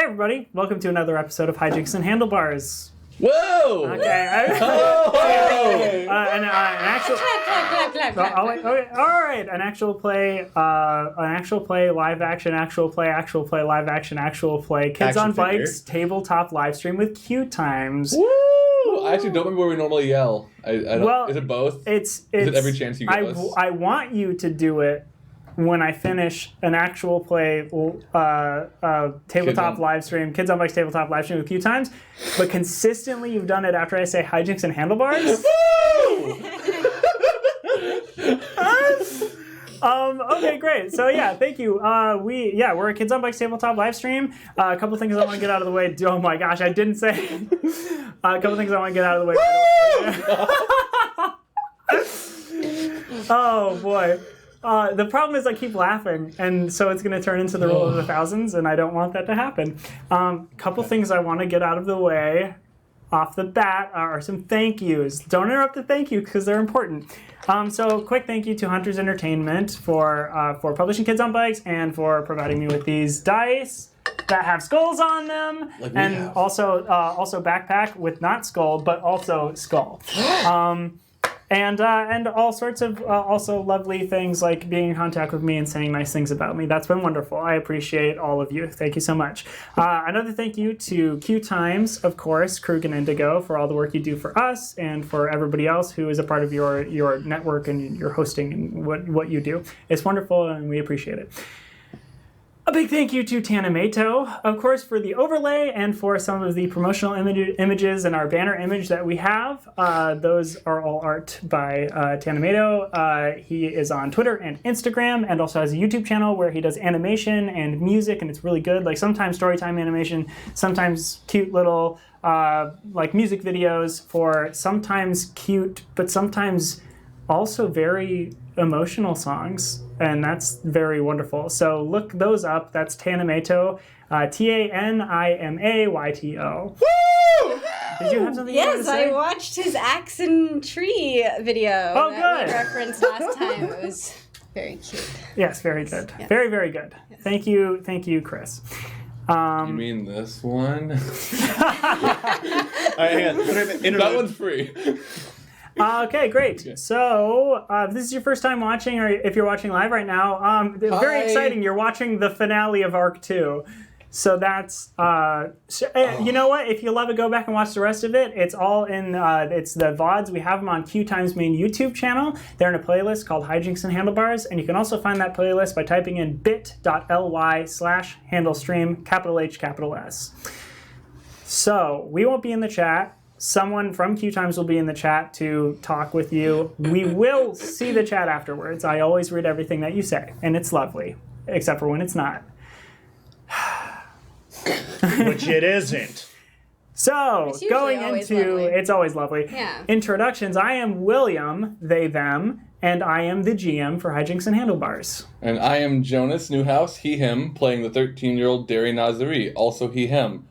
Hey everybody, welcome to another episode of Hijinks and Handlebars. Whoa! Okay. An actual. All right. An actual play, live action, actual play, live action, actual play. Kids Action on figure. Bikes, tabletop live stream with QueueTimes. Woo! I actually don't remember where we normally yell. I don't, Well, is it both? It's Is it every chance you give us? I want you to do it when I finish an actual play tabletop live stream, Kids on Bikes tabletop live stream with QueueTimes, but consistently you've done it after I say Hijinks and Handlebars. Okay, great. So yeah, thank you. We're a Kids on Bikes tabletop live stream. A couple things I want to get out of the way. Oh my gosh, I didn't say. A couple things I want to get out of the way. Oh boy. The problem is I keep laughing, and so it's going to turn into the rule of the thousands, and I don't want that to happen. Couple things I want to get out of the way off the bat are some thank yous. Don't interrupt the thank you because they're important. So quick thank you to Hunters Entertainment for publishing Kids on Bikes and for providing me with these dice that have skulls on them, and also backpack with not skull but also skull. And all sorts of also lovely things like being in contact with me and saying nice things about me. That's been wonderful. I appreciate all of you. Thank you so much. Another thank you to QueueTimes, of course, Krug and Indigo, for all the work you do for us and for everybody else who is a part of your network and your hosting and what you do. It's wonderful and we appreciate it. A big thank you to Tanamato, of course, for the overlay and for some of the promotional images and our banner image that we have. Those are all art by Tanamato. He is on Twitter and Instagram and also has a YouTube channel where he does animation and music, and it's really good. Like sometimes storytime animation, sometimes cute little like music videos for sometimes cute, but sometimes also very emotional songs, and that's very wonderful. So look those up. That's Tanamato, Tanimayto. Woo! Did you have something? Yes, you wanted to say? I watched his axe and tree video Oh, that good. we referenced last time. It was very cute. Yes, very good. Yes. Very, very good. Yes. Thank you, Chris. You mean this one? All right, hang on. That one's free. Okay, great. So, if this is your first time watching, or if you're watching live right now, very exciting. You're watching the finale of Arc 2. So that's, you know what? If you love it, go back and watch the rest of it. It's all in, it's the VODs. We have them on QueueTimes' main YouTube channel. They're in a playlist called Hijinks and Handlebars, and you can also find that playlist by typing in bit.ly/handlestream, capital H, capital S. So, we won't be in the chat. Someone from QueueTimes will be in the chat to talk with you. We will see the chat afterwards. I always read everything that you say, and it's lovely, except for when it's not. Which it isn't. So, It's usually going always into, lovely. it's always lovely. Yeah. Introductions, I am William, they, them, and I am the GM for Hijinks and Handlebars. And I am Jonas Newhouse, he, him, playing the 13-year-old Derry Nazari, also he, him.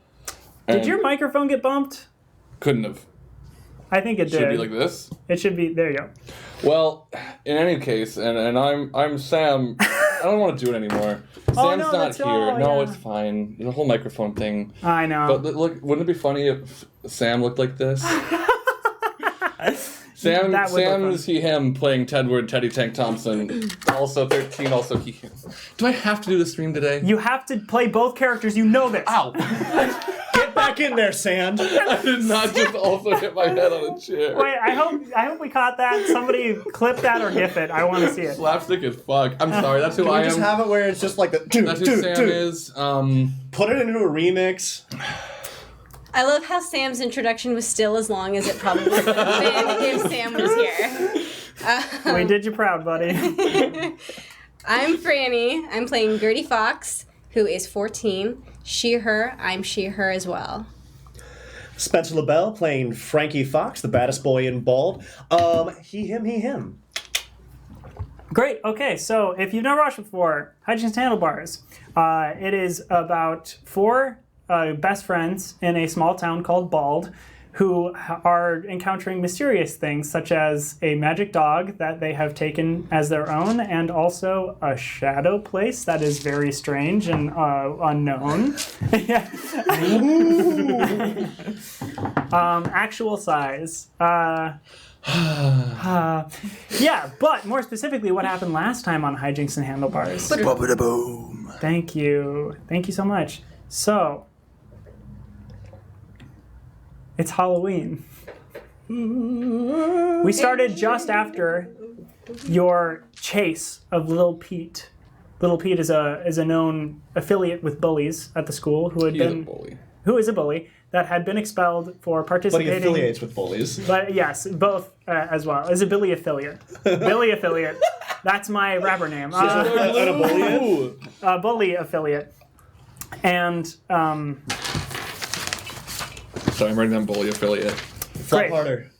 Did your microphone get bumped? Couldn't have. I think it did. Should be like this? It should be, there you go. Well, in any case, and I'm Sam. I don't want to do it anymore. Oh, Sam's no, not that's here. all, No, yeah. it's fine. The whole microphone thing. I know. But look, wouldn't it be funny if Sam looked like this? Sam That would look fun. is he, him, playing Tedward, Teddy Tank Thompson, also 13, also he, him. Do I have to do the stream today? You have to play both characters, you know this. Ow! Get back in there, Sand. I did not just also hit my head on a chair. Wait, I hope we caught that. Somebody clip that or gif it. I want to see it. Slapstick as fuck. I'm sorry, that's who Can we I just am. have it where it's just like the That's who Sam is. Put it into a remix. I love how Sam's introduction was still as long as it probably would have been if Sam was here. We did you proud, buddy. I'm Franny. I'm playing Gertie Fox, who is 14. She, her. I'm she, her as well. Spencer LaBelle playing Frankie Fox, the baddest boy in Bald. He, him. Great. Okay, so if you've never watched before, Hijinks Handlebars. It is about four best friends in a small town called Bald who are encountering mysterious things, such as a magic dog that they have taken as their own, and also a shadow place that is very strange and unknown. Actual size. Yeah, but more specifically, what happened last time on Hijinks and Handlebars? Boom. Thank you so much. So, it's Halloween. We started just after your chase of Little Pete. Little Pete is a known affiliate with bullies at the school who He's a bully. who is a bully that had been expelled for But participating. he affiliates with bullies. But yes, both as well. Is a Billy affiliate. Billy affiliate. That's my rapper name. Bully affiliate. And Sorry, I'm writing down bully affiliate. Flop Great. harder.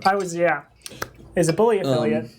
I was is a bully affiliate.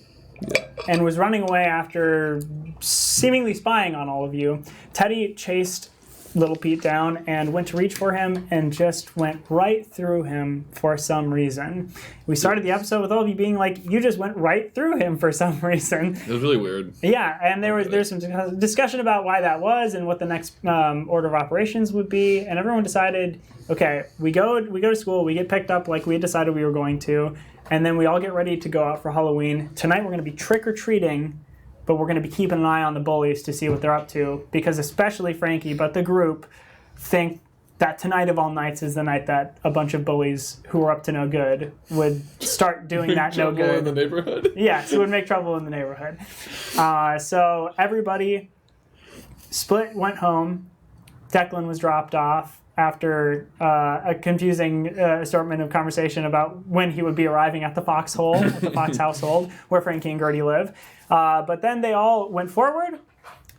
And was running away after seemingly spying on all of you. Teddy chased Little Pete down and went to reach for him and just went right through him for some reason. We started the episode with all of you being like, you just went right through him for some reason. It was really weird. Yeah, and there's some discussion about why that was and what the next order of operations would be, and everyone decided, okay, we go to school, we get picked up like we had decided we were going to, and then we all get ready to go out for Halloween. Tonight we're going to be trick-or-treating, but we're going to be keeping an eye on the bullies to see what they're up to, because especially Frankie, but the group, think that tonight of all nights is the night that a bunch of bullies who are up to no good would start doing that no Trouble in the good. neighborhood. Yes, it would make trouble in the neighborhood. So everybody split, went home. Declan was dropped off after a confusing assortment of conversation about when he would be arriving at the foxhole, at the Fox household, where Frankie and Gertie live. But then they all went forward,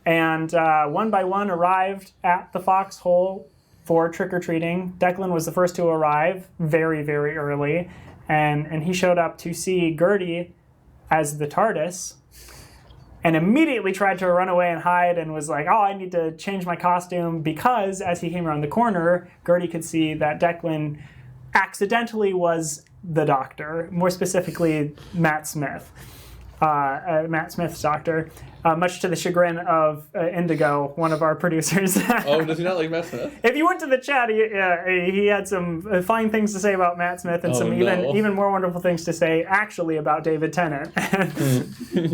and one by one arrived at the foxhole for trick-or-treating. Declan was the first to arrive very, very early, and he showed up to see Gertie as the TARDIS, and immediately tried to run away and hide and was like, oh, I need to change my costume, because as he came around the corner, Gertie could see that Declan accidentally was the Doctor, more specifically Matt Smith. Matt Smith's Doctor, much to the chagrin of Indigo, one of our producers. Oh, does he not like Matt Smith? If you went to the chat, he had some fine things to say about Matt Smith and some even more wonderful things to say actually about David Tennant.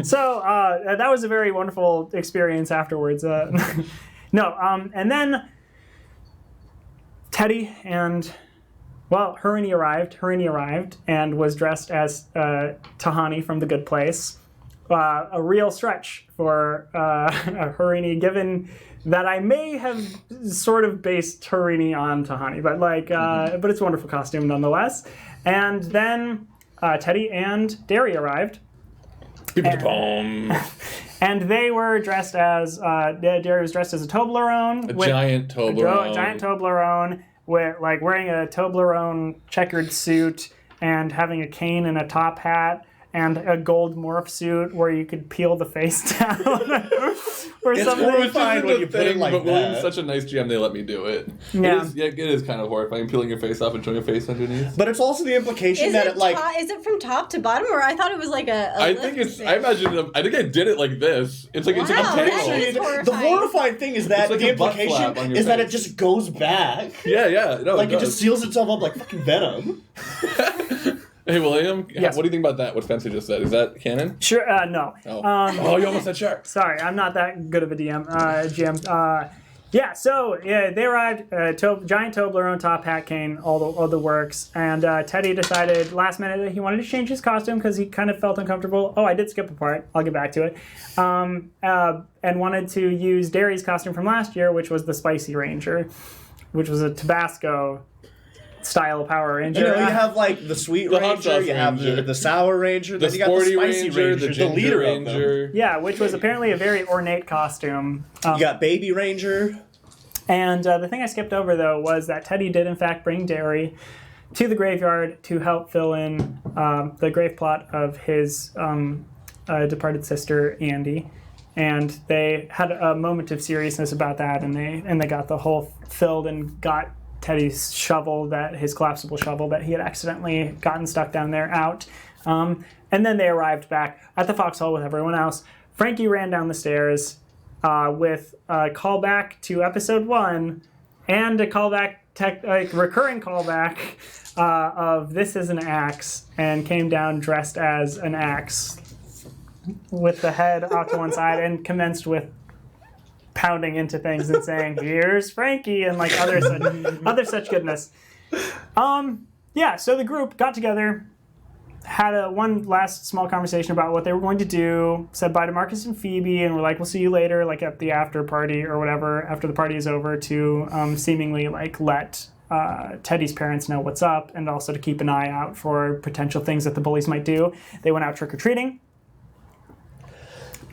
So that was a very wonderful experience afterwards. And then Teddy and... Well, Harini arrived and was dressed as Tahani from The Good Place. A real stretch for Harini, given that I may have sort of based Harini on Tahani, but it's a wonderful costume nonetheless. And then Teddy and Derry arrived. And they were dressed as Derry was dressed as a Toblerone. Giant Toblerone. Giant Toblerone. With, wearing a Toblerone checkered suit and having a cane and a top hat and a gold morph suit where you could peel the face down or It's something. horrifying when you put it like but William's that. such a nice GM, they let me do it. Yeah. It is kind of horrifying, peeling your face off and showing your face underneath. But it's also the implication that is it from top to bottom, or I thought it was like a I lift think it's. thing? I imagine. I think I did it like this. It's like it's like Wow, a that tangle. is the horrifying. horrifying thing is that It's like the a butt flap implication on your is that it face. just goes back. Yeah. No, Like it just seals itself up like fucking Venom. Hey, William. Yes. What do you think about that? What Spencer just said? Is that canon? Sure, no. Oh, you almost said shark. Sorry, I'm not that good of a GM. They arrived, giant Toblerone, top hat, cane, all the works, and Teddy decided last minute that he wanted to change his costume because he kind of felt uncomfortable. Oh, I did skip a part. I'll get back to it. And wanted to use Derry's costume from last year, which was the Spicy Ranger, which was a Tabasco style Power Ranger. You have the sweet The hot ranger, sauce you have ranger. the sour ranger, The then you got the sporty spicy ranger, the the ginger leader of them. ranger. Yeah, which was apparently a very ornate costume. You got baby ranger. And the thing I skipped over, though, was that Teddy did, in fact, bring Derry to the graveyard to help fill in the grave plot of his departed sister, Andy. And they had a moment of seriousness about that, and they got the hole filled and got Teddy's shovel, his collapsible shovel that he had accidentally gotten stuck down there, out. And then they arrived back at the foxhole with everyone else. Frankie ran down the stairs with a callback to episode 1 and a callback, recurring callback of "This is an axe," and came down dressed as an axe with the head off to one side and commenced with pounding into things and saying, "Here's Frankie," and like other such goodness. So the group got together, had one last small conversation about what they were going to do, said bye to Marcus and Phoebe, and we're like, we'll see you later, like at the after party or whatever, after the party is over, to seemingly like let Teddy's parents know what's up, and also to keep an eye out for potential things that the bullies might do. They went out trick-or-treating.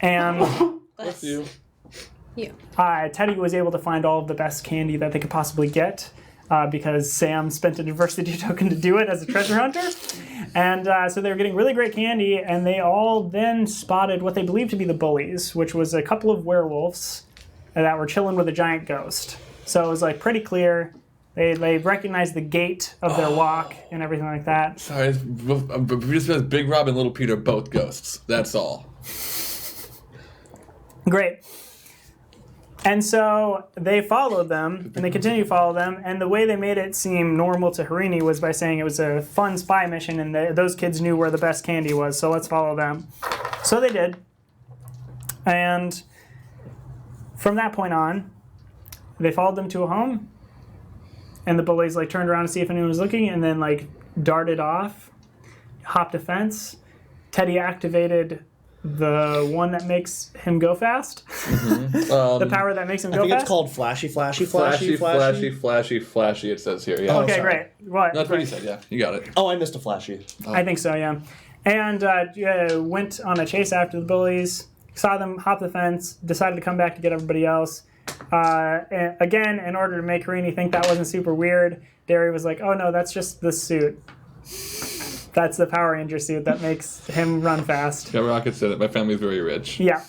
And Bless you. Teddy was able to find all of the best candy that they could possibly get because Sam spent an adversity token to do it as a treasure hunter. And so they were getting really great candy, and they all then spotted what they believed to be the bullies, which was a couple of werewolves that were chilling with a giant ghost. So it was like pretty clear. They recognized the gait of their walk and everything like that. Sorry, just Big Rob and Little Peter, both ghosts. That's all. Great. And so they followed them, and they continue to follow them, and the way they made it seem normal to Harini was by saying it was a fun spy mission, and those kids knew where the best candy was, so let's follow them. So they did. And from that point on, they followed them to a home, and the bullies like turned around to see if anyone was looking, and then like darted off, hopped a fence. Teddy activated the one that makes him go fast. The power that makes him go fast. I think it's called flashy, Flashy, it says here. Yeah. Okay, sorry. great. What? That's what he said, yeah. You got it. Oh, I missed a flashy. I think so, yeah. And went on a chase after the bullies, saw them hop the fence, decided to come back to get everybody else. And again, in order to make Harini think that wasn't super weird, Derry was like, oh no, that's just the suit. That's the Power Ranger suit that makes him run fast. Yeah, Rocket said it. My family's very rich. Yeah.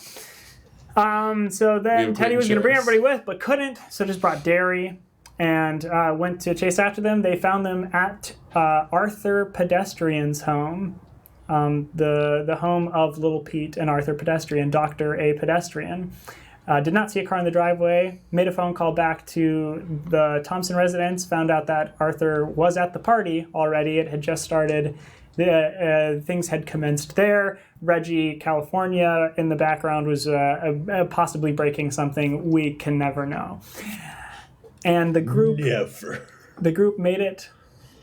So then Teddy was going to bring insurance. everybody with, but couldn't, so just brought Derry and went to chase after them. They found them at Arthur Pedestrian's home, the home of Little Pete and Arthur Pedestrian, Dr. A. Pedestrian. Did not see a car in the driveway, made a phone call back to the Thompson residence, found out that Arthur was at the party already. It had just started. Things had commenced there. Reggie, California, in the background was possibly breaking something. We can never know. And the group made it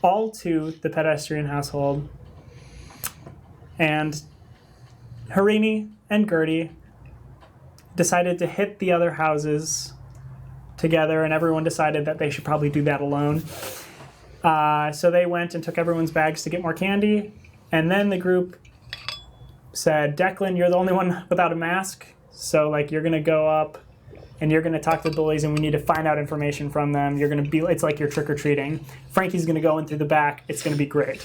all to the Pedestrian household. And Harini and Gertie decided to hit the other houses together, and everyone decided that they should probably do that alone. So they went and took everyone's bags to get more candy, and then the group said, Declan, you're the only one without a mask, so like you're gonna go up and you're gonna talk to the bullies, and we need to find out information from them. It's like you're trick-or-treating. Frankie's gonna go in through the back. It's gonna be great.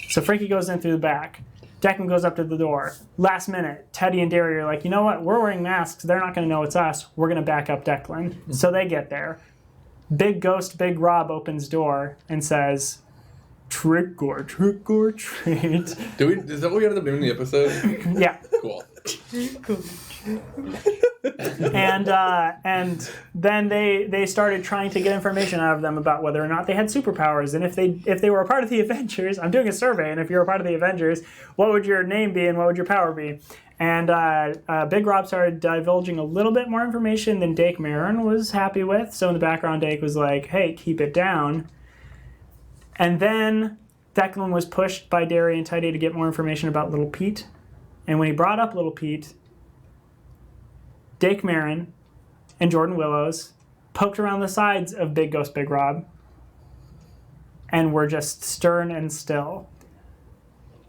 So Frankie goes in through the back. Declan goes up to the door. Last minute, Teddy and Derry are like, you know what? We're wearing masks. They're not going to know it's us. We're going to back up Declan. So they get there. Big Ghost, Big Rob opens door and says, trick or treat. Is that what we ended up doing in the episode? Yeah. Cool. And then they started trying to get information out of them about whether or not they had superpowers, and if they were a part of the Avengers. I'm doing a survey, and if you're a part of the Avengers, what would your name be and what would your power be? And Big Rob started divulging a little bit more information than Dake Marin was happy with. So in the background, Dake was like, hey, keep it down. And then Declan was pushed by Derry and Teddy to get more information about Little Pete. And when he brought up Little Pete, Dake Marin and Jordan Willows poked around the sides of Big Ghost Big Rob and were just stern and still.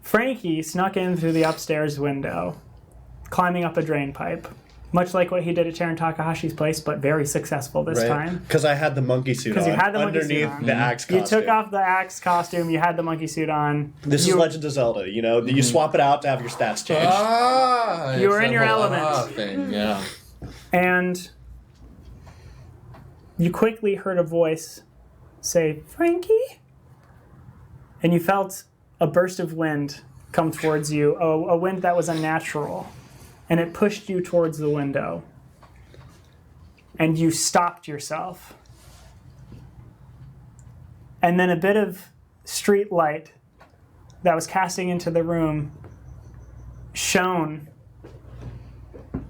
Frankie snuck in through the upstairs window, climbing up a drain pipe, much like what he did at Sharon Takahashi's place, but very successful this time. Because I had the monkey suit on. Because you had the monkey suit underneath on. the axe costume. You took off the axe costume, you had the monkey suit on. This is Legend of Zelda, you know? You swap it out to have your stats change. You were in your it's a element. thing, yeah. And you quickly heard a voice say, Frankie? And you felt a burst of wind come towards you, a wind that was unnatural. And it pushed you towards the window. And you stopped yourself. And then a bit of street light that was casting into the room shone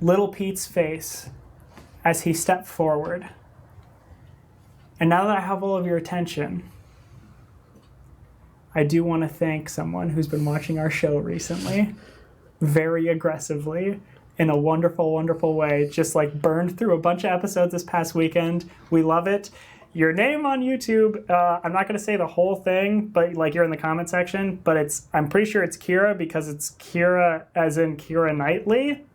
Little Pete's face as he stepped forward. And now that I have all of your attention, I do want to thank someone who's been watching our show recently very aggressively in a wonderful, wonderful way. Just like burned through a bunch of episodes this past weekend. We love it. Your name on YouTube, I'm not going to say the whole thing, but like you're in the comment section, but I'm pretty sure it's Kira because it's Kira as in Kira Knightley.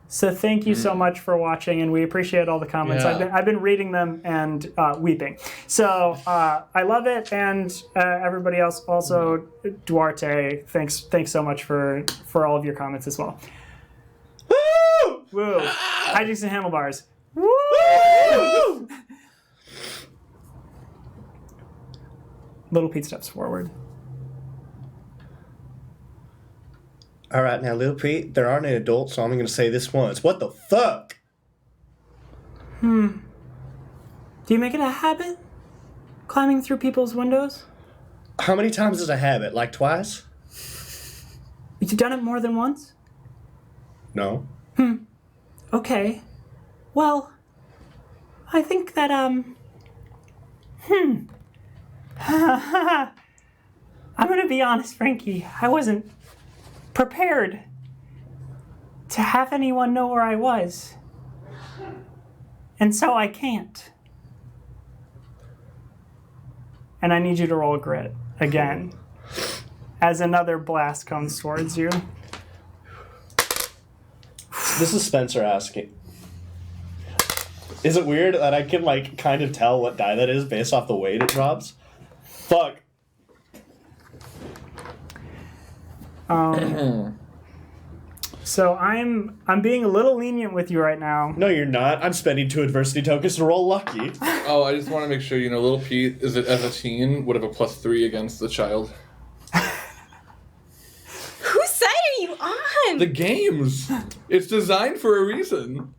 So thank you so much for watching, and we appreciate all the comments. Yeah. I've been reading them and weeping. So I love it, and everybody else also, Duarte, thanks so much for all of your comments as well. Woo! Woo! Hijinks and Handlebars. Woo! Little Pete steps forward. All right, now, Little Pete, there aren't any adults, so I'm going to say this once. What the fuck? Do you make it a habit? Climbing through people's windows? How many times is a habit? Like twice? You've done it more than once? No. Okay. Well, I think that, I'm gonna be honest, Frankie. I wasn't prepared to have anyone know where I was. And so I can't. And I need you to roll grit again as another blast comes towards you. This is Spencer asking. Is it weird that I can, like, kind of tell what die that is based off the weight it drops? Fuck. So I'm being a little lenient with you right now. No, you're not. I'm spending 2 adversity tokens to roll lucky. Oh, I just want to make sure, Little Pete, as a teen, would have a +3 against the child. Whose side are you on? The games! It's designed for a reason.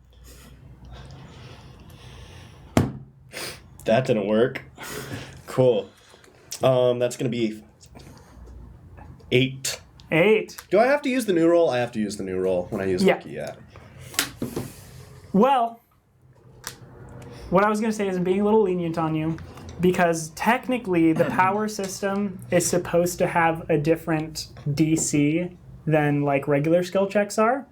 That didn't work. Cool. That's gonna be 8. 8. Do I have to use the new roll? I have to use the new roll when I use lucky, yeah. Well, what I was going to say is I'm being a little lenient on you because technically the power system is supposed to have a different DC than like regular skill checks are.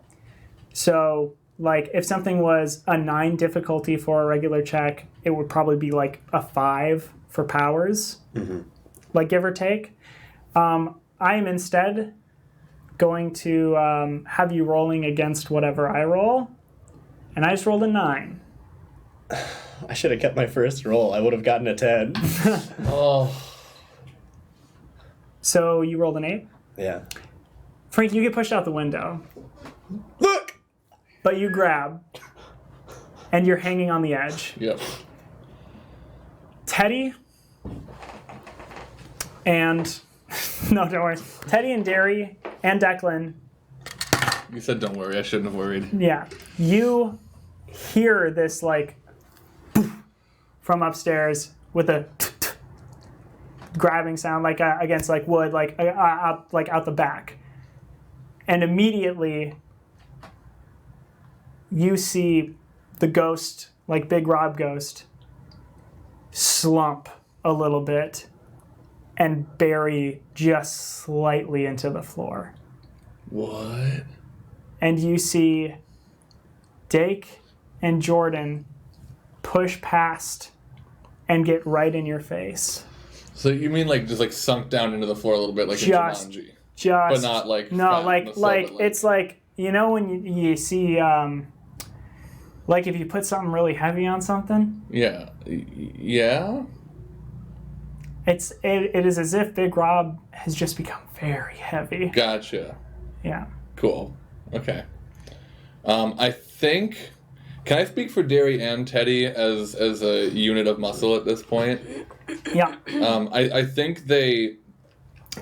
So like if something was a 9 difficulty for a regular check, it would probably be like a 5 for powers, like give or take. I am instead going to have you rolling against whatever I roll, and I just rolled a 9. I should have kept my first roll. I would have gotten a 10. Oh. So you rolled an 8? Yeah. Frank, you get pushed out the window, Look! but you grab, and you're hanging on the edge. Yep. Teddy and... no, don't worry. Teddy and Derry and Declan, You said don't worry, I shouldn't have worried. yeah, you hear this, like, from upstairs with a grabbing sound, like, against, like, wood, like out the back. And immediately, you see the ghost, like Big Rob ghost, slump a little bit and bury just slightly into the floor. What? And you see Dake and Jordan push past and get right in your face. So you mean like just like sunk down into the floor a little bit, like in Just- Jumanji? Just But not like no, fat like on the side, but, it's like when you see like if you put something really heavy on something, yeah, yeah. it is as if Big Rob has just become very heavy. Gotcha. Yeah. Cool. Okay. I think Can I speak for Derry and Teddy as a unit of muscle at this point? Yeah. I think they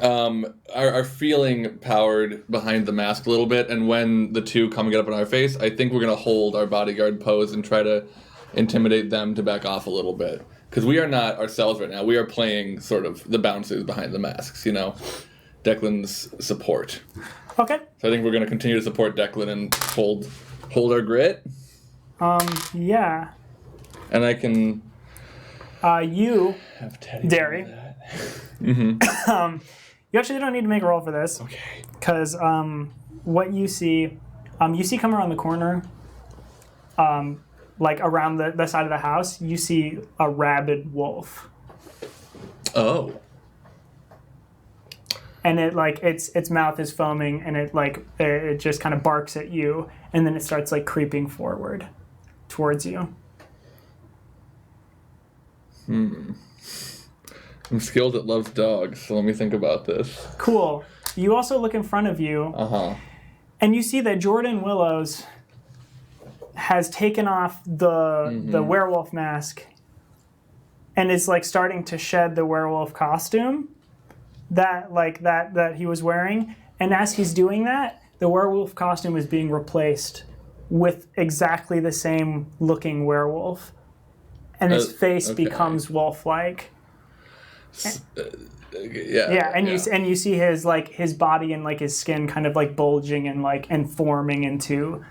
are feeling powered behind the mask a little bit, and when the two come and get up in our face, I think we're going to hold our bodyguard pose and try to intimidate them to back off a little bit. Because we are not ourselves right now. We are playing sort of the bouncers behind the masks, you know? Declan's support. Okay. So I think we're going to continue to support Declan and hold our grit. Yeah. And I can... You, Have Teddy Derry. You actually don't need to make a roll for this. Okay. Because what you see come around the corner, like around the side of the house, you see a rabid wolf. Oh. And it like its mouth is foaming, and it just kind of barks at you, and then it starts like creeping forward towards you. I'm skilled at loves dogs, so let me think about this. Cool. You also look in front of you, and you see that Jordan Willows has taken off the werewolf mask and is like starting to shed the werewolf costume that he was wearing. And as he's doing that, the werewolf costume is being replaced with exactly the same looking werewolf. And his face becomes wolf-like. And you see his body and like his skin kind of like bulging and forming into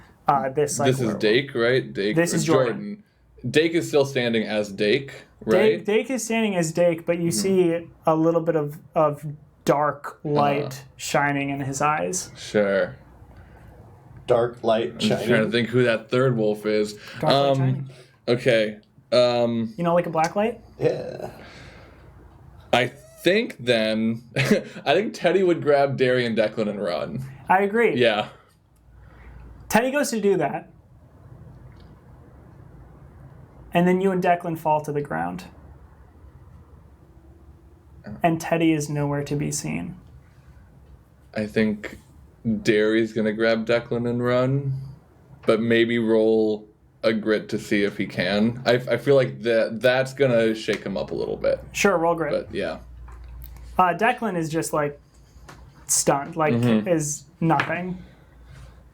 this like. This is Dake, right? Dake. This is Jordan. Dake is still standing as Dake, right? Dake is standing as Dake, but you see a little bit of dark light shining in his eyes. Sure. Dark light I'm shining. trying to think who that third wolf is. Dark light shining. Okay. You know, like a black light? Yeah. I think then, I think Teddy would grab Derry and Declan and run. I agree. Yeah. Teddy goes to do that. And then you and Declan fall to the ground. And Teddy is nowhere to be seen. I think Derry's gonna grab Declan and run, but maybe roll a grit to see if he can. I feel like that's gonna shake him up a little bit. Sure, roll grit. But yeah. Declan is just like stunned, like is nothing.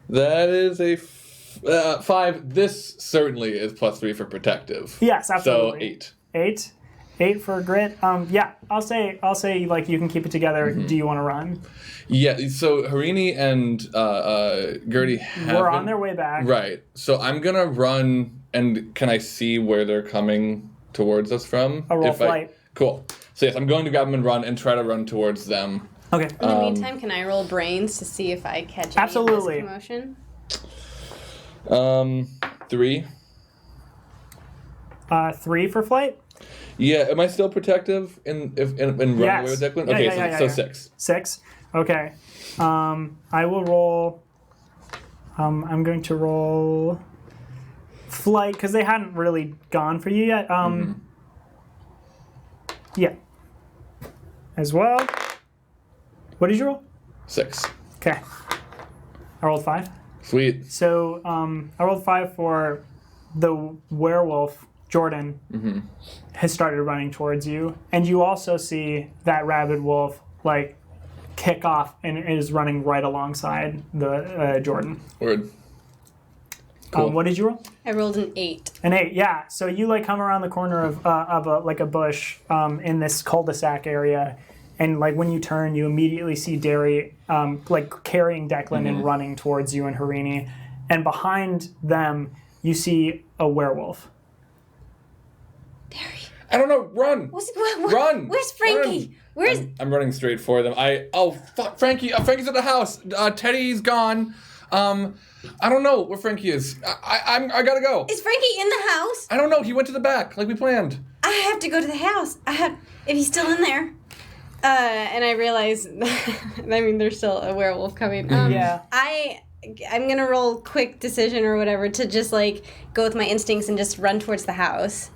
That is a 5. This certainly is +3 for protective. Yes, absolutely. So 8. 8 for grit. Yeah, I'll say like you can keep it together. Do you want to run? Yeah. So Harini and Gertie We're on their way back. Right. So I'm gonna run, and can I see where they're coming towards us from? A roll flight. Cool. So yes, I'm going to grab them and run and try to run towards them. Okay. In the meantime, can I roll brains to see if I catch any Absolutely. of this commotion? 3. 3 for flight. Yeah. Am I still protective in running away with Declan? Yeah, Okay. yeah, so yeah. 6. 6. Okay. I will roll. I'm going to roll flight because they hadn't really gone for you yet. Yeah. As well. What did you roll? 6. Okay. I rolled 5. Sweet. So I rolled 5 for the werewolf. Jordan has started running towards you, and you also see that rabid wolf like kick off and is running right alongside the Jordan. Word. Cool. What did you roll? I rolled an 8. An 8, yeah. So you like come around the corner of a bush in this cul-de-sac area, and like when you turn, you immediately see Derry like carrying Declan and running towards you and Harini, and behind them you see a werewolf. Derry. I don't know. Run. Run. Where's Frankie? Run. I'm running straight for them. Fuck, Frankie. Frankie's at the house. Teddy's gone. I don't know where Frankie is. I gotta go. Is Frankie in the house? I don't know. He went to the back like we planned. I have to go to the house. If he's still in there. And I realize, there's still a werewolf coming. Yeah. I'm gonna roll quick decision or whatever to just like go with my instincts and just run towards the house.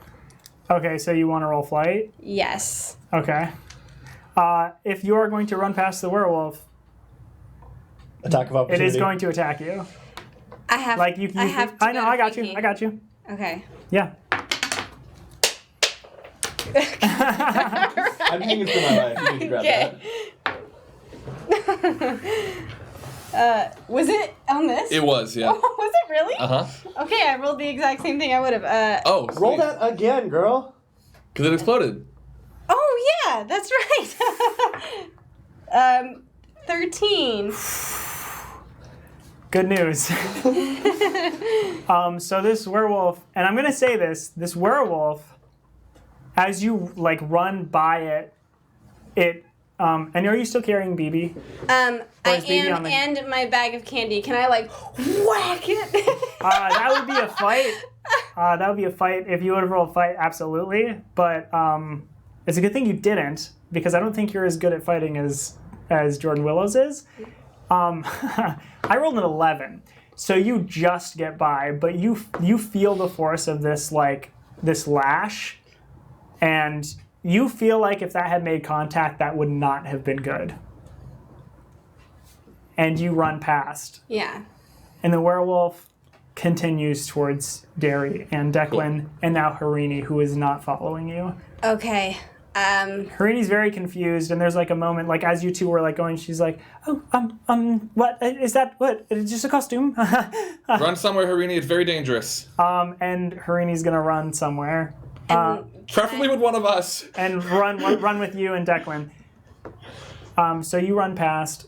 Okay, so you want to roll flight? Yes. Okay. If you are going to run past the werewolf, Attack of it opportunity. is going to attack you. I have. Like you. I have. To I know. go to I got you. Frankie. I got you. Okay. Yeah. I'm hanging for my life. You need to grab Okay. Was it on this? It was, yeah. Was it really? Uh-huh. Okay, I rolled the exact same thing I would have. Oh, that. Roll that again, girl. Because it exploded. Oh yeah, that's right. 13. Good news. So this werewolf, and I'm gonna say this werewolf, as you like run by it, and are you still carrying BB? I is BB on am, the- and my bag of candy. Can I like whack it? That would be a fight. That would be a fight if you would have rolled fight, absolutely. But it's a good thing you didn't, because I don't think you're as good at fighting as Jordan Willows is. I rolled an 11, so you just get by, but you feel the force of this lash, and you feel like if that had made contact, that would not have been good. And you run past, Yeah. and the werewolf continues towards Derry and Declan, and now Harini, who is not following you. Okay. Harini's very confused, and there's like a moment, like as you two were like going, she's like, "Oh, what is that? What? It's just a costume." Run somewhere, Harini. It's very dangerous. And Harini's gonna run somewhere, Preferably with one of us. and run with you and Declan. So you run past.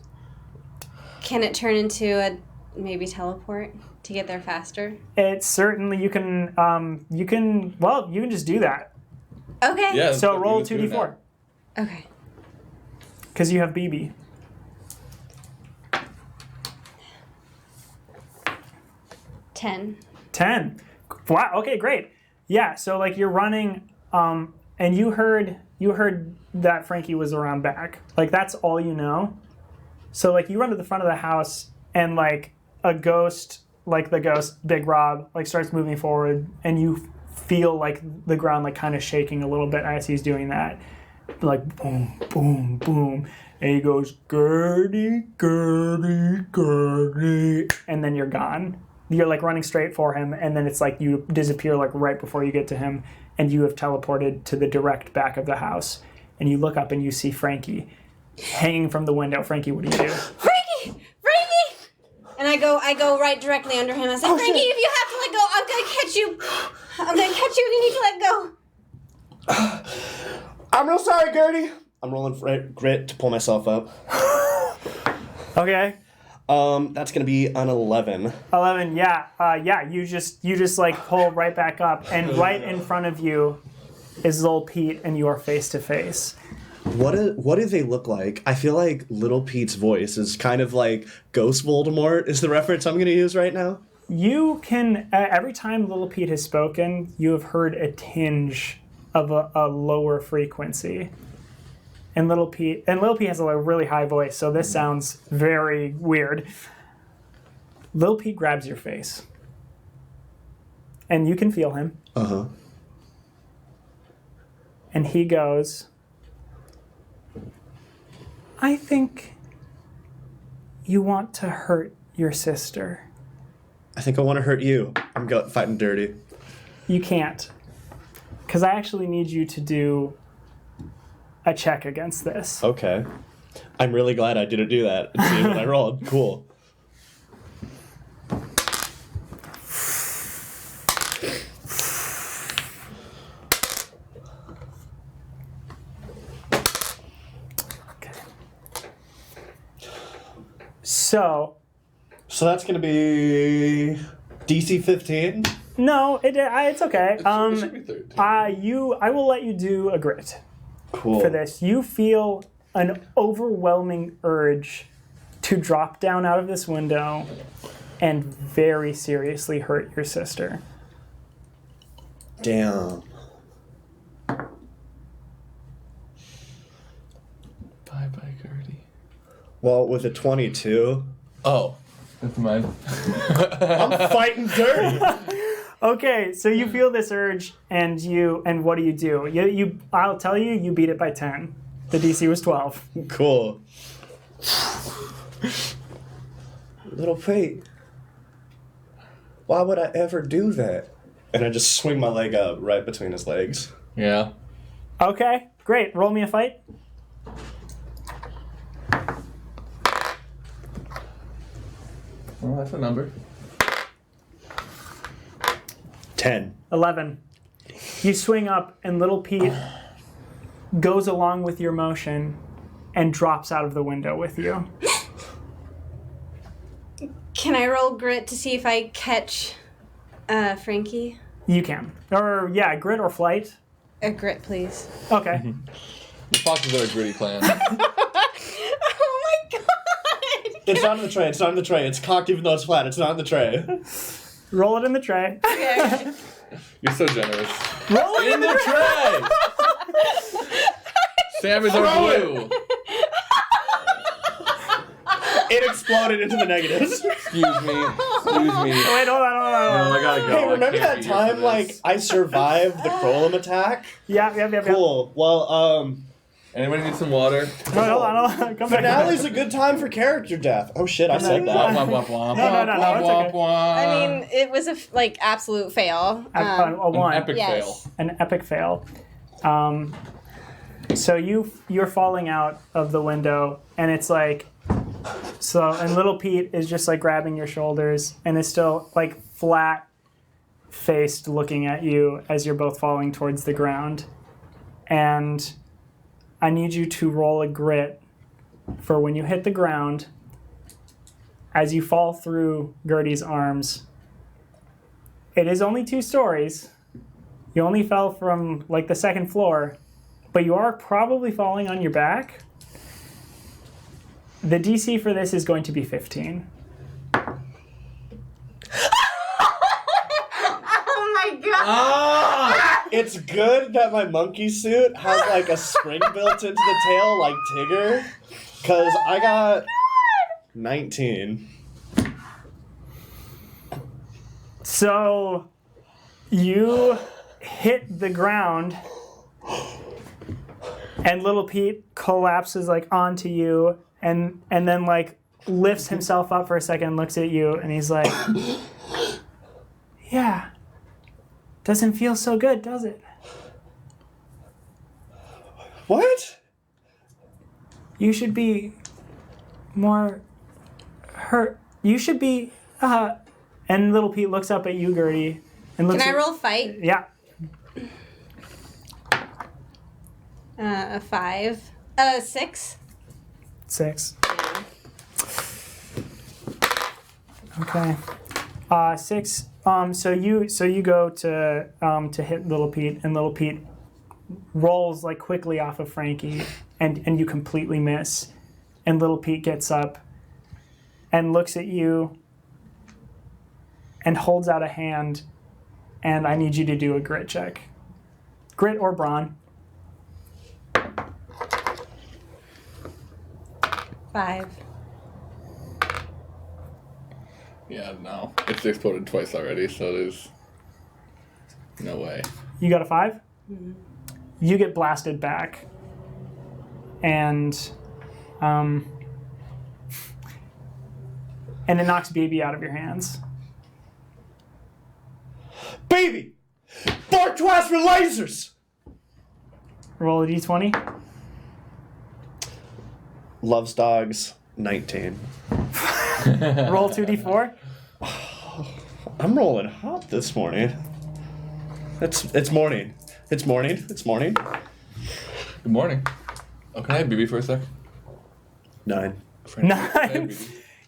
Can it turn into a maybe teleport to get there faster? It's certainly you can just do that. Okay. Yeah. So that's what roll we do 2d4 now. Okay. because you have BB. 10. 10. Wow. Okay, great. Yeah. So like you're running, and you heard that Frankie was around back. Like that's all you know. So like you run to the front of the house, and like a ghost, like the ghost Big Rob, like starts moving forward, and you feel like the ground like kind of shaking a little bit as he's doing that. Like boom, boom, boom. And he goes, Gertie, Gertie, Gertie. And then you're gone. You're like running straight for him, and then it's like you disappear like right before you get to him, and you have teleported to the direct back of the house. And you look up and you see Frankie hanging from the window. Frankie, what do you do? Frankie! Frankie! And I go right directly under him. I say, Frankie, if you have to let go, I'm gonna catch you. I'm gonna catch you. You need to let go. I'm real sorry, Gertie. I'm rolling grit to pull myself up. Okay. That's gonna be an 11. 11, yeah. You just like pull right back up, and right in front of you is Lil Pete, and you are face to face. What do they look like? I feel like Little Pete's voice is kind of like Ghost Voldemort is the reference I'm gonna use right now. You can, every time Lil Pete has spoken, you have heard a tinge of a lower frequency. And Lil Pete has a really high voice, so this sounds very weird. Lil Pete grabs your face. And you can feel him. Uh-huh. And he goes, I think you want to hurt your sister. I think I want to hurt you. I'm fighting dirty. You can't. Because I actually need you to do a check against this. Okay. I'm really glad I didn't do that and see what I rolled. Cool. So that's going to be DC 15. no, it's okay. It should be 13. I will let you do a grit Cool. for this. You feel an overwhelming urge to drop down out of this window and very seriously hurt your sister. Damn. Bye-bye, Gertie. Well, with a 22, Oh, never mind. I'm fighting dirty. Okay, so you feel this urge, and what do? You I'll tell you, you beat it by 10. The DC was 12. Cool. Little Pete. Why would I ever do that? And I just swing my leg up right between his legs. Yeah. Okay, great. Roll me a fight. Well, that's a number. 10. 11. You swing up, and little Pete goes along with your motion and drops out of the window with you. Can I roll grit to see if I catch Frankie? You can. Or, yeah, grit or flight. A grit, please. Okay. The Foxes are a gritty clan. Oh my god! It's not in the tray. It's not in the tray. It's cocked even though it's flat. It's not in the tray. Roll it in the tray. Okay. You're so generous. Roll it In the tray! Sam is our blue. It exploded into the negatives. Excuse me. Excuse me. Wait, hold on. No, I gotta go. Hey, I remember can't that be here for time, this. like, I survived the Crolum attack? Yeah. Cool. Well, Anybody need some water? No, hold on. Come back. finale's a good time for character death. Oh shit, I said Womp, that. womp, womp, womp. No, it's okay. Womp, womp. I mean, it was a absolute fail. A An one. epic Yes. fail. An epic fail. So you're falling out of the window, and it's like, and little Pete is just like grabbing your shoulders and is still like flat faced looking at you as you're both falling towards the ground. And I need you to roll a grit for when you hit the ground. As you fall through Gertie's arms, it is only 2 stories. You only fell from like the 2nd floor, but you are probably falling on your back. The DC for this is going to be 15. Oh my god! Ah! It's good that my monkey suit has like a spring built into the tail like Tigger, because I got 19. So you hit the ground, and little Pete collapses like onto you, and then like lifts himself up for a second, looks at you, and he's like, "Yeah, doesn't feel so good, does it? What? You should be more hurt. You should be." And little Pete looks up at you, Gertie, and looks. Can I roll fight? Yeah. A 5. 6. 6. Okay. 6. So you go to hit little Pete, and little Pete rolls like quickly off of Frankie, and you completely miss. And little Pete gets up and looks at you and holds out a hand, and I need you to do a grit check. Grit or brawn. 5. Yeah, no. It's exploded twice already, so there's no way. You got a 5? Mm-hmm. You get blasted back. And it knocks Baby out of your hands. Baby! Bark twice for lasers! Roll a d20. Loves dogs, 19. Roll 2d4. I'm rolling hot this morning. It's morning. It's morning. It's morning. Good morning. Oh, can I have BB for a sec? 9. Friend, 9.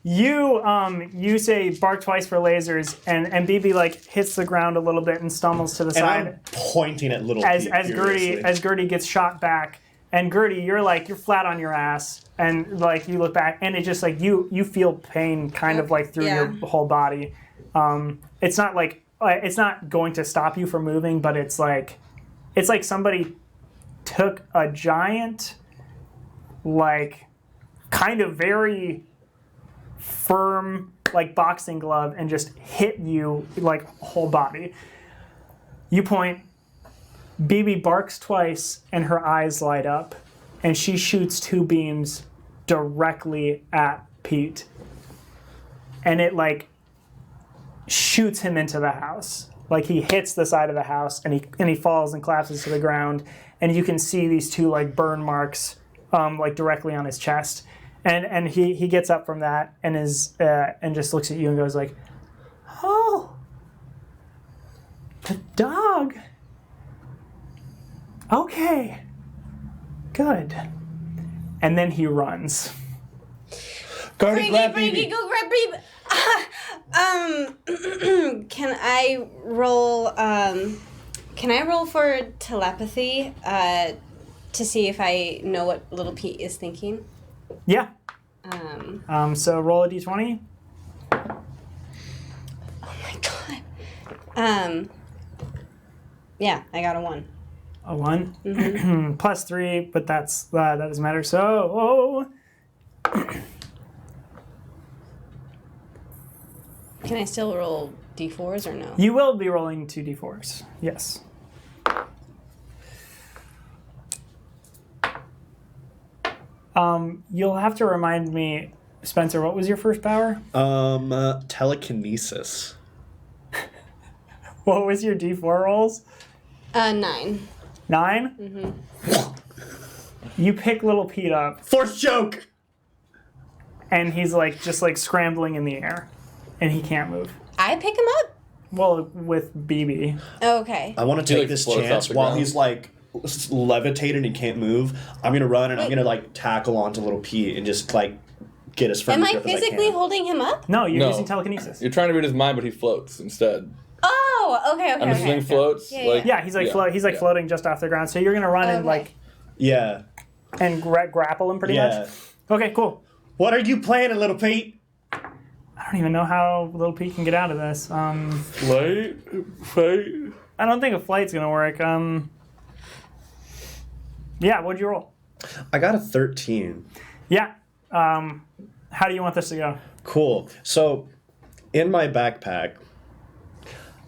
You say bark twice for lasers, and BB like hits the ground a little bit and stumbles to the And side I'm pointing at little as Pete furiously. Gertie gets shot back. And Gertie, you're flat on your ass, and like you look back, and it just like you feel pain kind of like through your whole body. It's not like it's not going to stop you from moving, but it's like somebody took a giant, like kind of very firm like boxing glove and just hit you like whole body. You point. BB barks twice and her eyes light up, and she shoots 2 beams directly at Pete. And it like shoots him into the house. Like he hits the side of the house and he falls and collapses to the ground, and you can see these two like burn marks like directly on his chest. And he gets up from that and is and just looks at you and goes like, "Oh, the dog. Okay, good." And then he runs. Gardy, grab Frankie, BB. go grab Beeb. Can I roll? Can I roll for telepathy to see if I know what Little Pete is thinking? Yeah. So roll a d20. Oh my god. Yeah, I got a 1. A 1. Plus 3, but that doesn't matter. So, Can I still roll d4s or no? you will be rolling 2d4s. Yes. You'll have to remind me, Spencer, what was your first power? Telekinesis. What was your d4 rolls? 9. 9? You pick Little Pete up, Force choke! and he's like just like scrambling in the air, and he can't move. I pick him up? Well, with BB. Okay. I want to He, take like, this floats chance off the while ground. he's like levitated and can't move. I'm gonna run and I'm Wait. gonna like tackle onto Little Pete and just like get as firm Am a I grip as I physically can. holding him up? No, you're No. using telekinesis. You're trying to read his mind, but he floats instead. Oh, okay. And the Okay. swing floats. Yeah, like, Yeah, he's like yeah. floating just off the ground. So you're gonna run and Okay. like Yeah. and grapple him pretty Yeah. much. Okay, cool. What are you planning, Little Pete? I don't even know how Little Pete can get out of this. Fight. I don't think a flight's gonna work. Yeah, what'd you roll? I got a 13. Yeah. How do you want this to go? Cool. So, in my backpack,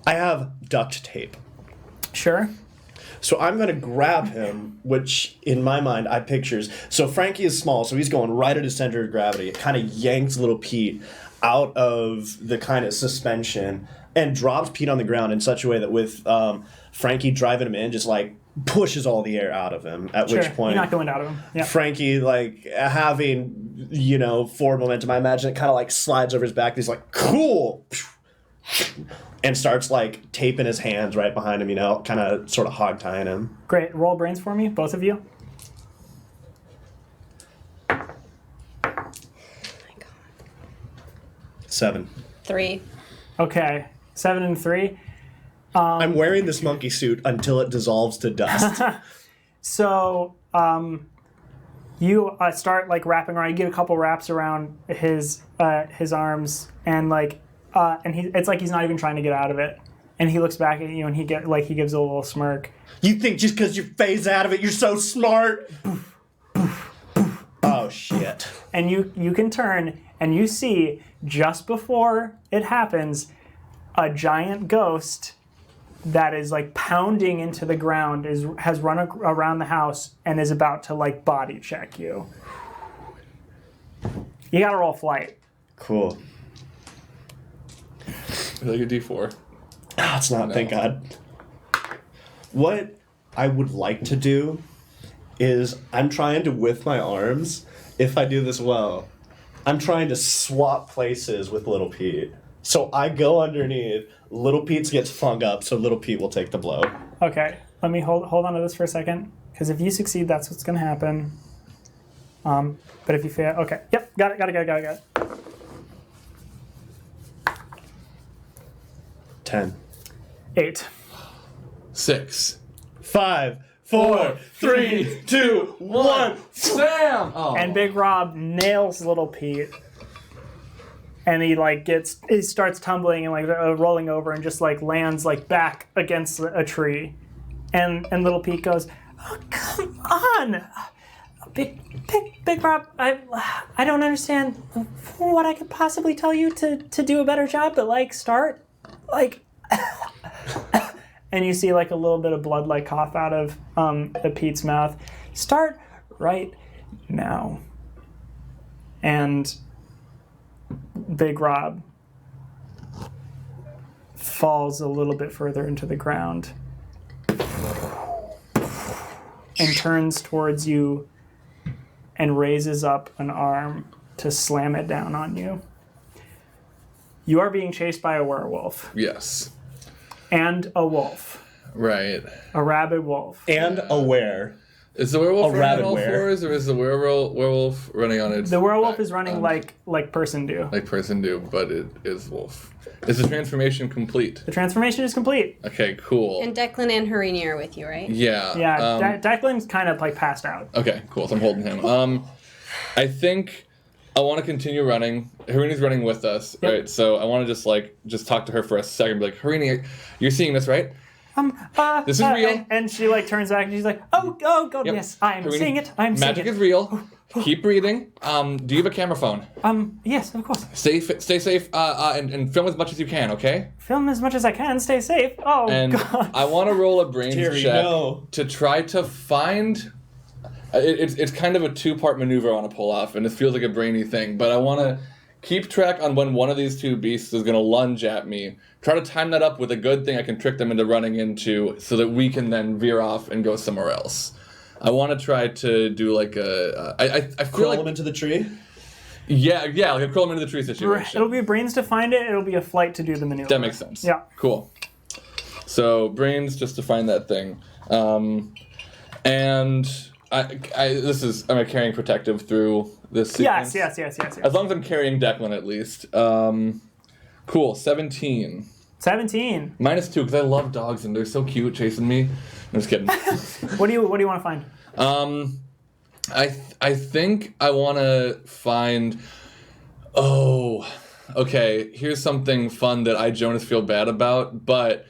I have duct tape. Sure. So I'm going to grab him, which in my mind I pictures. So Frankie is small, so he's going right at his center of gravity. It kind of yanks Little Pete out of the kind of suspension and drops Pete on the ground in such a way that with Frankie driving him in, just like pushes all the air out of him. At Sure. which point, You knock the wind out of him. Yeah. Frankie, like having, forward momentum, I imagine it kind of like slides over his back. He's like, cool. And starts like taping his hands right behind him, kind of sort of hog tying him. Great. Roll brains for me, both of you. 7. 3. Okay. 7 and 3. I'm wearing this monkey suit until it dissolves to dust. So you start like wrapping around. You get a couple wraps around his arms, and like it's like he's not even trying to get out of it. And he looks back at you, and he gives a little smirk. You think just because you phase out of it, you're so smart? Oh, shit. And you can turn, and you see just before it happens, a giant ghost that is like pounding into the ground has run around the house and is about to like body check you. You gotta roll flight. Cool. Like a D4. Oh, it's not, thank God. What I would like to do is I'm trying to, with my arms, if I do this well, I'm trying to swap places with Little Pete. So I go underneath, Little Pete gets flung up, so Little Pete will take the blow. Okay, let me hold on to this for a second, because if you succeed, that's what's gonna happen. But if you fail, okay, yep, got it. 10. 8. 6. 5, 4, 3, 2, 1. Sam! Oh. And Big Rob nails Little Pete. And he starts tumbling and like rolling over and just like lands like back against a tree. And Little Pete goes, "Oh, come on, Big Rob. I don't understand what I could possibly tell you to do a better job, but like start like." And you see like a little bit of blood like cough out of the Pete's mouth. Start right now. And Big Rob falls a little bit further into the ground and turns towards you and raises up an arm to slam it down on you. You are being chased by a werewolf. Yes. And a wolf. Right. A rabid wolf. And aware. Is the werewolf running on rabbit all were. fours, or is the werewolf running on its The werewolf back? is running like person do. Like person do, but it is wolf. Is the transformation complete? The transformation is complete. Okay, cool. And Declan and Harini are with you, right? Yeah. Yeah, Declan's kind of like passed out. Okay, cool. So I'm holding him. I think I want to continue running. Harini's running with us, Yep. right? So I want to just talk to her for a second. Be like, Harini, you're seeing this, right? This is real. And she like turns back and she's like, oh God, Yep. yes, I am Harini, seeing it. I'm seeing magic it. is real. Keep breathing. Do you have a camera phone? Yes, of course. Stay safe, and film as much as you can, okay? Film as much as I can. Stay safe. Oh And God. I want to roll a brains Terry, check no. to try to find. It's kind of a two-part maneuver I want to pull off, and it feels like a brainy thing. But I want to keep track on when one of these two beasts is going to lunge at me. Try to time that up with a good thing I can trick them into running into, so that we can then veer off and go somewhere else. I want to try to do like I feel Crawl like him into the tree. yeah, like a crawl them into the tree situation. It'll be brains to find it. It'll be a flight to do the maneuver. That makes sense. Yeah. Cool. So brains just to find that thing, and I'm carrying protective through this sequence. Yes. As long as I'm carrying Declan at least. Cool. 17. 17. -2 because I love dogs and they're so cute chasing me. I'm just kidding. What do you want to find? I think I want to find. Oh, okay. Here's something fun that I, Jonas, feel bad about. But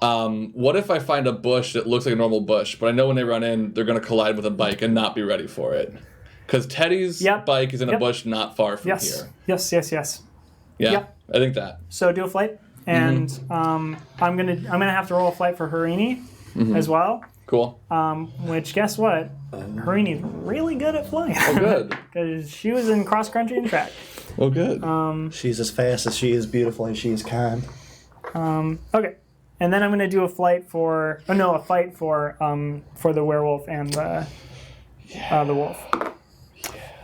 what if I find a bush that looks like a normal bush, but I know when they run in, they're going to collide with a bike and not be ready for it? Because Teddy's bike is in a bush not far from here. Yes. Yeah, Yep. I think that. So do a flight, and I'm gonna have to roll a flight for Harini as well. Cool. Which guess what? Harini's really good at flying. Oh, good. Because she was in cross country and track. Oh, good. She's as fast as she is beautiful and she is kind. Okay, and then I'm gonna do a fight for the werewolf and the wolf.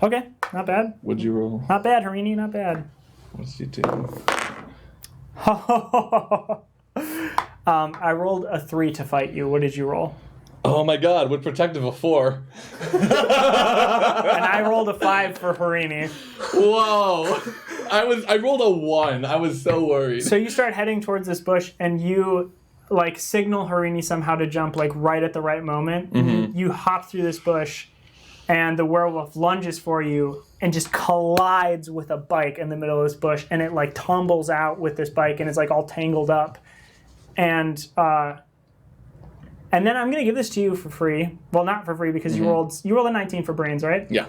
Okay, not bad. What'd you roll? Not bad, Harini. Not bad. What did you do? I rolled a 3 to fight you. What did you roll? Oh my god, with protective a 4. And I rolled a 5 for Harini. Whoa. I rolled a 1. I was so worried. So you start heading towards this bush, and you like signal Harini somehow to jump like right at the right moment. Mm-hmm. You hop through this bush, and the werewolf lunges for you and just collides with a bike in the middle of this bush, and it like tumbles out with this bike, and it's like all tangled up. And then I'm gonna give this to you for free. Well, not for free because you rolled a 19 for brains, right? Yeah.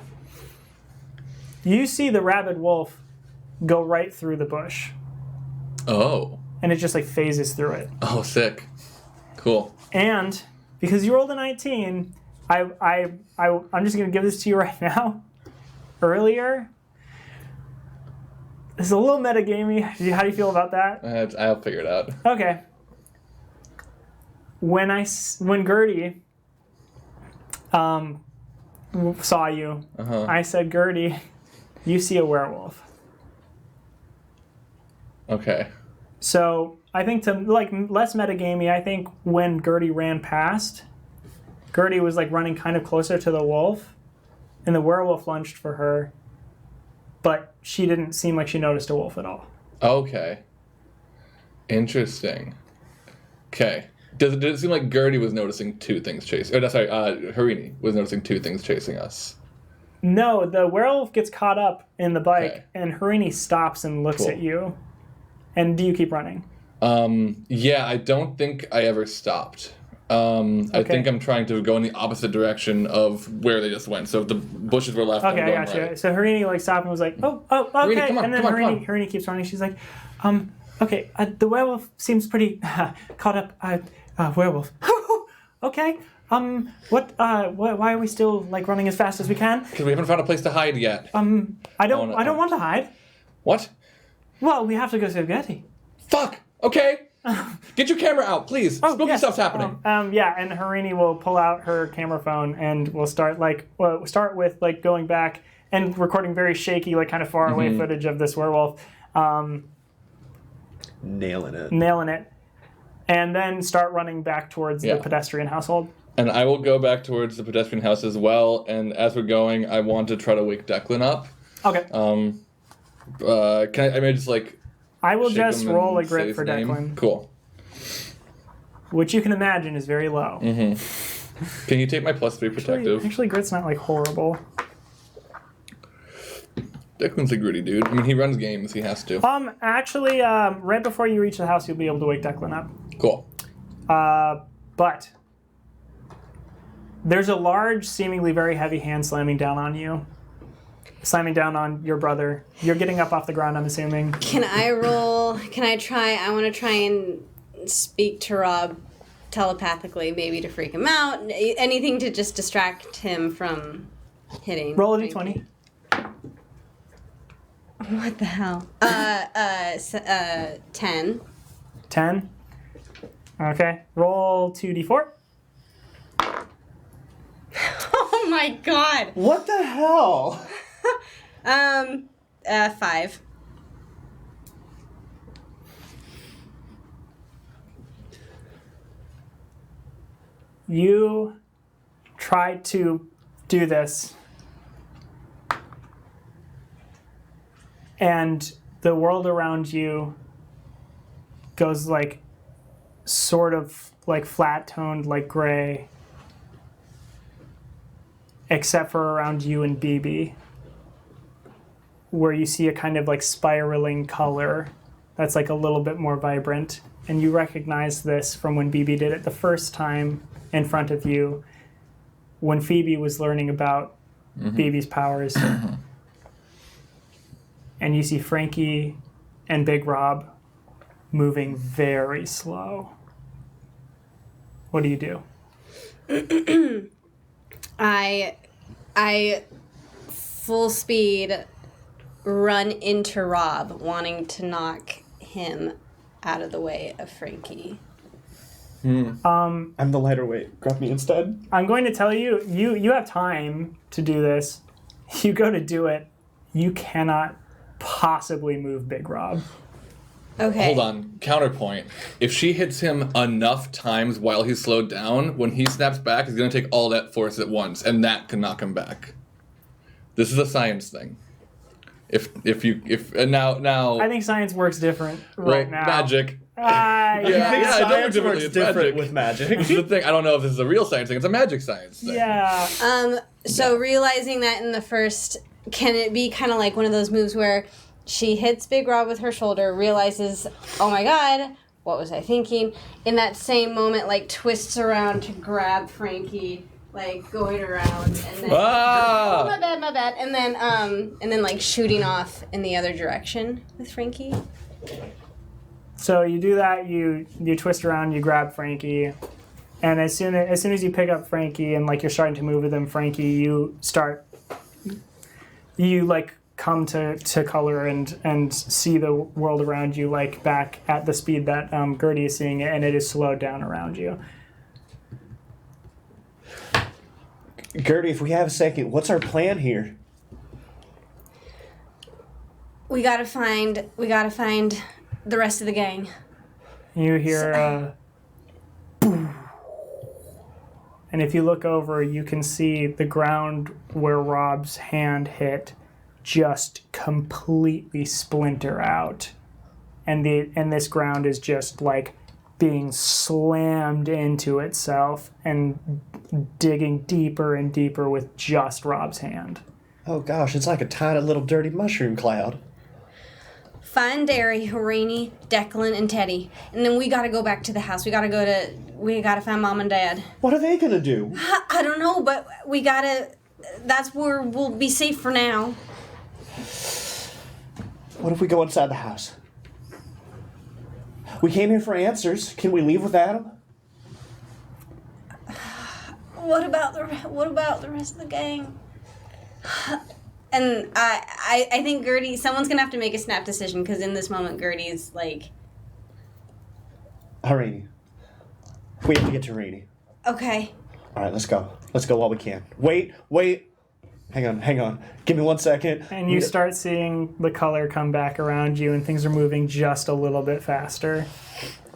You see the rabid wolf go right through the bush, Oh. and it just like phases through it. Oh, sick. Cool. And because you rolled a 19, I'm just gonna give this to you right now. Earlier, this is a little metagamey. How do you feel about that? I'll figure it out. Okay. When Gertie saw you, I said, Gertie, you see a werewolf. Okay. So I think to like less metagamey, I think when Gertie ran past, Gertie was like running kind of closer to the wolf, and the werewolf lunged for her, but she didn't seem like she noticed a wolf at all. Okay. Interesting. Okay. Did it seem like Gertie was noticing two things chasing? Oh, no, sorry, Harini was noticing two things chasing us. No, the werewolf gets caught up in the bike, Okay. and Harini stops and looks Cool. at you. And do you keep running? Yeah, I don't think I ever stopped. I think I'm trying to go in the opposite direction of where they just went. So if the bushes were left, Okay, I'm I going got you. right. So Harini like stopped and was like, oh, okay. Harini, come on, and then come on. Harini keeps running. She's like, okay, the werewolf seems pretty caught up. Werewolf. Okay. Why are we still like running as fast as we can? Because we haven't found a place to hide yet. I don't want to hide. What? Well, we have to go to Gertie. Fuck! Okay! Get your camera out, please. Spooky yes. stuff's happening. Yeah, and Harini will pull out her camera phone and we'll start with like going back and recording very shaky, like kind of far away footage of this werewolf. Nailing it. And then start running back towards the pedestrian household. And I will go back towards the pedestrian house as well. And as we're going, I want to try to wake Declan up. Okay. Can I may just like... I will shake just him roll a and say grit his for name? Declan. Cool. Which you can imagine is very low. Can you take my +3 protective? Actually, grit's not like horrible. Declan's a gritty dude. I mean, he runs games. He has to. Actually, right before you reach the house, you'll be able to wake Declan up. Cool. But there's a large, seemingly very heavy hand slamming down on you. Slamming down on your brother. You're getting up off the ground, I'm assuming. Can I roll? Can I try? I want to try and speak to Rob telepathically, maybe to freak him out. Anything to just distract him from hitting. Roll a d20. What the hell? 10. 10. Okay. Roll 2d4. Oh my god. What the hell? 5. You try to do this, and the world around you goes like sort of like flat-toned, like gray, except for around you and BB, where you see a kind of like spiraling color that's like a little bit more vibrant. And you recognize this from when BB did it the first time in front of you, when Phoebe was learning about BB's powers. And you see Frankie and Big Rob moving very slow. What do you do? I full speed run into Rob, wanting to knock him out of the way of Frankie. I'm the lighter weight. Grab me instead. I'm going to tell you, you have time to do this. You go to do it. You cannot possibly move Big Rob. Okay. Hold on. Counterpoint. If she hits him enough times while he's slowed down, when he snaps back, he's going to take all that force at once, and that can knock him back. This is a science thing. Now I think science works different right now. Magic. I think it science works works It's different magic. with magic. This is the thing. I don't know if this is a real science thing. It's a magic science thing. Yeah. So realizing that in the first, can it be kind of like one of those moves where she hits Big Rob with her shoulder, realizes, oh my god, what was I thinking? In that same moment, like twists around to grab Frankie, like going around, and then oh, my bad, and then like shooting off in the other direction with Frankie. So you do that, you twist around, you grab Frankie, and as soon as you pick up Frankie and like you're starting to move with him, Frankie, you like come to color and see the world around you like back at the speed that Gertie is seeing it, and it is slowed down around you. Gertie, if we have a second, what's our plan here? We gotta find the rest of the gang. You hear boom. And if you look over, you can see the ground where Rob's hand hit just completely splinter out. And this ground is just like being slammed into itself and digging deeper and deeper with just Rob's hand. Oh gosh, it's like a tiny little dirty mushroom cloud. Find Derry, Harini, Declan, and Teddy. And then we gotta go back to the house. We gotta find Mom and Dad. What are they gonna do? I don't know, but that's where we'll be safe for now. What if we go inside the house? We came here for answers. Can we leave without them? What about the rest of the gang? And I think Gertie, someone's gonna have to make a snap decision, because in this moment Gertie's like, Harini. We have to get to Harini. Okay. All right, let's go. Let's go while we can. Wait. Hang on. Give me 1 second. And you start seeing the color come back around you, and things are moving just a little bit faster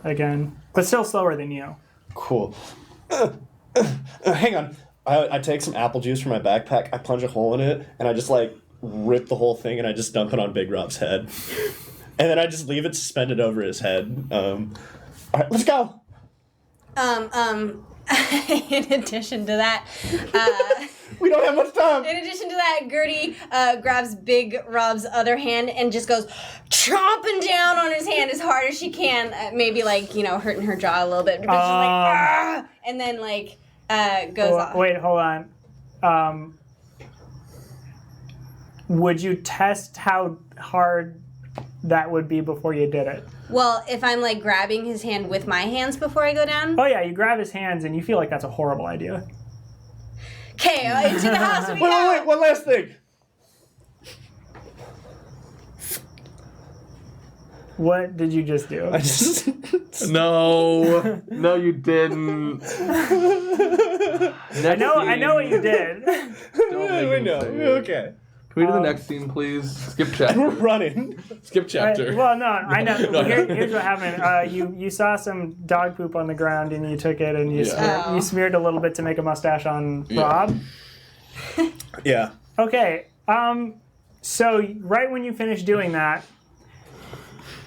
again, but still slower than you. Cool. Hang on. I take some apple juice from my backpack, I punch a hole in it, and I just like rip the whole thing and I just dump it on Big Rob's head. And then I just leave it suspended over his head. All right, let's go. In addition to that, We don't have much time. in addition to that, Gertie grabs Big Rob's other hand and just goes chomping down on his hand as hard as she can, maybe like, hurting her jaw a little bit. But she's like, ah! And then like goes off. Wait, hold on. Would you test how hard that would be before you did it? Well, if I'm like grabbing his hand with my hands before I go down. Oh yeah, you grab his hands and you feel like that's a horrible idea. Okay, into the house we go. Wait, one last thing. What did you just do? I just... No, you didn't. I know what you did. we know. Okay. Can we do the next scene, please? Skip chapter. We're running. Skip chapter. Well, no, I know. Here's what happened. You saw some dog poop on the ground and you took it and you Yeah. you smeared a little bit to make a mustache on Rob. Yeah. Okay. So right when you finish doing that,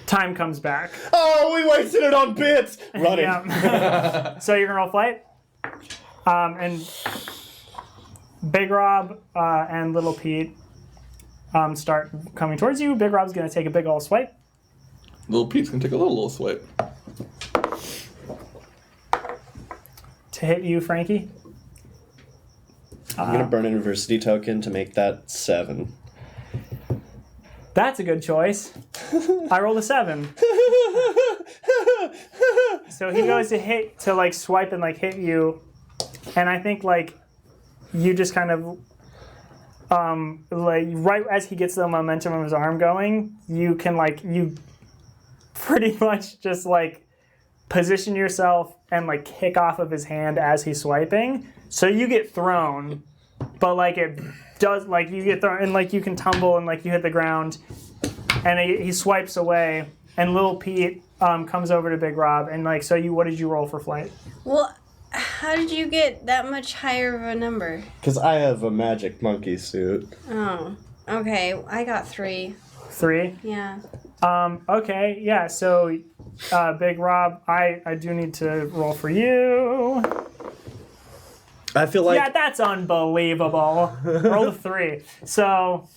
time comes back. Oh, we wasted it on bits. Running. Yeah. So you're gonna roll flight, and Big Rob and Little Pete start coming towards you. Big Rob's gonna take a big ol' swipe. Little Pete's gonna take a little swipe. To hit you, Frankie. I'm gonna burn an adversity token to make that 7. That's a good choice. I rolled a 7. So he goes to like swipe and like hit you, and I think like you just kind of like right as he gets the momentum of his arm going, you can like you pretty much just like position yourself and like kick off of his hand as he's swiping. So you get thrown, but like it does like you get thrown and like you can tumble and like you hit the ground, and he swipes away. And Little Pete comes over to Big Rob and like, so what did you roll for flight? Well, how did you get that much higher of a number? Because I have a magic monkey suit. Oh, okay. I got 3. 3. Yeah. Okay, yeah. So, Big Rob, I do need to roll for you. I feel like... Yeah, that's unbelievable. Roll a 3. So,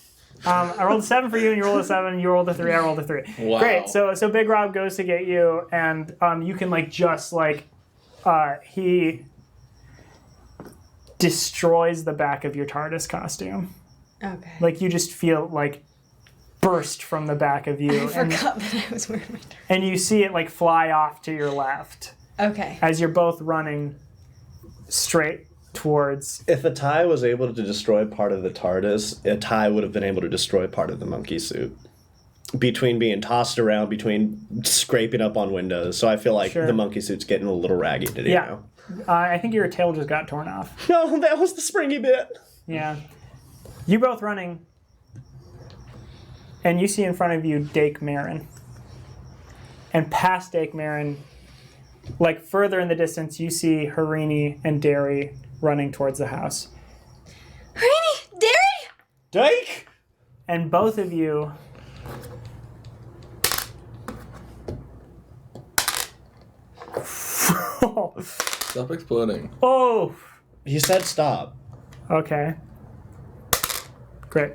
I rolled a 7 for you, and you rolled a 7. You rolled a 3. I rolled a 3. Wow. Great. So Big Rob goes to get you, and you can like just like he destroys the back of your TARDIS costume. Okay. Like you just feel like burst from the back of you, I forgot that I was wearing my turn. and you see it like fly off to your left Okay. as you're both running straight towards. If a tie was able to destroy part of the TARDIS, a tie would have been able to destroy part of the monkey suit. Between being tossed around, between scraping up on windows. So I feel like Sure. the monkey suit's getting a little ragged today. Yeah. I think your tail just got torn off. No, that was the springy bit. Yeah. You both running, and you see in front of you Dake Marin. And past Dake Marin, like further in the distance, you see Harini and Derry running towards the house. Rainy! Derry! Dake! And both of you Stop exploding. oh, He said stop. okay. Great.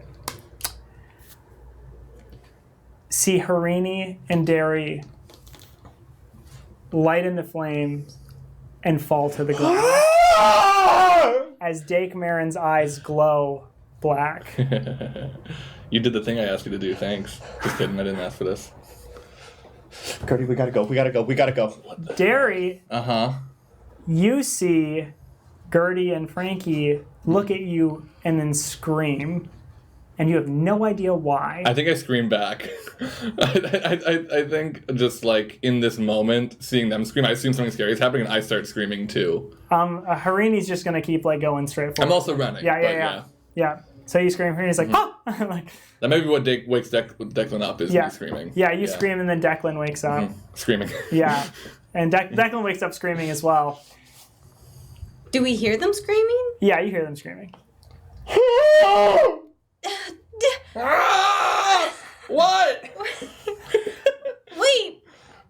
See Harini and Derry light into flames and fall to the ground as Dake Marin's eyes glow black. You did the thing I asked you to do, thanks. Just kidding, I didn't ask for this. Gertie, we gotta go. Derry, Uh-huh. you see Gertie and Frankie look at you and then scream. and you have no idea why. I think I scream back. I think just like in this moment, seeing them scream, I assume something scary is happening, and I start screaming too. Harini's just gonna keep like going straight forward. I'm also running. Yeah. So you scream, Harini's like, ah! Like, that may be what wakes Declan up is me screaming. Yeah, you scream, and then Declan wakes up. Screaming. Yeah, and Declan wakes up screaming as well. Do we hear them screaming? Yeah, you hear them screaming. What? Wait.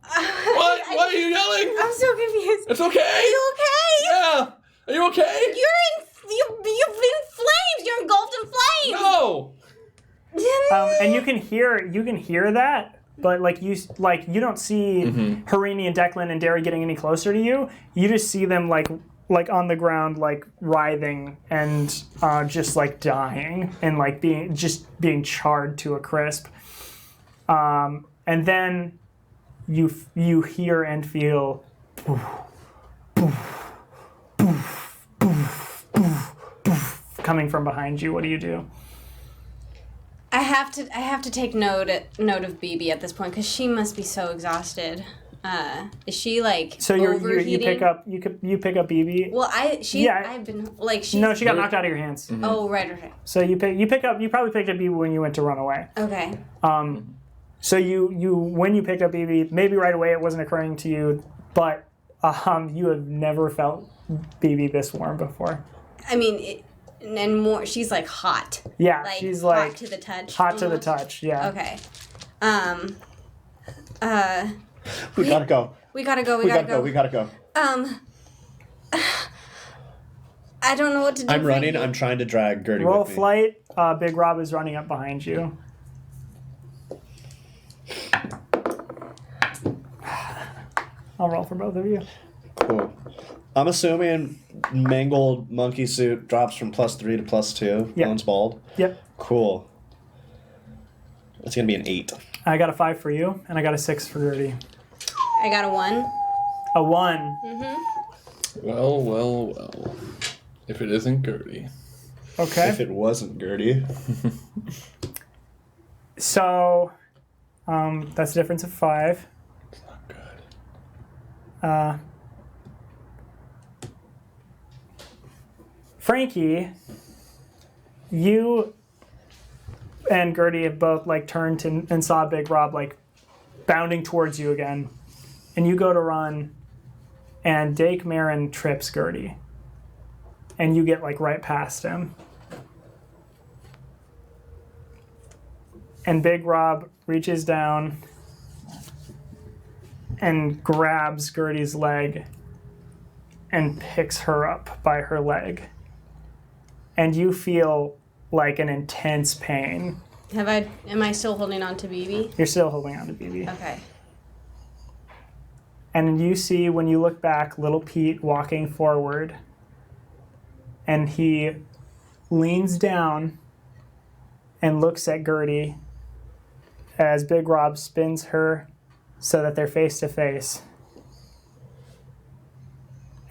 What? Why are you yelling? I'm so confused. It's okay. Are you okay? Yeah. Are you okay? You've been flames. You're engulfed in flames. No. And you can hear that, but you don't see Harini and Declan and Derry getting any closer to you. You just see them like on the ground, like writhing and just like dying and like being charred to a crisp. And then you hear and feel poof, poof, poof, poof, poof, poof, coming from behind you. What do you do? I have to take note of BB at this point because she must be so exhausted. Is she like overheating? you pick up BB? Well, I've been like she. No, she got knocked out of your hands. Mm-hmm. Oh, right, okay. So you probably picked up BB when you went to run away. Okay. So when you picked up BB, maybe right away it wasn't occurring to you, but you have never felt BB this warm before. I mean, and more. She's like hot. Yeah, like, she's like hot to the touch. Hot to the touch. Yeah. Okay. We gotta go. We gotta go. We gotta go. I don't know what to do. I'm running. I'm trying to drag Gertie Roll with me. flight. Big Rob is running up behind you. I'll roll for both of you. Cool. I'm assuming mangled monkey suit drops from +3 to +2. Yep. Bones bald. Yep. Cool. It's gonna be an 8. I got a 5 for you, and I got a 6 for Gertie. I got a 1. A 1. Mm-hmm. Well. If it isn't Gertie. Okay. If it wasn't Gertie. So, that's a difference of 5. It's not good. Frankie, you and Gertie have both like turned and saw Big Rob like bounding towards you again, and you go to run, and Dake Marin trips Gertie, and you get like right past him, and Big Rob reaches down and grabs Gertie's leg and picks her up by her leg. And you feel like an intense pain. Am I still holding on to BB? You're still holding on to BB. Okay. And you see, when you look back, little Pete walking forward. And he leans down and looks at Gertie as Big Rob spins her so that they're face to face.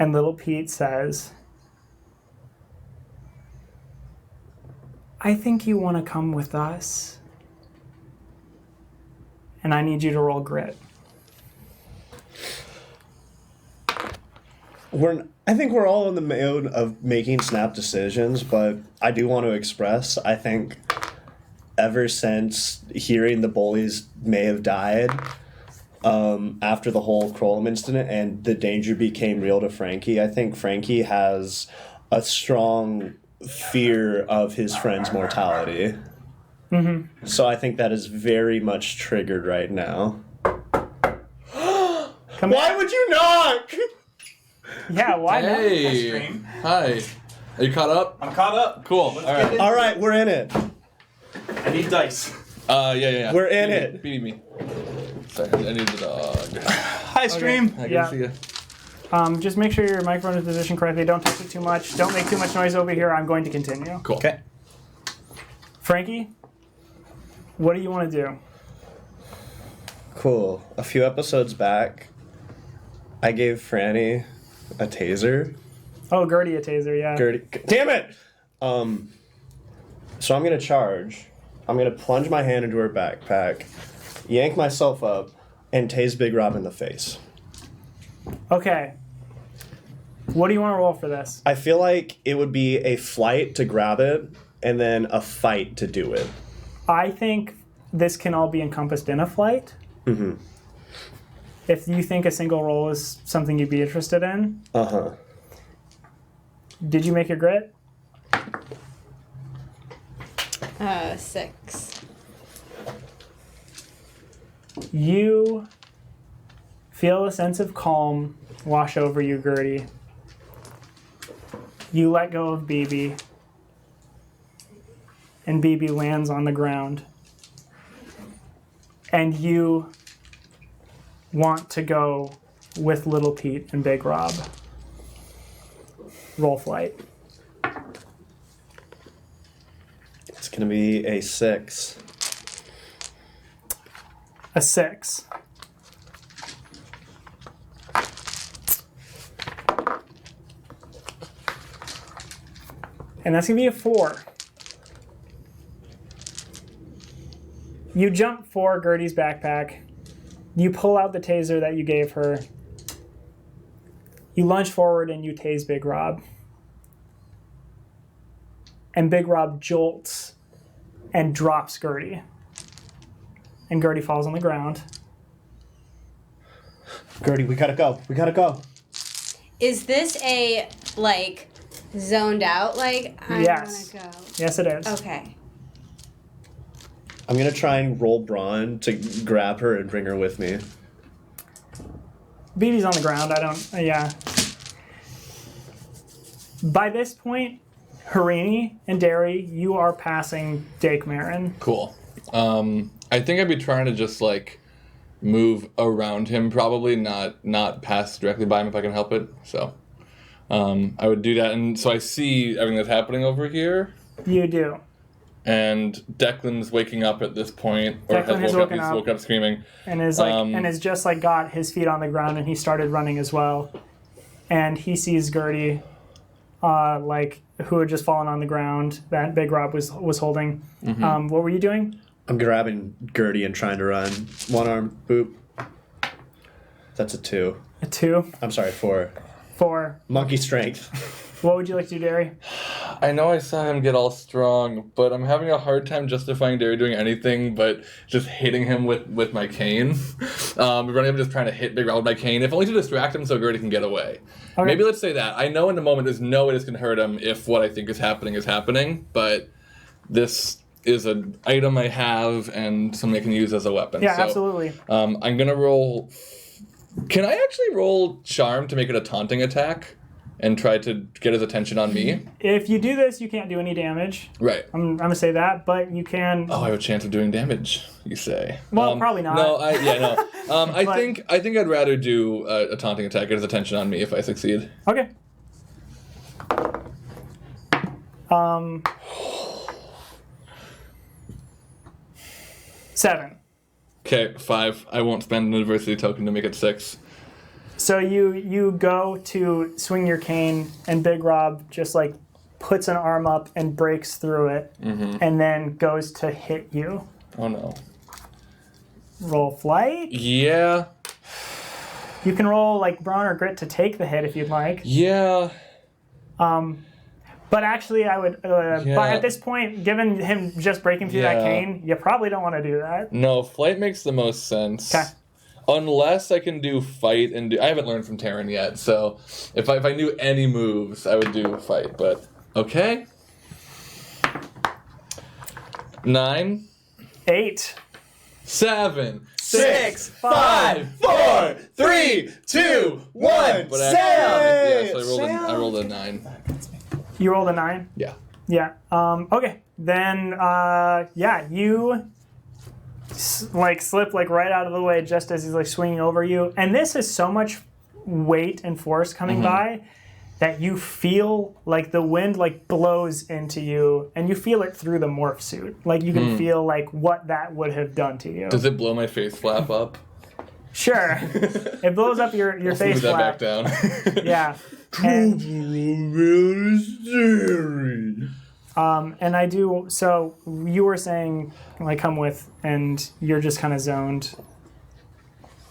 And little Pete says, I think you want to come with us. And I need you to roll grit. I think we're all in the mode of making snap decisions, but I do want to express, I think ever since hearing the bullies may have died, after the whole Crowlem incident and the danger became real to Frankie, I think Frankie has a strong fear of his friend's mortality. Mm-hmm. So I think that is very much triggered right now. Why would you knock? Yeah, why Hey. not? Hi. Are you caught up? I'm caught up. Cool. All right. All right, we're in it. I need dice. Yeah. We're in it. Beat me. Sorry, I need the dog. Hi, stream. I Yeah. can see you. Just make sure your microphone is positioned correctly. Don't touch it too much. Don't make too much noise over here. I'm going to continue. Cool. Okay. Frankie, what do you want to do? Cool. A few episodes back, I gave Franny a taser. Oh, Gertie a taser, yeah. Gertie, damn it! So I'm gonna charge. I'm gonna plunge my hand into her backpack, yank myself up, and tase Big Rob in the face. Okay. What do you want to roll for this? I feel like it would be a flight to grab it, and then a fight to do it. I think this can all be encompassed in a flight. Mm-hmm. If you think a single roll is something you'd be interested in. Uh-huh. Did you make your grit? 6. You feel a sense of calm wash over you, Gertie. You let go of BB. And BB lands on the ground. And you want to go with Little Pete and Big Rob. Roll flight. It's gonna be a 6. A 6. And that's going to be a 4. You jump for Gertie's backpack. You pull out the taser that you gave her. You lunge forward and you tase Big Rob. And Big Rob jolts and drops Gertie. And Gertie falls on the ground. Gertie, we gotta go. We gotta go. Is this a, like, zoned out, like, I Yes. want to go? Yes, it is. Okay. I'm gonna try and roll brawn to grab her and bring her with me. BB's on the ground. I don't. Yeah. By this point, Harini and Derry, you are passing Dake Marin. Cool. I think I'd be trying to just like move around him, probably not pass directly by him if I can help it. So I would do that, and so I see everything that's happening over here. You do. And Declan's waking up at this point, or Declan has has woken He's up. woken up screaming. And is just like got his feet on the ground, and he started running as well. And he sees Gertie, like who had just fallen on the ground that Big Rob was holding. Mm-hmm. What were you doing? I'm grabbing Gertie and trying to run. One arm, boop. That's a 2. A 2. I'm sorry, 4. 4. Monkey strength. What would you like to do, Derry? I know I saw him get all strong, but I'm having a hard time justifying Derry doing anything but just hitting him with my cane. Running up, just trying to hit Big Rob with my cane, if only to distract him so Gertie can get away. Okay. Maybe let's say that. I know in the moment there's no way this can hurt him if what I think is happening, but this is an item I have and something I can use as a weapon. Yeah, so, absolutely. I'm going to roll... Can I actually roll Charm to make it a taunting attack? And try to get his attention on me. If you do this, you can't do any damage. Right. I'm gonna say that, but you can. Oh, I have a chance of doing damage. You say? Well, probably not. No, no. I But- think I'd rather do a taunting attack, get his attention on me if I succeed. Okay. 7. Okay, 5. I won't spend an adversity token to make it 6. So you go to swing your cane, and Big Rob just like puts an arm up and breaks through it, and then goes to hit you. Oh no. Roll flight. Yeah. You can roll like brawn or grit to take the hit if you'd like. Yeah. But actually, I would. But Yeah. at this point, given him just breaking through that Yeah. cane, you probably don't want to do that. No, flight makes the most sense. Okay. Unless I can do fight and I haven't learned from Terran yet, so if I knew any moves, I would do fight. But okay. 9, 8. 7, 6, 5, 4, 3, 2, 1. But actually, Save! so I rolled a 9. You rolled a 9. Yeah. Yeah. Okay. Then, you slip like right out of the way just as he's like swinging over you, and this is so much weight and force coming by that you feel like the wind like blows into you, and you feel it through the morph suit. Like you can feel like what that would have done to you. Does it blow my face flap up? Sure. It blows up your face Move that back flap. down. Yeah. And And I do. So you were saying, like, come with, and you're just kind of zoned.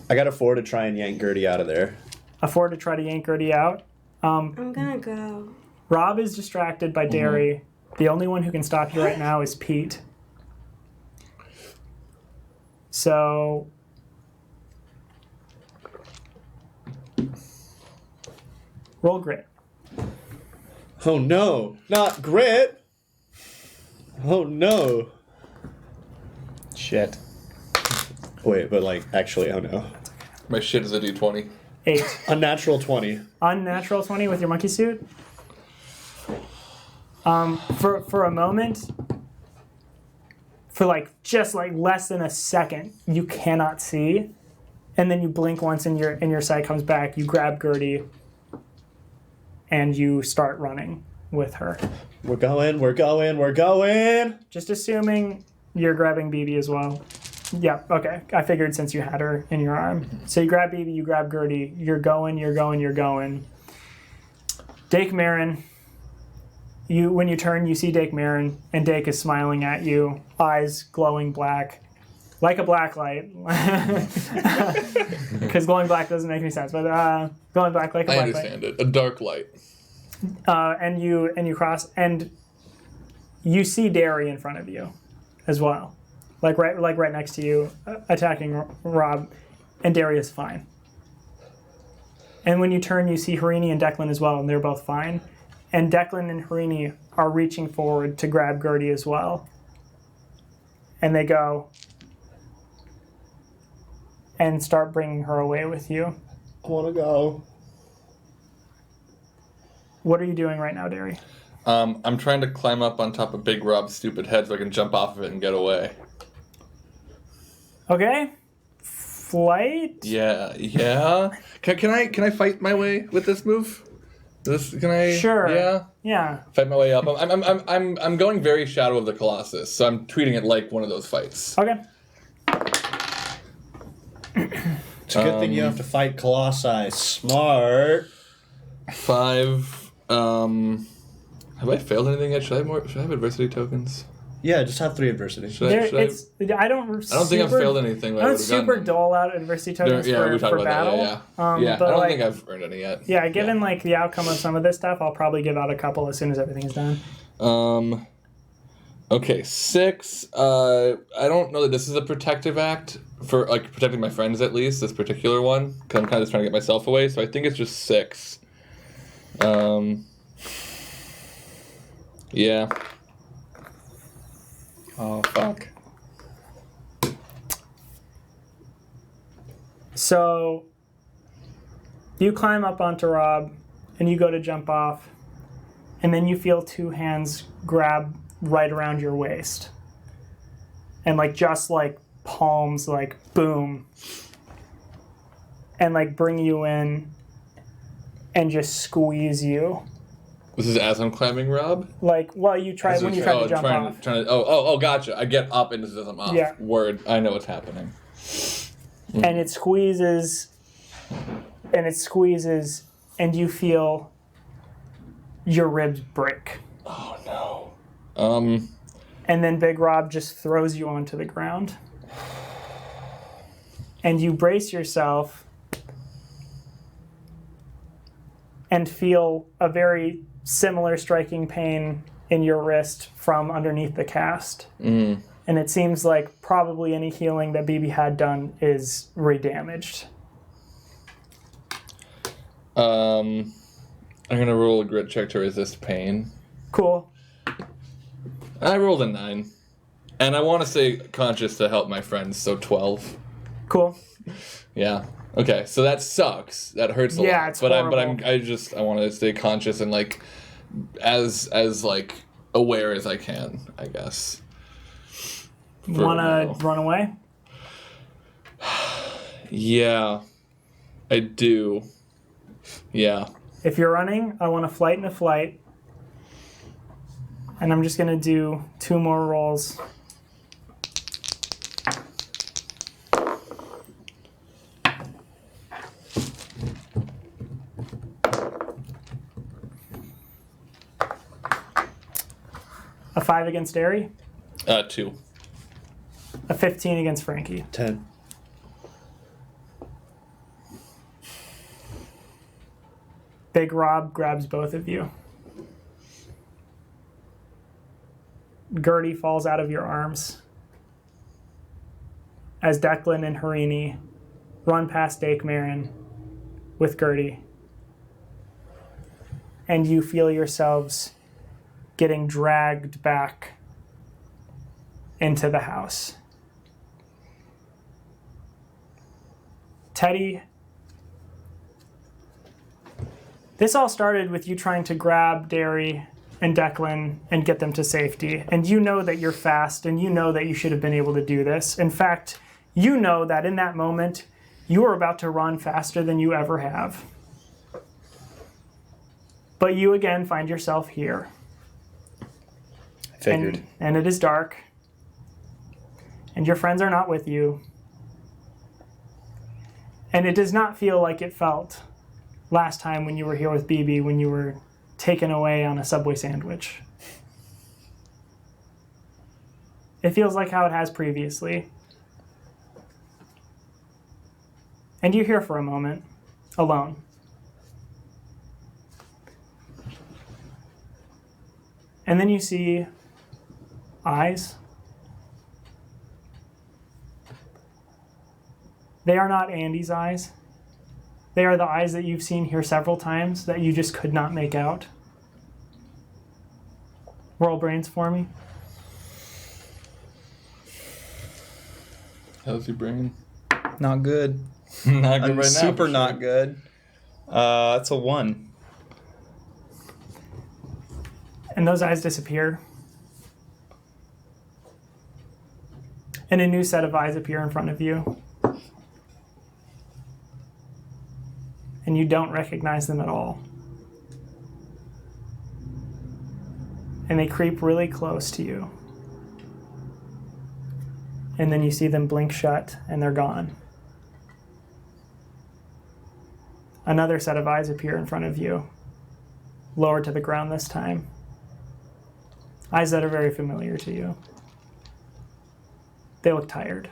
I got a 4 to try and yank Gertie out of there. A 4 to try to yank Gertie out. I'm gonna go. Rob is distracted by Derry. The only one who can stop you right now is Pete. So roll grit. Oh no, not grit. Oh no. Shit. Wait, but like, actually, oh no. My shit is a D20. 8. Unnatural 20. Unnatural 20 with your monkey suit. For a moment, for like just like less than a second, you cannot see, and then you blink once, and your sight comes back. You grab Gertie, and you start running with her. We're going. Just assuming you're grabbing BB as well. Yeah, okay. I figured since you had her in your arm. So you grab BB, you grab Gertie. You're going. Dake Marin. When you turn, you see Dake Marin, and Dake is smiling at you, eyes glowing black, like a black light. Because glowing black doesn't make any sense, but glowing black like a I black understand it. A dark light. light. And you cross, and you see Derry in front of you, as well, like right next to you, attacking Rob, and Derry is fine. And when you turn, you see Harini and Declan as well, and they're both fine. And Declan and Harini are reaching forward to grab Gertie as well. And they go and start bringing her away with you. I want to go. What are you doing right now, Derry? I'm trying to climb up on top of Big Rob's stupid head so I can jump off of it and get away. Okay. Flight? Yeah. Can I fight my way with this move? Can I? Sure. Yeah. Fight my way up. I'm going very Shadow of the Colossus, so I'm treating it like one of those fights. Okay. It's a good thing you have to fight Colossi. Smart. 5. Have I failed anything yet? Should I have adversity tokens? Yeah, just have 3 adversity. I don't think I've failed anything. I don't super dole out adversity tokens we talked for about battle. That, yeah. But I don't like, think I've earned any yet. Yeah, given like the outcome of some of this stuff, I'll probably give out a couple as soon as everything is done. Okay, 6. I don't know that this is a protective act for like protecting my friends at least. This particular one, because I'm kind of just trying to get myself away. So I think it's just 6. Yeah. Oh fuck. So you climb up onto Rob, and you go to jump off, and then you feel 2 hands grab right around your waist, and like just like palms, like boom, and like bring you in, and just squeeze you. This is as I'm climbing, Rob? Like, well, you try when you try to jump off. Gotcha. I get up and this is I'm off. Yeah. Word. I know what's happening. And it squeezes, and you feel your ribs break. Oh no. And then Big Rob just throws you onto the ground. And you brace yourself and feel a very similar striking pain in your wrist from underneath the cast. And it seems like probably any healing that BB had done is re-damaged. I'm gonna roll a grit check to resist pain. Cool. I rolled a 9. And I want to stay conscious to help my friends, so 12. Cool. Yeah. Okay, so that sucks. That hurts a lot. Yeah, it's horrible. I want to stay conscious and like as like aware as I can, I guess. Want to run away? Yeah. I do. Yeah. If you're running, I want to flight and a flight. And I'm just going to do 2 more rolls. 5 against Derry. 2. A 15 against Frankie. 10. Big Rob grabs both of you. Gertie falls out of your arms as Declan and Harini run past Dake Marin with Gertie. And you feel yourselves getting dragged back into the house. Teddy, this all started with you trying to grab Derry and Declan and get them to safety. And you know that you're fast, and you know that you should have been able to do this. In fact, you know that in that moment, you were about to run faster than you ever have. But you again find yourself here. I figured. And it is dark. And your friends are not with you. And it does not feel like it felt last time when you were here with BB, when you were taken away on a Subway sandwich. It feels like how it has previously. And you're here for a moment, alone. And then you see eyes. They are not Andy's eyes. They are the eyes that you've seen here several times that you just could not make out. Roll brains for me. How's your brain? Not good. Not good I'm right now. super for not sure. good. That's a 1. And those eyes disappear. And a new set of eyes appear in front of you. And you don't recognize them at all. And they creep really close to you. And then you see them blink shut and they're gone. Another set of eyes appear in front of you, lower to the ground this time. Eyes that are very familiar to you. They look tired.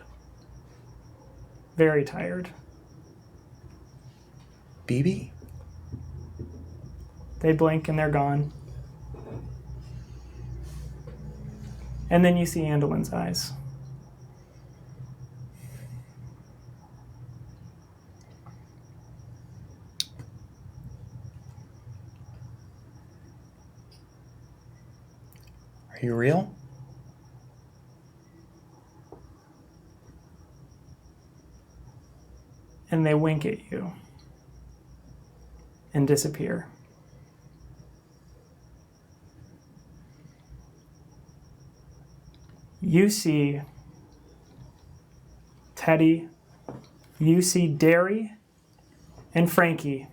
Very tired. BB? They blink and they're gone. And then you see Anduin's eyes. Are you real? And they wink at you and disappear. You see Teddy, you see Derry and Frankie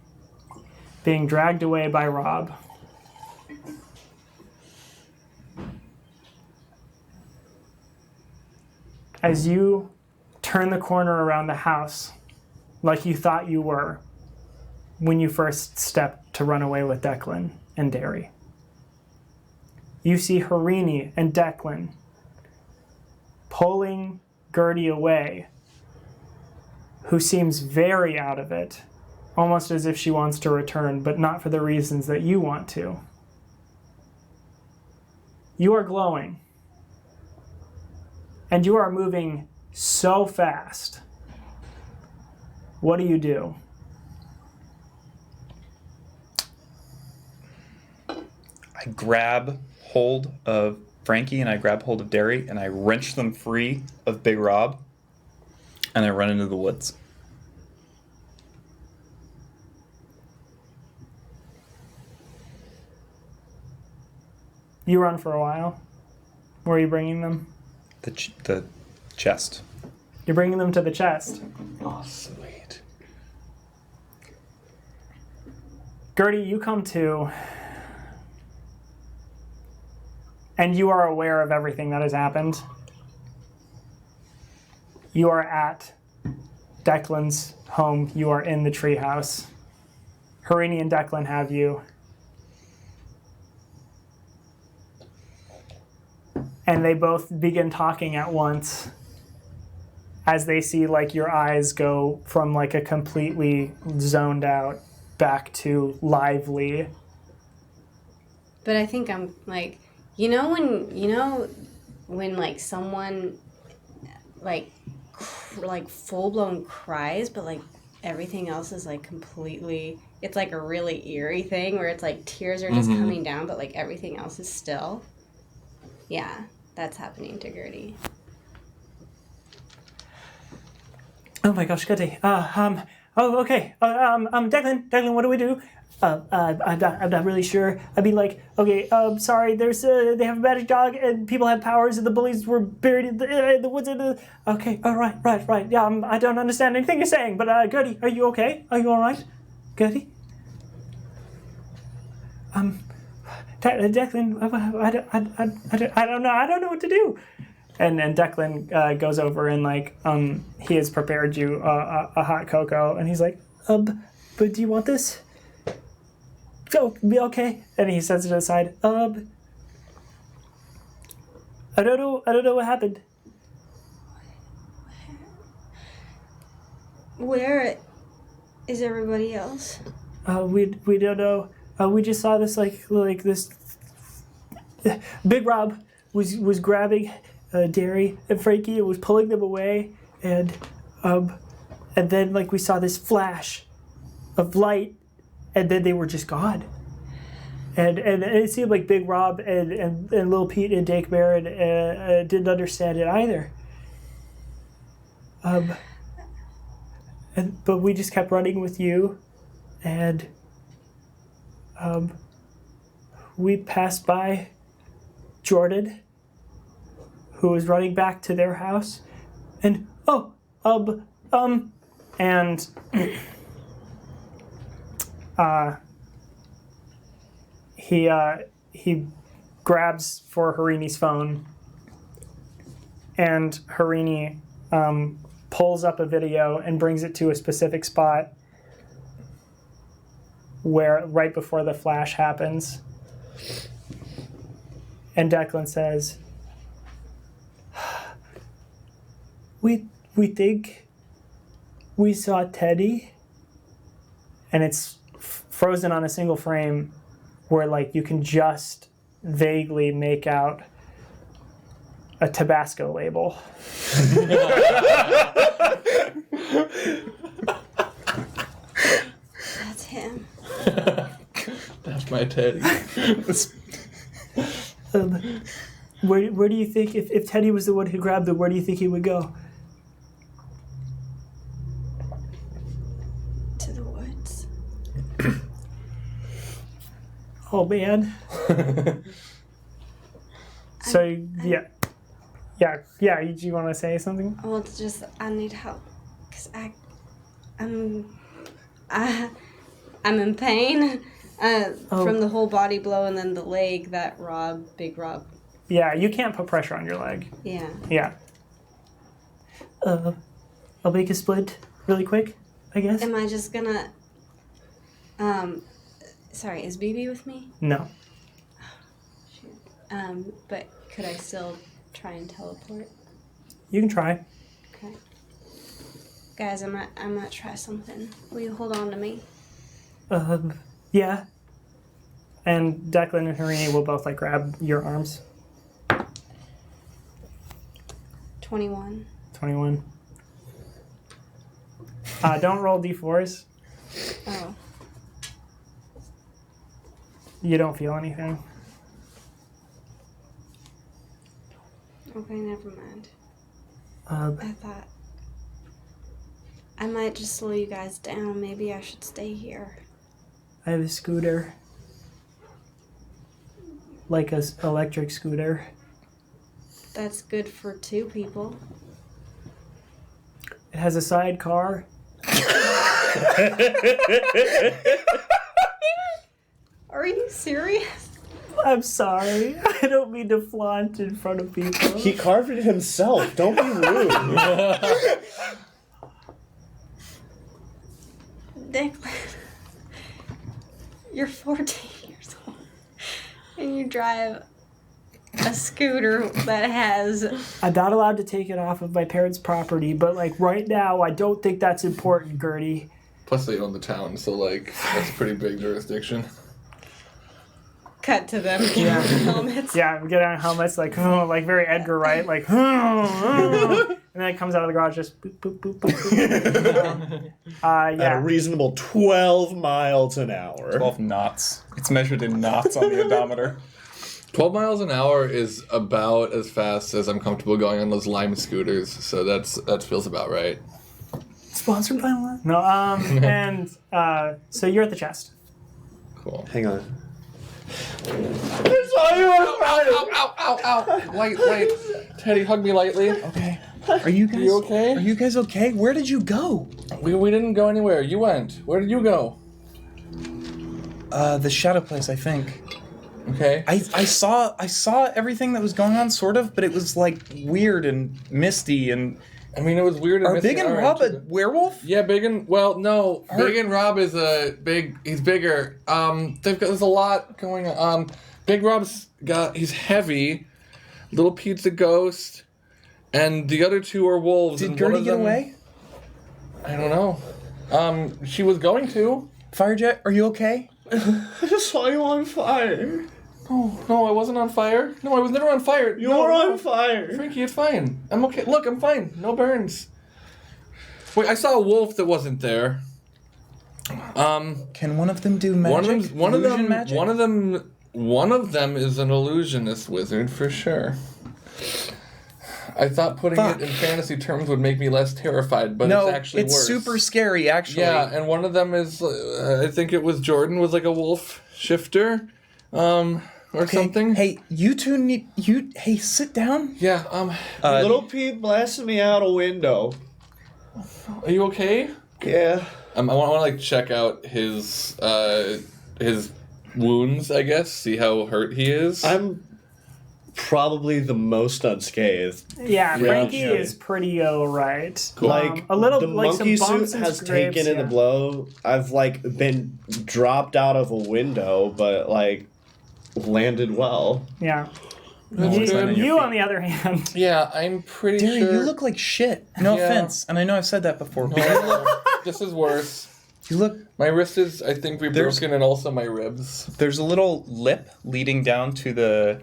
being dragged away by Rob. As you turn the corner around the house, like you thought you were when you first stepped to run away with Declan and Derry. You see Harini and Declan pulling Gertie away, who seems very out of it, almost as if she wants to return, but not for the reasons that you want to. You are glowing, and you are moving so fast. What do? I grab hold of Frankie and I grab hold of Derry and I wrench them free of Big Rob and I run into the woods. You run for a while. Where are you bringing them? The chest. You're bringing them to the chest. Oh, sweet. Gertie, you come to, and you are aware of everything that has happened. You are at Declan's home. You are in the treehouse. Harini and Declan have you. and they both begin talking at once as they see like your eyes go from like a completely zoned out back to lively. But I think I'm like, when like someone like full blown cries, but like everything else is like completely. It's like a really eerie thing where it's like tears are just coming down, but like everything else is still. Yeah, that's happening to Gertie. Oh my gosh, Gertie. Oh, okay. Declan, what do we do? I'm not really sure. I'd be like, okay, sorry, they have a magic dog and people have powers and the bullies were buried in the woods. Okay, all right. Yeah, I don't understand anything you're saying, but Gertie, are you okay? Are you all right? Gertie? Declan, I don't know. I don't know what to do. And Declan goes over and like he has prepared you a hot cocoa, and he's like, but do you want this? Oh, be okay. And he sets it aside. I don't know what happened. Where is everybody else? We don't know. We just saw this like this. Big Rob was grabbing Derry and Frankie and was pulling them away, and then like we saw this flash of light, and then they were just gone. And it seemed like Big Rob and Lil Pete and Dake Barron didn't understand it either. But we just kept running with you, and we passed by Jordan, who was running back to their house, and he grabs for Harini's phone, and Harini pulls up a video and brings it to a specific spot where right before the flash happens. And Declan says, we think we saw Teddy, and it's frozen on a single frame where like you can just vaguely make out a Tabasco label. That's him. That's my Teddy. Where do you think, if Teddy was the one who grabbed them, where do you think he would go? To the woods. Oh man. So yeah. You want to say something? Well, it's just I need help because I'm in pain from the whole body blow and then the leg that Big Rob. Yeah, you can't put pressure on your leg. Yeah. Yeah. I'll make a splint really quick, I guess. Am I just gonna? Sorry, is BB with me? No. Shoot. But could I still try and teleport? You can try. Okay. Guys, I'm gonna try something. Will you hold on to me? Yeah. And Declan and Harini will both like grab your arms. 21. 21. Don't roll d4s. Oh. You don't feel anything. Okay, never mind. Uh, I thought I might just slow you guys down. Maybe I should stay here. I have a scooter. Like a electric scooter. That's good for 2 people. It has a sidecar. Are you serious? I'm sorry. I don't mean to flaunt in front of people. He carved it himself. Don't be rude. Declan, you're 14 years old, and you drive a scooter that has. I'm not allowed to take it off of my parents' property, but like right now, I don't think that's important, Gertie. Plus, they own the town, so like that's a pretty big jurisdiction. Cut to them getting on helmets. Yeah, we get on helmets like very Edgar Wright, like and then it comes out of the garage just boop boop boop boop. At a Yeah. reasonable 12 miles an hour. 12 knots. It's measured in knots on the odometer. 12 miles an hour is about as fast as I'm comfortable going on those Lime scooters, so that feels about right. Sponsored by what? No. And so you're at the chest. Cool. Hang on. I saw you on fire! Ow, ow, ow! Wait. Teddy, hug me lightly. Okay. Are you guys okay? Are you guys okay? Where did you go? We didn't go anywhere. You went. Where did you go? The shadow place, I think. Okay. I saw everything that was going on, sort of, but it was like weird and misty. And I mean, it was weird. are Big and Rob a werewolf? Yeah, Big and Big and Rob is he's bigger. There's a lot going on. Big Rob's he's heavy. Little Pete's a ghost, and the other two are wolves. Did and one Gertie of get them- away? I don't know. She was going to. Firejet, are you okay? I just saw you on fire. No, I wasn't on fire. No, I was never on fire. You no, were no. on fire. Frankie, it's fine. I'm okay. Look, I'm fine. No burns. Wait, I saw a wolf that wasn't there. Can one of them do magic? Illusion magic? One of them is an illusionist wizard for sure. I thought putting it in fantasy terms would make me less terrified, but no, it's actually worse. super scary, actually. Yeah, and one of them is, I think it was Jordan, was like a wolf shifter, or something. Hey, you two hey, sit down. Yeah, Little Pete blasted me out a window. are you okay? Yeah. I want to like check out his wounds, I guess, see how hurt he is. I'm probably the most unscathed. Yeah, Frankie Yeah. is pretty alright. Like a little, the like monkey some bumps suit and has scrapes, taken in the blow. I've like been dropped out of a window, but like landed well. Yeah. That's good. You, on the other hand, Yeah, I'm pretty Derry, sure. you look like shit. No Yeah. offense, and I know I've said that before, but This is worse. you look. My wrist is, I think, There's- broken, and also my ribs. There's a little lip leading down to the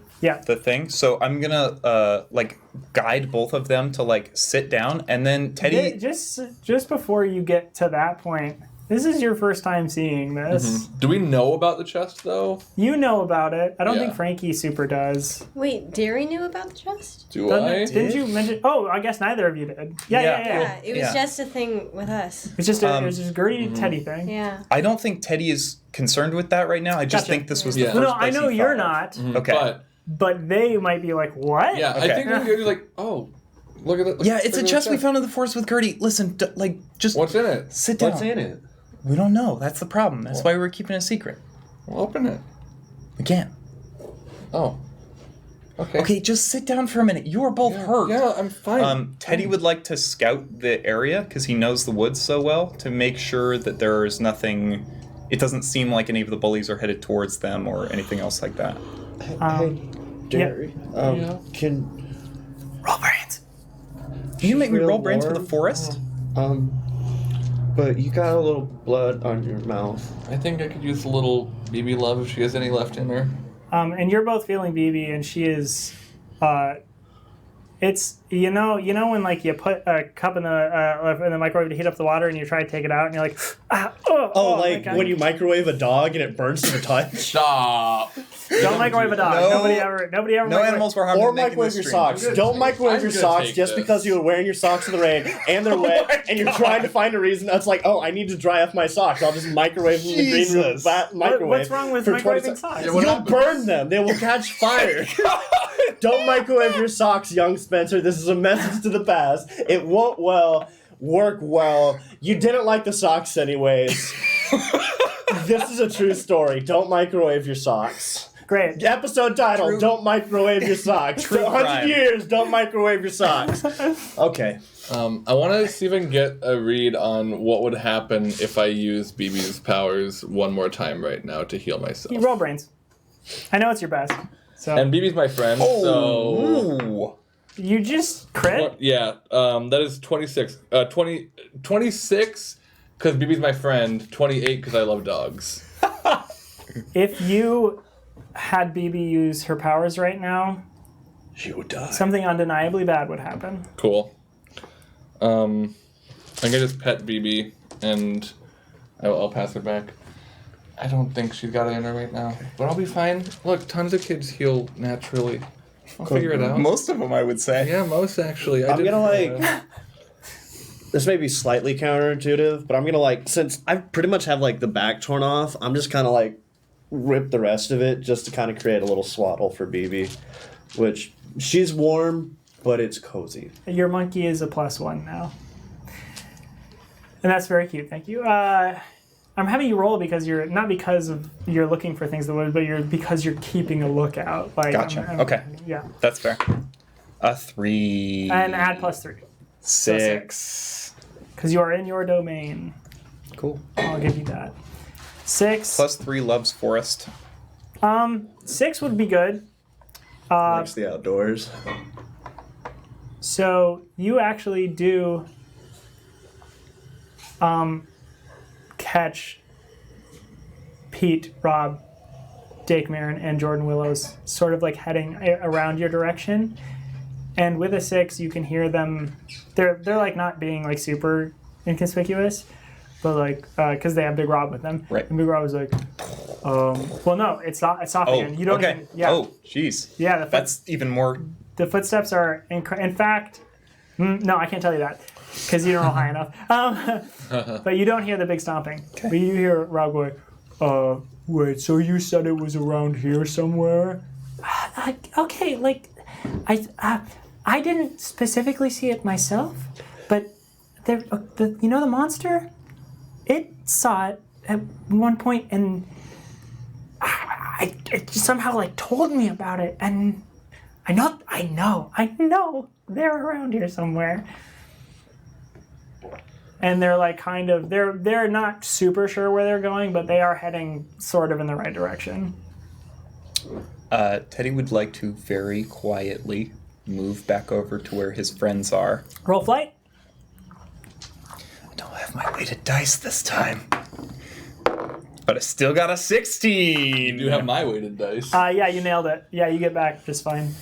thing, so I'm gonna like guide both of them to like sit down, and then Teddy. just before you get to that point, this is your first time seeing this. Do we know about the chest, though? You know about it. I don't Yeah. think Frankie super does. Wait, Derry knew about the chest? Do I? Didn't you mention? Oh, I guess neither of you did. Yeah. Yeah, it was Yeah. just a thing with us. It's just it was just Gertie Teddy thing. Yeah. I don't think Teddy is concerned with that right now. I just Gotcha. think this was Yeah. the first No, I place know he you're thought of. not, Okay. but they might be like, what? Yeah, Okay. I think we're just like, oh, look at that. Yeah, it's a chest we found in the forest with Gertie. Listen, just What's in it? sit down. What's in it? We don't know. That's the problem. That's why we're keeping it a secret. We'll open it. We can't. Oh. Okay. Okay, just sit down for a minute. You are both hurt. Yeah, I'm fine. Teddy would like to scout the area because he knows the woods so well to make sure that there's nothing. It doesn't seem like any of the bullies are headed towards them or anything else like that. Hey, Derry. Yeah. Can Roll brains. Can you make me Real roll brains for the warm? forest? but you got a little blood on your mouth. I think I could use a little BB love if she has any left in her. And you're both feeling BB, and she is. It's you know when like you put a cup in the microwave to heat up the water, and you try to take it out, and you're like, Like my when God. you microwave a dog and it burns to the touch. Stop. Don't microwave a dog. No. Nobody ever. No microwave- animals were harmed. Or in making microwave this your stream. socks. Don't microwave I'm your gonna socks take just this. because you were wearing your socks in the rain and they're wet and you're trying to find a reason. That's like, oh, I need to dry off my socks. I'll just microwave them in the green room Jesus. microwave. What's wrong with for 20 microwaving socks? Yeah, what You'll happens? burn them. They will catch fire. Don't microwave your socks, young Spencer. This is a message to the past. It won't work well. You didn't like the socks anyways. This is a true story. Don't microwave your socks. Great. Episode title, True. Don't Microwave Your Socks. For 100 crime. years, don't microwave your socks. Okay. I want to see if I can get a read on what would happen if I use BB's powers one more time right now to heal myself. You roll brains. I know it's your best. So And BB's my friend, so... Ooh. you just crit. Yeah, that is 26. 26 because BB's my friend. 28 because I love dogs. If you had BB use her powers right now, She would die. something undeniably bad would happen. Cool. I'm gonna just pet BB and I'll pass her back. I don't think she's got it in her right now, but I'll be fine. Look, tons of kids heal naturally. I'll figure it out. Most of them, I would say. Yeah, most actually. I'm gonna this may be slightly counterintuitive, but I'm gonna since I pretty much have the back torn off, I'm just kind of rip the rest of it just to kind of create a little swaddle for BB, which she's warm, but it's cozy. Your monkey is a +1 now. And that's very cute, thank you. I'm having you roll because you're not because of you're looking for things in the woods, but because you're keeping a lookout. Gotcha. Okay. Yeah. That's fair. A 3. And add +3 6. because you are in your domain. Cool. I'll give you that. 6. +3 loves forest. 6 would be good. Likes the outdoors. So you actually do catch Pete, Rob, Dake Marin, and Jordan Willows sort of heading around your direction. And with a 6, you can hear them. They're not being super inconspicuous, but because they have Big Rob with them. Right. And Big Rob was well, no, it's off again. You don't okay. even. Yeah. Oh, jeez. Yeah. That's even more. The footsteps are in fact. No, I can't tell you that because you don't roll high enough. But you don't hear the big stomping. Okay. But you hear Rob going, wait, so you said it was around here somewhere? Okay, I didn't specifically see it myself, but the monster, it saw it at one point and it somehow told me about it, and I know they're around here somewhere. And they're they're not super sure where they're going, but they are heading sort of in the right direction. Teddy would like to very quietly move back over to where his friends are. Roll flight. I don't have my weighted dice this time. But I still got a 16. You do have my weighted dice. Yeah, you nailed it. Yeah, you get back just fine.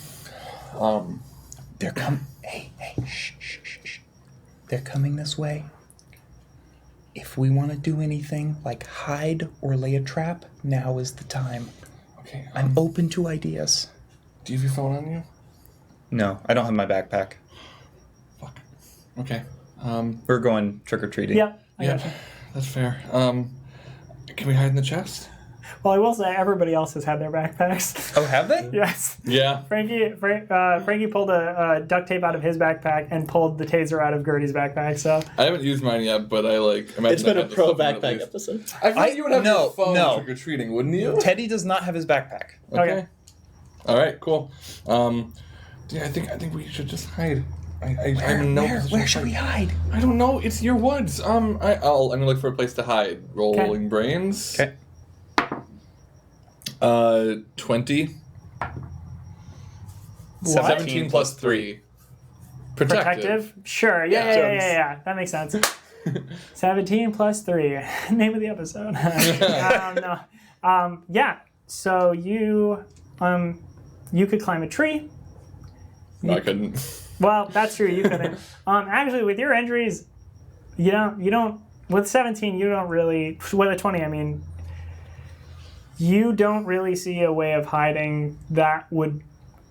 They're coming. Hey, shh. They're coming this way. If we want to do anything like hide or lay a trap, now is the time. Okay. I'm open to ideas. Do you have your phone on you? No, I don't have my backpack. Fuck. Okay. We're going trick-or-treating. Yep. I Yeah, gotcha. that's fair. Can we hide in the chest? Well, I will say everybody else has had their backpacks. Oh, have they? Yes. Yeah. Frankie pulled a duct tape out of his backpack and pulled the taser out of Gertie's backpack. So I haven't used mine yet, but I imagine It's been I a had to pro flip it at backpack least. episode. I thought you would have no, your phone no. trick or treating, wouldn't you? Teddy does not have his backpack. Okay. All right. Cool. Yeah, I think we should just hide. I'm in no position Where to should we hide. hide? I don't know. It's your woods. I'm gonna look for a place to hide. Rolling brains. Okay. 20. What? 17 plus 3. Protective. Sure. Yeah. Yeah. That makes sense. 17 plus 3. Name of the episode. No. Yeah. So you could climb a tree. No, I couldn't. Well, that's true. You couldn't. Actually, with your injuries, you don't. With 17, you don't really. With a 20, I mean, you don't really see a way of hiding that would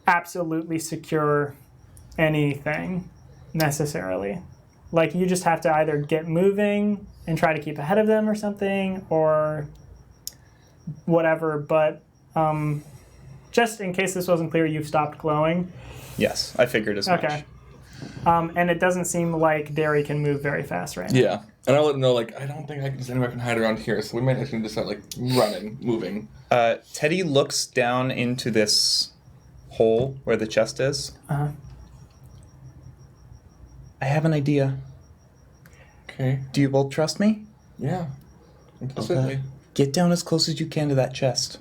absolutely secure anything necessarily. You just have to either get moving and try to keep ahead of them or something, or whatever. But just in case this wasn't clear, you've stopped glowing. Yes, I figured as much. Okay. And it doesn't seem like Derry can move very fast right now. Yeah. And I'll let them know, I don't think there's anywhere I can hide around here, so we might actually just start, running, moving. Teddy looks down into this hole where the chest is. Uh-huh. I have an idea. Okay. Do you both trust me? Yeah. Implicitly. Get down as close as you can to that chest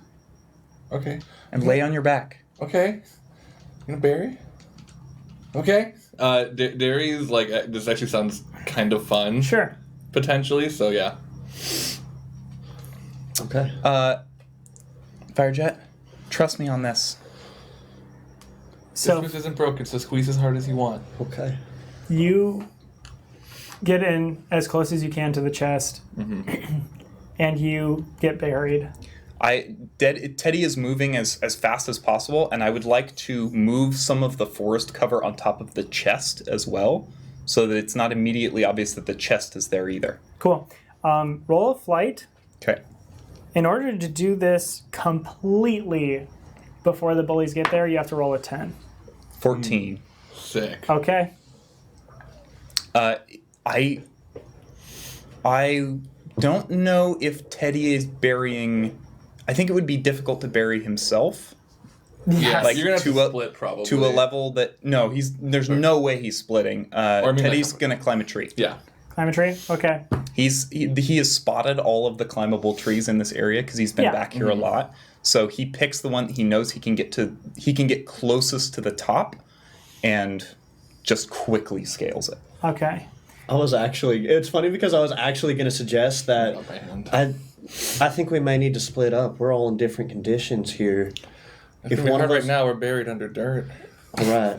Okay. and lay on your back. Okay. You gonna bury? Okay. Dairy's like, this actually sounds kind of fun. Sure. Potentially, so yeah. Okay. Firejet, trust me on this. So This isn't broken, so squeeze as hard as you want. Okay. you get in as close as you can to the chest, and you get buried. Teddy is moving as fast as possible, and I would like to move some of the forest cover on top of the chest as well, so that it's not immediately obvious that the chest is there either. Cool. Roll a flight. Okay. In order to do this completely before the bullies get there, you have to roll a 10. 14. Sick. Okay. I don't know if Teddy is burying. I think it would be difficult to bury himself. Yeah, Like you're gonna have to to a- split probably. To a level that there's no way he's splitting. I mean, Teddy's like- gonna climb a tree. Yeah. Climb a tree? Okay. He has spotted all of the climbable trees in this area because he's been Yeah. back here a lot. So he picks the one that he knows he can get closest to the top, and just quickly scales it. Okay. It's funny because I was actually going to suggest that Not by hand. I think we may need to split up. We're all in different conditions here. If one of right us- now we're buried under dirt. All right.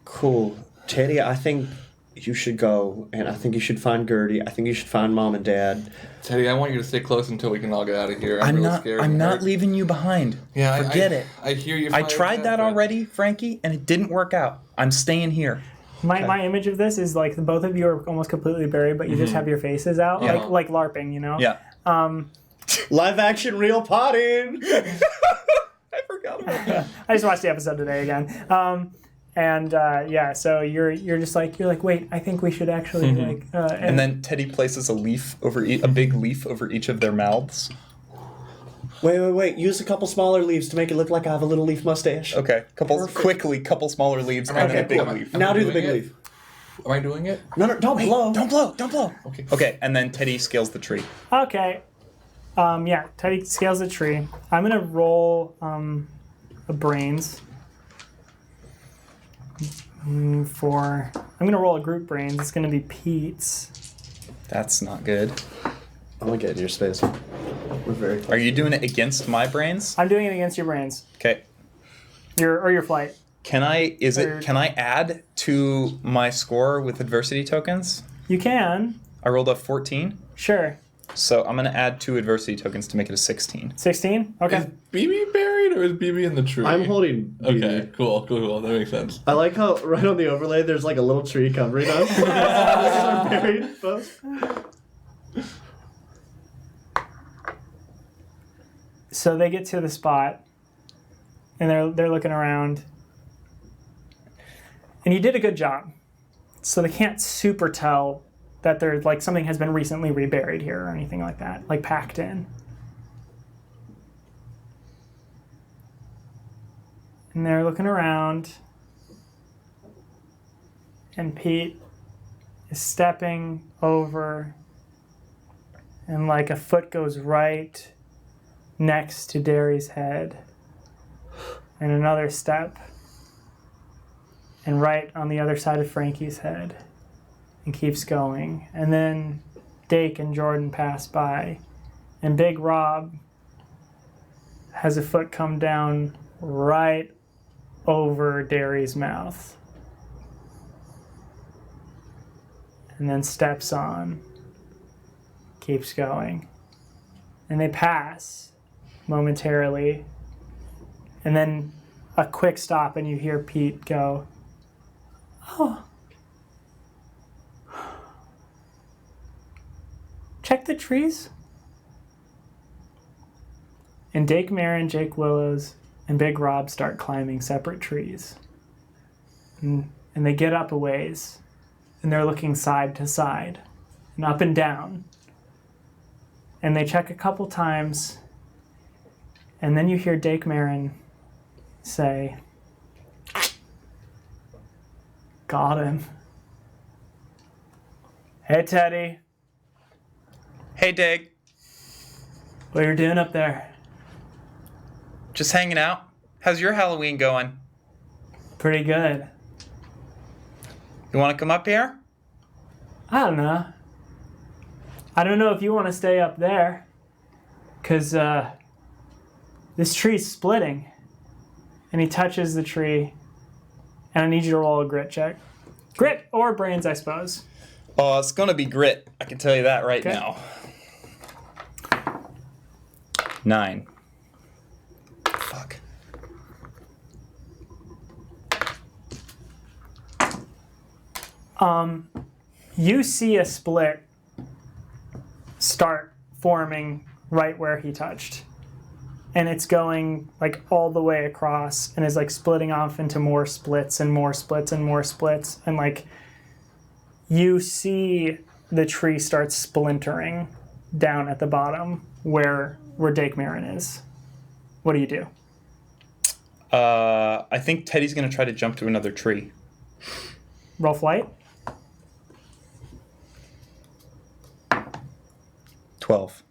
Cool. Teddy, I think you should go, and I think you should find Gertie. I think you should find Mom and Dad. Teddy, I want you to stay close until we can all get out of here. I'm really scared. I'm and not hurt. leaving you behind. Yeah, Forget it. I hear you. I tried that already, Frankie, and it didn't work out. I'm staying here. My image of this is like the both of you are almost completely buried, but you just have your faces out, Yeah. like LARPing, you know? Yeah. Live action real potting! I forgot about that. I just watched the episode today again. So you're just like, wait, I think we should actually And then Teddy places a big leaf over each of their mouths. Wait. Use a couple smaller leaves to make it look like I have a little leaf mustache. Okay, couple smaller leaves, and then a big leaf. Now do the doing big it? leaf. Am I doing it? No, don't blow. Don't blow. Okay. Okay, and then Teddy scales the tree. Okay. Teddy scales the tree. I'm gonna roll a brains. I'm gonna roll a group brains. It's gonna be Pete's. That's not good. I'm gonna get in your space. We're very close. Are you doing it against my brains? I'm doing it against your brains. Okay. Your flight. Can I add to my score with adversity tokens? You can. I rolled a 14, Sure. so I'm gonna add 2 adversity tokens to make it a 16. 16? Is Okay. BB buried or is BB in the tree? I'm holding. Okay, cool. That makes sense. I like how right on the overlay there's like a little tree covering us. This is our buried folks. So they get to the spot, and they're looking around, and you did a good job. So they can't super tell that there's like something has been recently reburied here or anything like that, like packed in. And they're looking around, and Pete is stepping over, and like a foot goes right next to Derry's head, and another step, and right on the other side of Frankie's head, and keeps going. And then Dake and Jordan pass by, and Big Rob has a foot come down right over Derry's mouth, and then steps on, keeps going, and they pass momentarily, and then a quick stop, and you hear Pete go, "Oh, check the trees." And Dake Marin, Jake Willows, and Big Rob start climbing separate trees, and they get up a ways, and they're looking side to side and up and down, and they check a couple times. And then you hear Dake Marin say, "Got him." "Hey, Teddy, Hey, Dig. what are you doing up there?" Just hanging out, How's your Halloween going? Pretty good. You want to come up here? I don't know. I don't know if you want to stay up there. Because this tree's splitting. And he touches the tree. And I need you to roll a grit check. Grit or brains, I suppose. Oh, it's going to be grit. I can tell you that right Okay. now. 9. Fuck. You see a split start forming right where he touched. And it's going like all the way across and is like splitting off into more splits and more splits and more splits. And like you see the tree start splintering down at the bottom where Dake Marin is. What do you do? I think Teddy's going to try to jump to another tree. Roll flight? 12.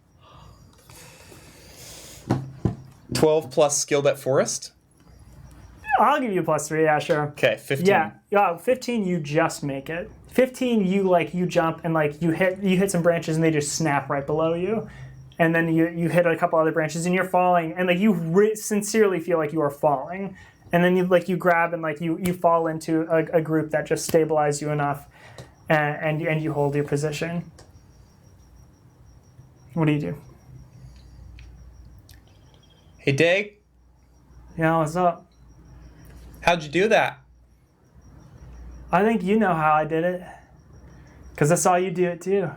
12 plus skilled at forest? I'll give you a +3, yeah, sure. Okay, 15. Yeah, 15 you just make it. 15 you jump and like you hit some branches and they just snap right below you. And then you hit a couple other branches and you're falling and like you sincerely feel like you are falling. And then you grab and like you fall into a group that just stabilize you enough and you hold your position. What do you do? Hey, Dake, Yeah, what's up? how'd you do that? I think you know how I did it. Because I saw you do it too.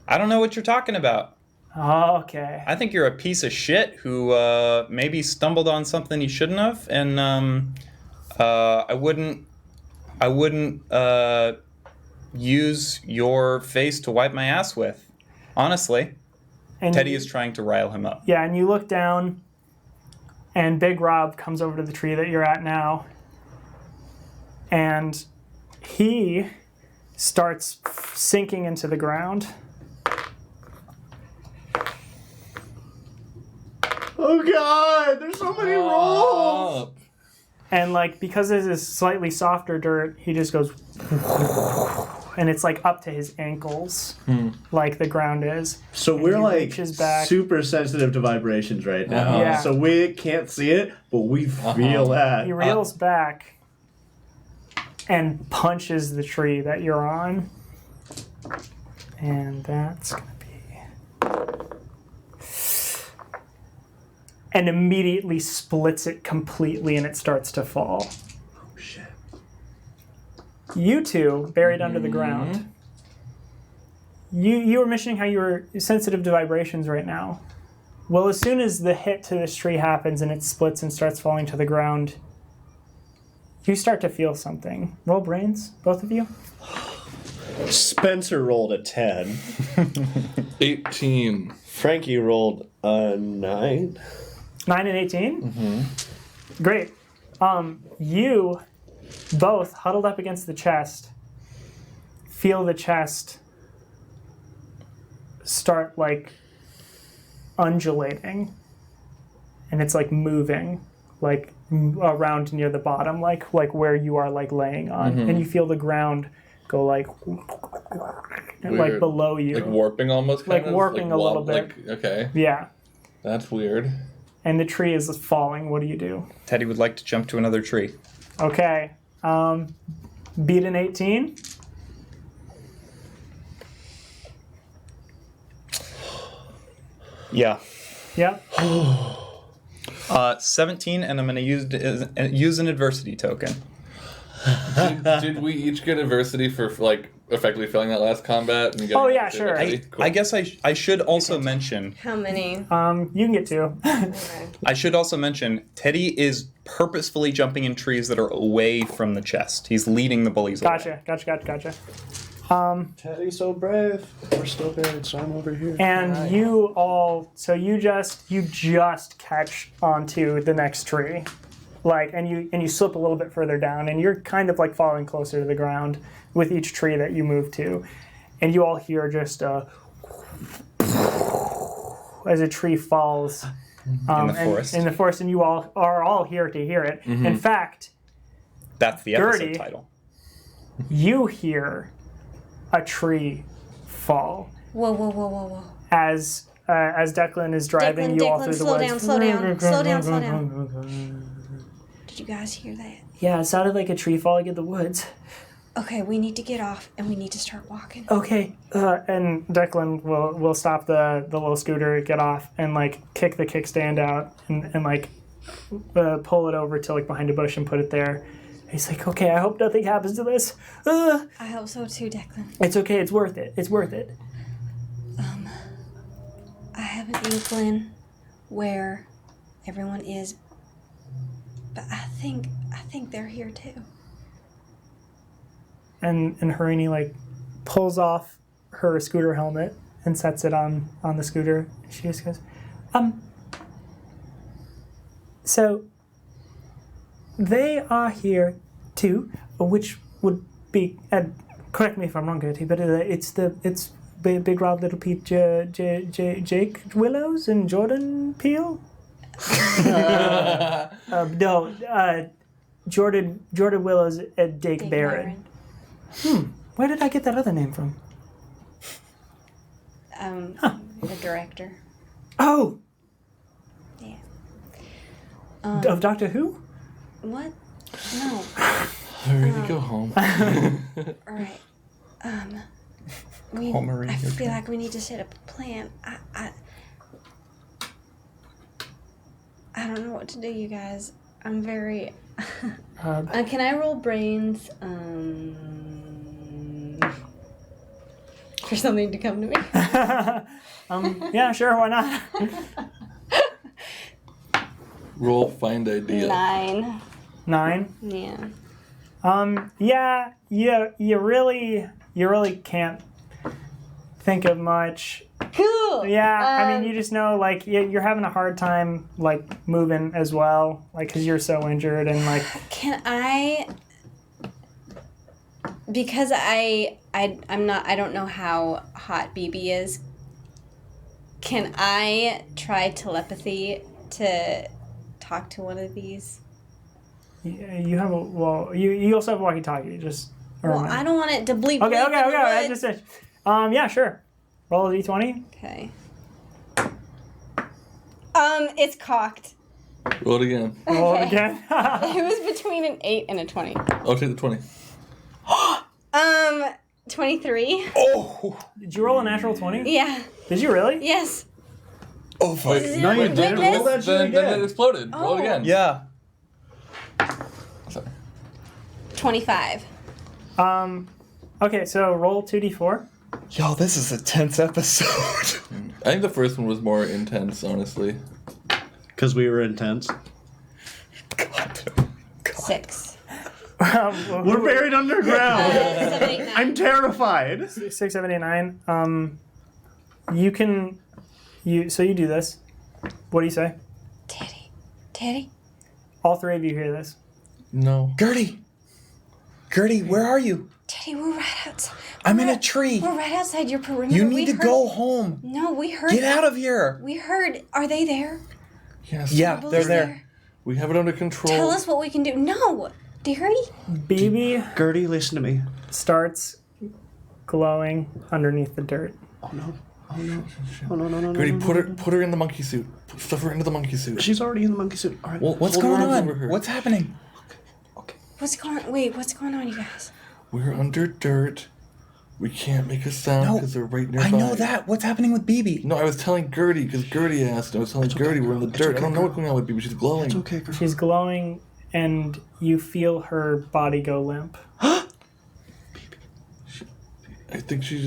I don't know what you're talking about. Oh, okay. I think you're a piece of shit who maybe stumbled on something you shouldn't have, and I wouldn't use your face to wipe my ass with. Honestly, And Teddy you- is trying to rile him up. Yeah, and you look down, and Big Rob comes over to the tree that you're at now, and he starts sinking into the ground. Oh God! There's so many rolls. Oh. And like because this is slightly softer dirt, he just goes, and it's like up to his ankles, like the ground is. So And we're he like reaches back. super sensitive to vibrations right now. Yeah. So we can't see it, but we feel that. He reels back and punches the tree that you're on, and that's gonna be. And immediately splits it completely and it starts to fall. Oh shit. You two, buried under the ground. You were mentioning how you were sensitive to vibrations right now. Well, as soon as the hit to this tree happens and it splits and starts falling to the ground, you start to feel something. Roll brains, both of you. Spencer rolled a 10. 18. Frankie rolled a 9. 9 and 18? Great. You both huddled up against the chest, feel the chest start like undulating, and it's like moving like around near the bottom, like where you are like laying on, and you feel the ground go like Weird. below you, Like warping almost, Like kind of? warping a little bit. Okay. yeah, That's weird. and the tree is falling. What do you do? Teddy would like to jump to another tree. Okay, beat an 18. Yeah. Yep. 17, and I'm going to use an adversity token. Did we each get adversity for like effectively failing that last combat? And getting Oh, yeah, adversity? sure. Okay, cool. I guess I should also mention How many? You can get 2. Teddy is purposefully jumping in trees that are away from the chest. He's leading the bullies away. Gotcha. Teddy's so brave. We're still buried, so I'm over here. And you all, so you just catch onto the next tree, like, and you slip a little bit further down, and you're kind of like falling closer to the ground with each tree that you move to, and you all hear just as a tree falls, In the forest. In the forest, and you all are all here to hear it. In fact, That's the episode Gertie. title. you hear a tree fall Whoa, whoa, whoa, whoa, whoa. as Declan is driving you all through the slow woods. down, slow down, slow down, slow down. Did you guys hear that? Yeah, it sounded like a tree falling in the woods. Okay, we need to get off and we need to start walking. Okay, and Declan will stop the little scooter, get off, and like kick the kickstand out and like pull it over to like behind a bush and put it there. And he's like, okay, I hope nothing happens to this. I hope so too, Declan. It's okay, it's worth it. It's worth it. I have an inkling where everyone is, but I think they're here too. And Harini like pulls off her scooter helmet and sets it on the scooter. She just goes, so they are here too, which would be, correct me if I'm wrong, Gertie, but it's Big Rob, Little Pete, Jake Willows, and Jordan Peele. Jordan Willows and Dake Barron. Where did I get that other name from? The director. Oh, Yeah. of Doctor Who? What? No. Hurry to go home. All right. Homer, I your feel turn. like we need to set up a plan. I don't know what to do, you guys. I'm very. Can I roll brains? For something to come to me. Yeah, sure, why not? Roll find idea. 9. 9. Yeah. Yeah, you really can't think of much. Cool. Yeah, I mean, you just know, like, you're having a hard time, like, moving as well, like, because you're so injured and, like... Can I? Because I don't know how hot BB is. Can I try telepathy to talk to one of these? You have a... Well, you also have a walkie-talkie, just... Well, I don't want it to bleep. Okay, bleep in the I woods. just... yeah, sure. Roll a d20. Okay. It's cocked. Roll it again. Roll it again. It was between an 8 and a 20. I'll take the 20. 23. Oh! Did you roll a natural 20? Yeah. Did you really? Yes. Oh, fuck. No, you Wait, didn't. witness? Roll that shit Then it again. exploded. Roll it again. Yeah. Sorry. 25. Okay, so roll 2d4. Yo, this is a tense episode. I think the first one was more intense, honestly. Because we were intense. God. 6. We're buried underground. 7, 8, 9. I'm terrified. 6, 7, 8, 9. You can... So you do this. What do you say? Teddy? All three of you hear this. No. Gertie, where are you? Teddy, we're right outside. I'm in a tree. We're right outside your perimeter. You We need to heard- go home. No, we heard. Get out of here. We heard. Are they there? Yes. Yeah, Bubbles they're there. We have it under control. Tell us what we can do. No, Derry. BB Gertie, listen to me. starts glowing underneath the dirt. Oh no. Oh no. Oh no, no, no, no. Gertie, no, put her in the monkey suit. Stuff her into the monkey suit. She's already in the monkey suit. All right. Well, What's hold her going arms over on? her. What's happening? What's going on? Wait, what's going on, you guys? We're under dirt. We can't make a sound No, because they're right nearby. I know that. What's happening with BB? No, I was telling Gertie because Gertie asked. I was telling Gertie we're in the dirt. okay, I don't know what's going on with BB. She's glowing. It's okay, girl. She's glowing, and you feel her body go limp. I think she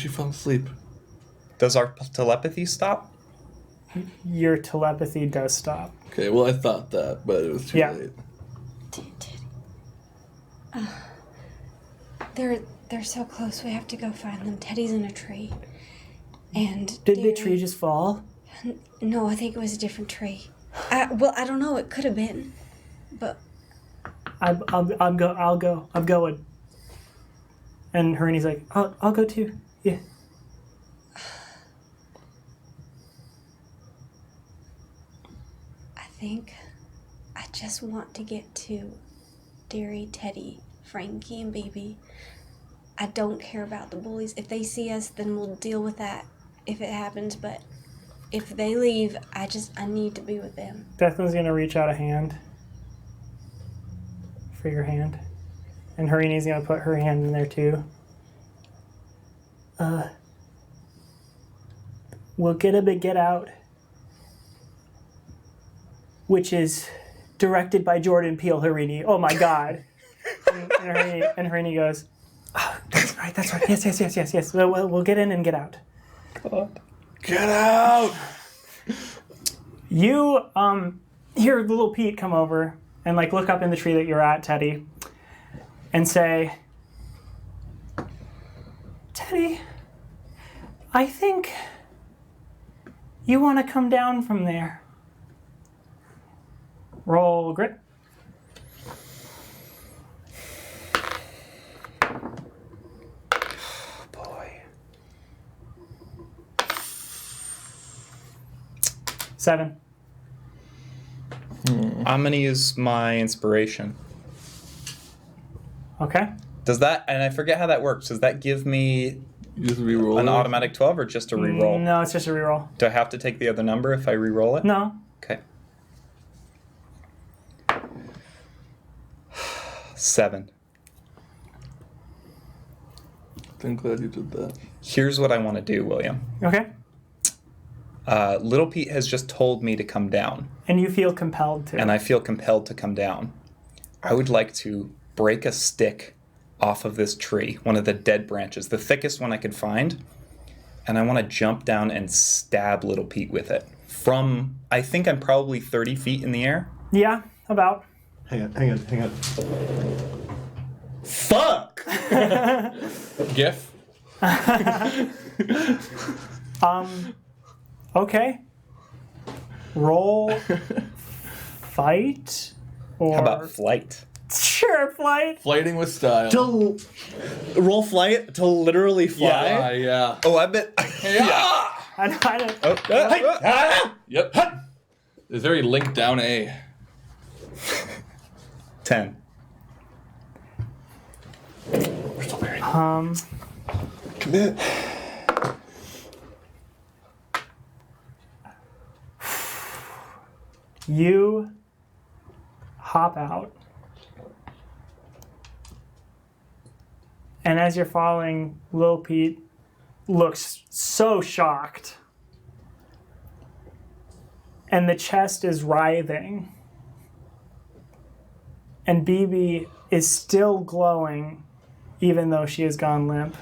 fell asleep. Does our telepathy stop? Your telepathy does stop. Okay, well I thought that, but it was too Yeah. late. They're so close. We have to go find them. Teddy's in a tree. And Did the Derry- tree just fall? No, I think it was a different tree. Well, I don't know. It could have been, but I'll go. I'm going. And Harini's like, I'll go too. Yeah. think I just want to get to Derry, Teddy, Frankie, and Baby. I don't care about the bullies. If they see us, then we'll deal with that if it happens. But if they leave, I need to be with them. Declan's gonna reach out a hand for your hand, and Harini's gonna put her hand in there too. We'll get a big get out, which is directed by Jordan Peele. Harini, oh my God! and Harini goes, oh, that's right. Yes. We'll get in and get out. God. Get out! You hear little Pete come over and like look up in the tree that you're at, Teddy, and say, Teddy, I think you want to come down from there. Roll grit. Boy. 7. I'm gonna use my inspiration. Okay. Does that, and I forget how that works, does that give me You just re-roll an it. automatic 12 or just a reroll? No, it's just a reroll. Do I have to take the other number if I reroll it? No. Okay. 7. I'm glad you did that. Here's what I want to do, William. Okay. Little Pete has just told me to come down, And you feel compelled to. and I feel compelled to come down. I would like to break a stick off of this tree, one of the dead branches, the thickest one I could find, and I want to jump down and stab Little Pete with it. From, I think I'm probably 30 feet in the air. Yeah, about. Hang on. Fuck! GIF? Okay. Roll fight or How about flight? sure flight. Flighting with style. To roll flight to literally fly. Yeah. Oh, I bet. Yeah. I don't. Oh, Yep. Is there a link down A? 10. Commit. You hop out. And as you're falling, Lil Pete looks so shocked. And the chest is writhing. And BB is still glowing, even though she has gone limp.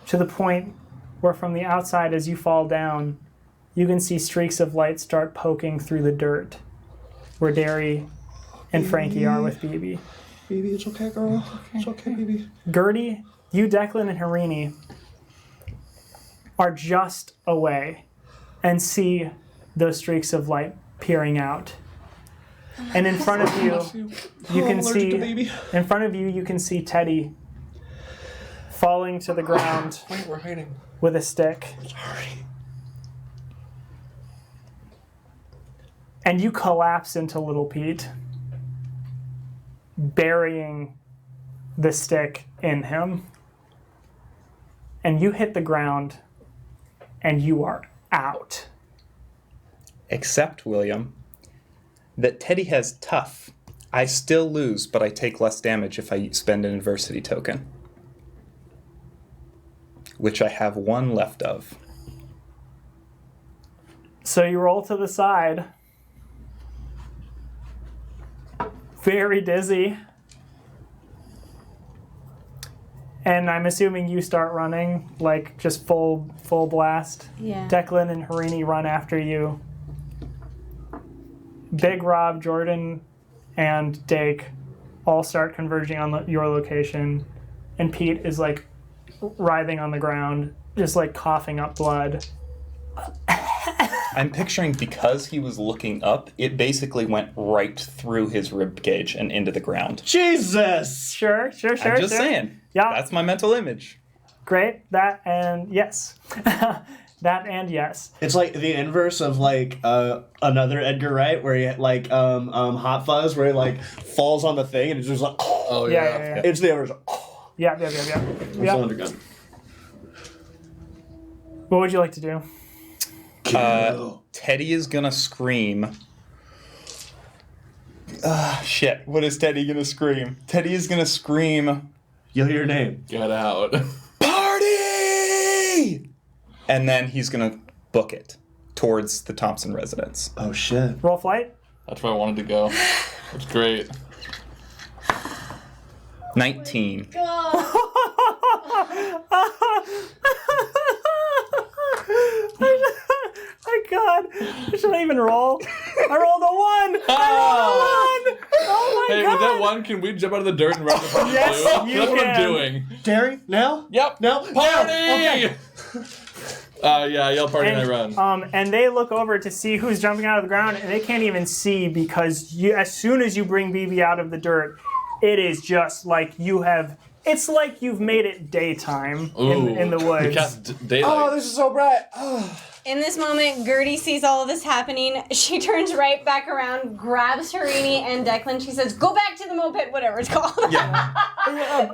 To the point where from the outside, as you fall down, you can see streaks of light start poking through the dirt where Derry and Frankie are with BB. Baby, it's okay, girl. It's okay, baby. Gertie, you, Declan, and Harini are just away and see those streaks of light peering out. And in front of you, you can see in front of you can see Teddy falling to the ground Wait, we're hiding. with a stick. And you collapse into Little Pete, burying the stick in him. And you hit the ground, and you are out. Except, William, that Teddy has tough. I still lose, but I take less damage if I spend an adversity token. Which I have 1 left of. So you roll to the side. Very dizzy. And I'm assuming you start running, like just full blast. Yeah. Declan and Harini run after you. Big Rob, Jordan, and Dake all start converging on your location. And Pete is like writhing on the ground, just like coughing up blood. I'm picturing because he was looking up, it basically went right through his rib cage and into the ground. Jesus! Sure. I'm just saying. Yeah. That's my mental image. Great. That and yes. That and yes. It's like the inverse of like another Edgar Wright, where he like Hot Fuzz, where he like falls on the thing and it's just like. Oh Yeah. It's the inverse. Yeah. Undergun. What would you like to do? Teddy is gonna scream. Shit. What is Teddy gonna scream? Teddy is gonna scream, You'll hear your name. Get out. party! And then he's gonna book it towards the Thompson residence. Oh shit. Roll flight? That's where I wanted to go. That's great. 19. My God, should I even roll? I rolled a 1. Oh my Hey, God. with that one, can we jump out of the dirt and run the party? Yes, too? you That's what I'm can. doing. Derry, now? Yep. No? Party! No. Okay. Yeah, yell party and I run. And they look over to see who's jumping out of the ground, and they can't even see because as soon as you bring BB out of the dirt, it is just like you have. It's like you've made it daytime in the You woods. cast daylight. Oh, this is so bright. Oh. In this moment, Gertie sees all of this happening. She turns right back around, grabs Harini and Declan. She says, "Go back to the moped, whatever it's called." Yeah.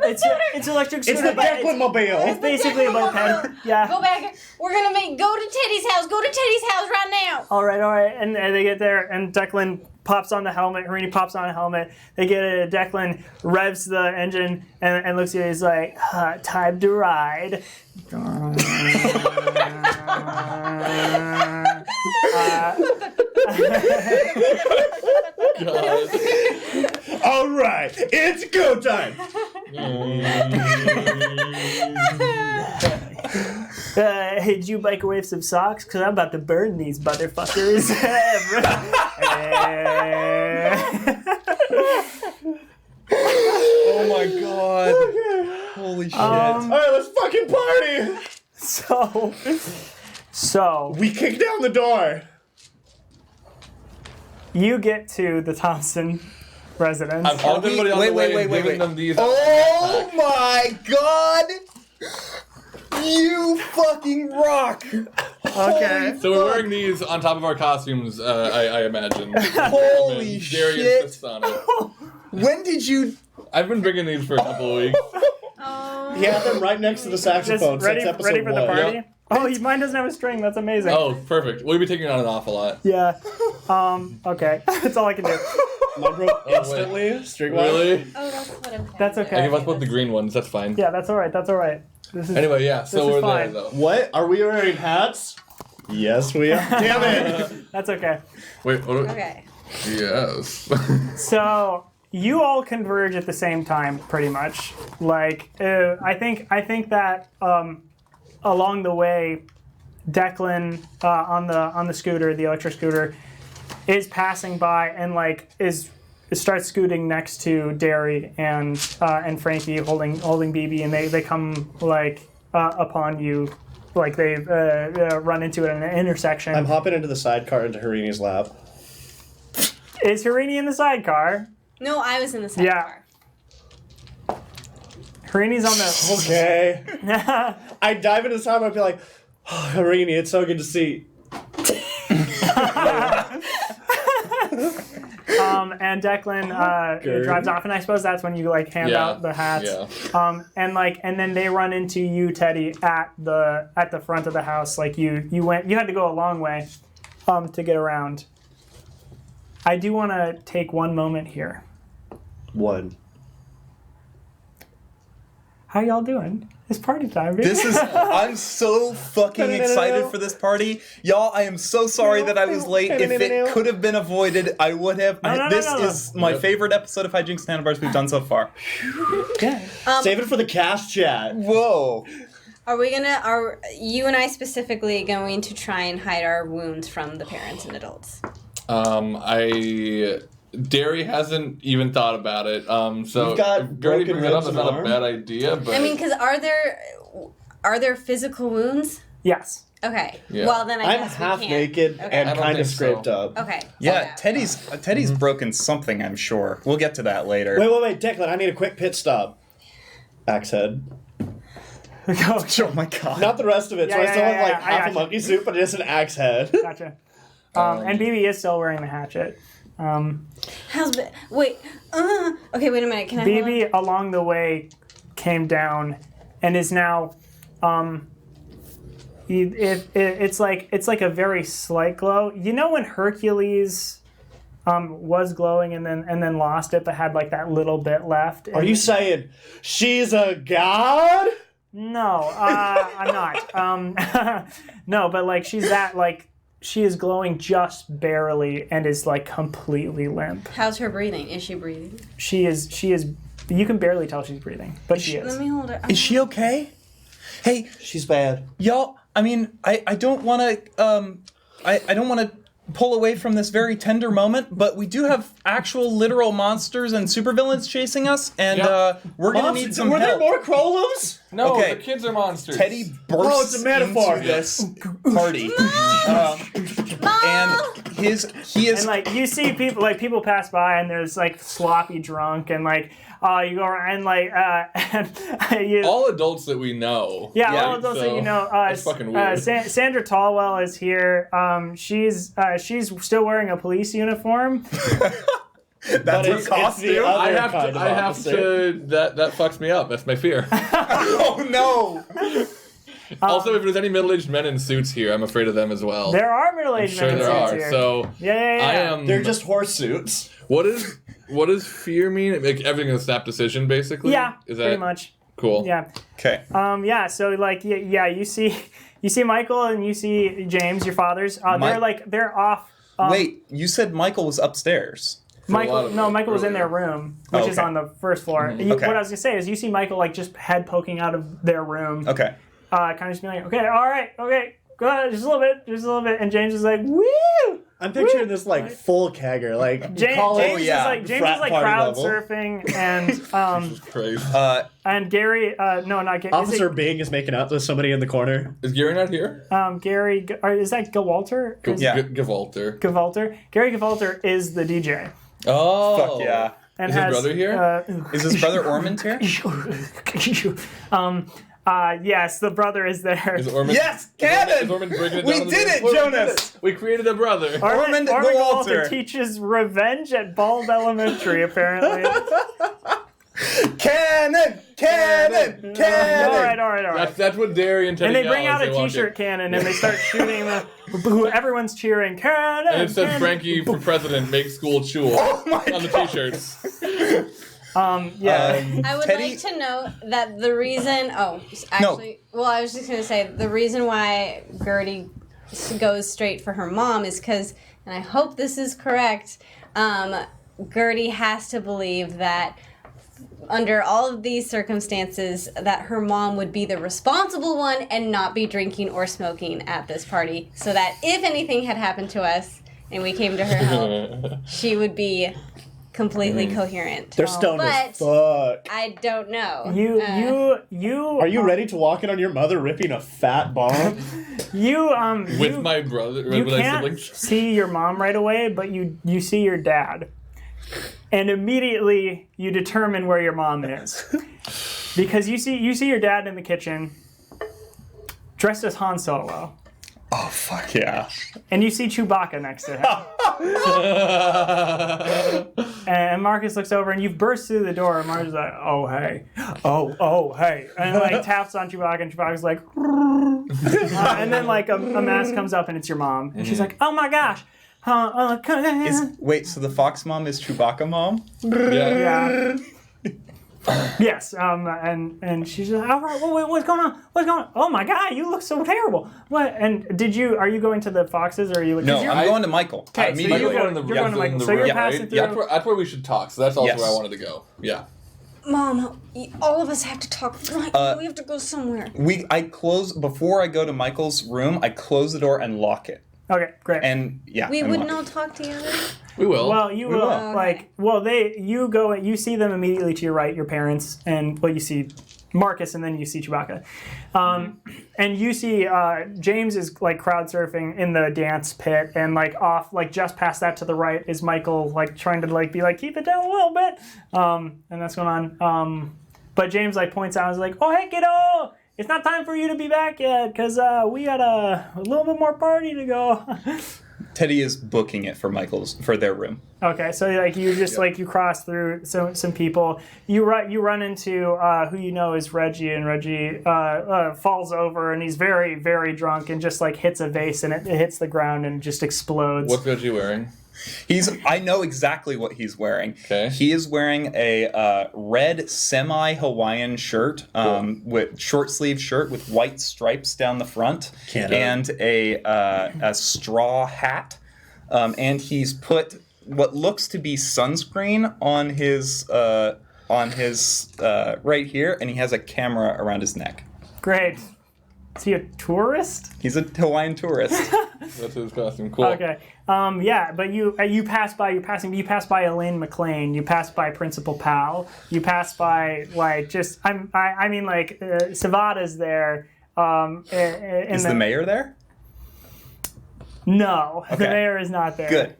It's electric scooter. It's the but Declan Mobile. It's basically a moped. Yeah. Go back. We're gonna go to Teddy's house. Go to Teddy's house right now. All right. And they get there, and Declan pops on the helmet. Harini pops on a helmet. They get it. Declan revs the engine and looks at it. He's like, time to ride. All right, it's go time. Hey, did you microwave some socks? Because I'm about to burn these motherfuckers. Oh my god. Holy shit. All right, let's fucking party. So We kick down the door. you get to the Thompson residence. I've called everybody on the way and given them these. Oh my god! You fucking rock! Okay. So we're wearing these on top of our costumes, I imagine. Holy Jerry shit! insists on it. When did you... I've been bringing these for a couple of weeks. He had them right next to the saxophone. Just ready since episode for the 1. party? Yep. Oh, mine doesn't have a string. That's amazing. Oh, perfect. We'll be taking it on an awful lot. Yeah. Okay. That's all I can do. Mine broke instantly. String wise. Really? Oh, that's what I'm. That's okay. I give us both the green ones. That's fine. Yeah, that's all right. This is Anyway, yeah. So This is we're fine. there though. What? Are we wearing hats? Yes, we are. Damn it. that's okay. Wait. What? Okay. Yes. So you all converge at the same time, pretty much. Like, I think that along the way, Declan on the scooter, the electric scooter, is passing by and like starts scooting next to Derry and Frankie holding BB, and they come like upon you, like they run into it in an intersection. I'm hopping into the sidecar into Harini's lap. Is Harini in the sidecar? No, I was in the sidecar. Harini's on the. Okay. I dive into the sidecar and be like, oh, Harini, it's so good to see. And Declan drives off, and I suppose that's when you like hand out the hats. Yeah. And then they run into you, Teddy, at the front of the house. Like you had to go a long way to get around. I do want to take one moment here. One. How y'all doing? It's party time, baby. I'm so fucking excited for this party. Y'all, I am so sorry that I was late. If it could have been avoided, I would have. No. This is my favorite episode of Hijinks Handlebars we've done so far. Yeah. Save it for the cast chat. Whoa. Are you and I specifically going to try and hide our wounds from the parents and adults? Derry hasn't even thought about it. So We've got if Gertie broken brings it up, ribs it's and not a arm. bad idea. But I mean, because are there physical wounds? Yes. Okay. Yeah. Well, then I I'm guess we half can't. naked Okay. and I don't kind of think scraped so. up. Okay. Yeah, Teddy's broken something, I'm sure. We'll get to that later. Wait, Declan, I need a quick pit stop. Axe head. Oh my god. Not the rest of it. So Yeah, I still yeah, have like yeah, I half a gotcha. monkey suit, but just an axe head. Gotcha. And BB is still wearing the hatchet. How's wait? Okay, wait a minute. Can I? hold on? BB along the way came down and is now it's like a very slight glow. You know when Hercules was glowing and then lost it but had like that little bit left? Are you saying she's a god? No, I'm not. No, but like she's that like she is glowing just barely and is like completely limp. How's her breathing? Is she breathing? She is you can barely tell she's breathing, but she is. Let me hold her. Is she okay? Hey, She's bad. y'all. I mean, I don't want to. I don't want to pull away from this very tender moment, but we do have actual literal monsters and supervillains chasing us, and Yep. we're gonna need some Were there help. more Krolums? No, Okay. the kids are monsters. Teddy bursts Oh, it's a metaphor. into this party, and he is And like you see people pass by and there's like sloppy drunk and like you go around and like and you, All adults that we know. yeah, all of those so that you know. that's fucking weird. Sandra Tallwell is here. She's still wearing a police uniform. that's her It's the costume. other I have kind to. of I have officer. to. That fucks me up. That's my fear. Oh no! Also, if there's any middle-aged men in suits here, I'm afraid of them as well. There are middle-aged sure men in there suits are. here. So yeah. I am. They're just horse suits. What does fear mean? Like everything is a snap decision, basically. Yeah, Is that pretty much. cool? Yeah. Okay. Yeah. So like you see Michael and you see James, your fathers. They're off. Wait, you said Michael was upstairs. a lot Michael, of no, it Michael was in their earlier. room, which is okay. on the first floor. Okay. What I was gonna say is, you see Michael like just head poking out of their room, Okay. kind of just being like, okay, all right, okay, go ahead, just a little bit, and James is like, woo! I'm picturing this like full kegger, like James, college. James yeah. is like Frat party crowd level. surfing, and Crazy. and Gary, no, not Gary. Officer Bing is making out with somebody in the corner. Is Gary not here? Gary, is that Gewalter? Yeah. Gewalter. Gewalter. Gary Gewalter is the DJ. Oh. Fuck yeah. And Is his has, brother here? Is his brother Ormond here? Yes, the brother is there. Is Ormond, Yes, Is Cannon! Ormond breaking it We down to the did base? it, Look, we Jonas! did it. We created a brother. Ormond Gewalter. Gewalter teaches revenge at Bald Elementary, apparently. Cannon! Cannon! Cannon! All right. That's what Derry and Teddy And they bring yell out as a they walk t-shirt in. cannon and they start shooting who everyone's cheering. Cannon! And it says cannon. Frankie for president, make school cool Oh my on the God. t-shirts. Yeah. I would Teddy- like to note that the reason. Oh, actually, well, I was just gonna say the reason why Gertie goes straight for her mom is because, and I hope this is correct. Gertie has to believe that under all of these circumstances that her mom would be the responsible one and not be drinking or smoking at this party, so that if anything had happened to us and we came to her help, she would be completely coherent. They're stoned as But- fuck. I don't know. You Are you ready to walk in on your mother ripping a fat bomb? With my brother, you with my can't siblings. see your mom right away, but you see your dad. And immediately you determine where your mom is. Because you see your dad in the kitchen dressed as Han Solo. Oh, fuck yeah. And you see Chewbacca next to him. And Marcus looks over and you've burst through the door and Marcus is like, oh hey. Oh hey. And like taps on Chewbacca and Chewbacca's like and then like a mask comes up and it's your mom. And she's like, oh my gosh. Wait, so the Fox mom is Chewbacca mom? Yeah. Yeah. Yes. And she's like, all right, wait, what's going on? What's going on? Oh my God, you look so terrible. What? And are you going to the Foxes or are you? No, you're- I'm going to Michael. Okay, so Immediately. you're going to Michael. So you're passing through. That's where we should talk. So that's also Yes. where I wanted to go. Yeah. Mom, all of us have to talk. We have to go somewhere. I close before I go to Michael's room. I close the door and lock it. Okay, great. And yeah, We and would lock it. not talk together. We will. Well, you will Okay. you go. You see them immediately to your right, your parents, and you see Marcus, and then you see Chewbacca, and you see James is like crowd surfing in the dance pit, and like off, like just past that to the right is Michael, like trying to like be like keep it down a little bit, and that's going on. But James like points out, is like, oh hey kiddo, it's not time for you to be back yet, because we got a little bit more party to go. Teddy is booking it for their room. Okay, so like you just like you cross through some people. You run into who you know is Reggie, and Reggie falls over, and he's very, very drunk, and just like hits a vase, and it hits the ground and just explodes. What's Reggie wearing? I know exactly what he's wearing. Okay. He is wearing a red semi-Hawaiian shirt, with short sleeve shirt with white stripes down the front, and a straw hat, and he's put what looks to be sunscreen on his right here, and he has a camera around his neck. Great. Is he a tourist? He's a Hawaiian tourist. That's his costume. Cool. Okay. Yeah, but you pass by. You pass by Elaine McLean. You pass by Principal Powell. You pass by like just. I mean like Savada's there. Is the mayor there? No, Okay. the mayor is not there. Good.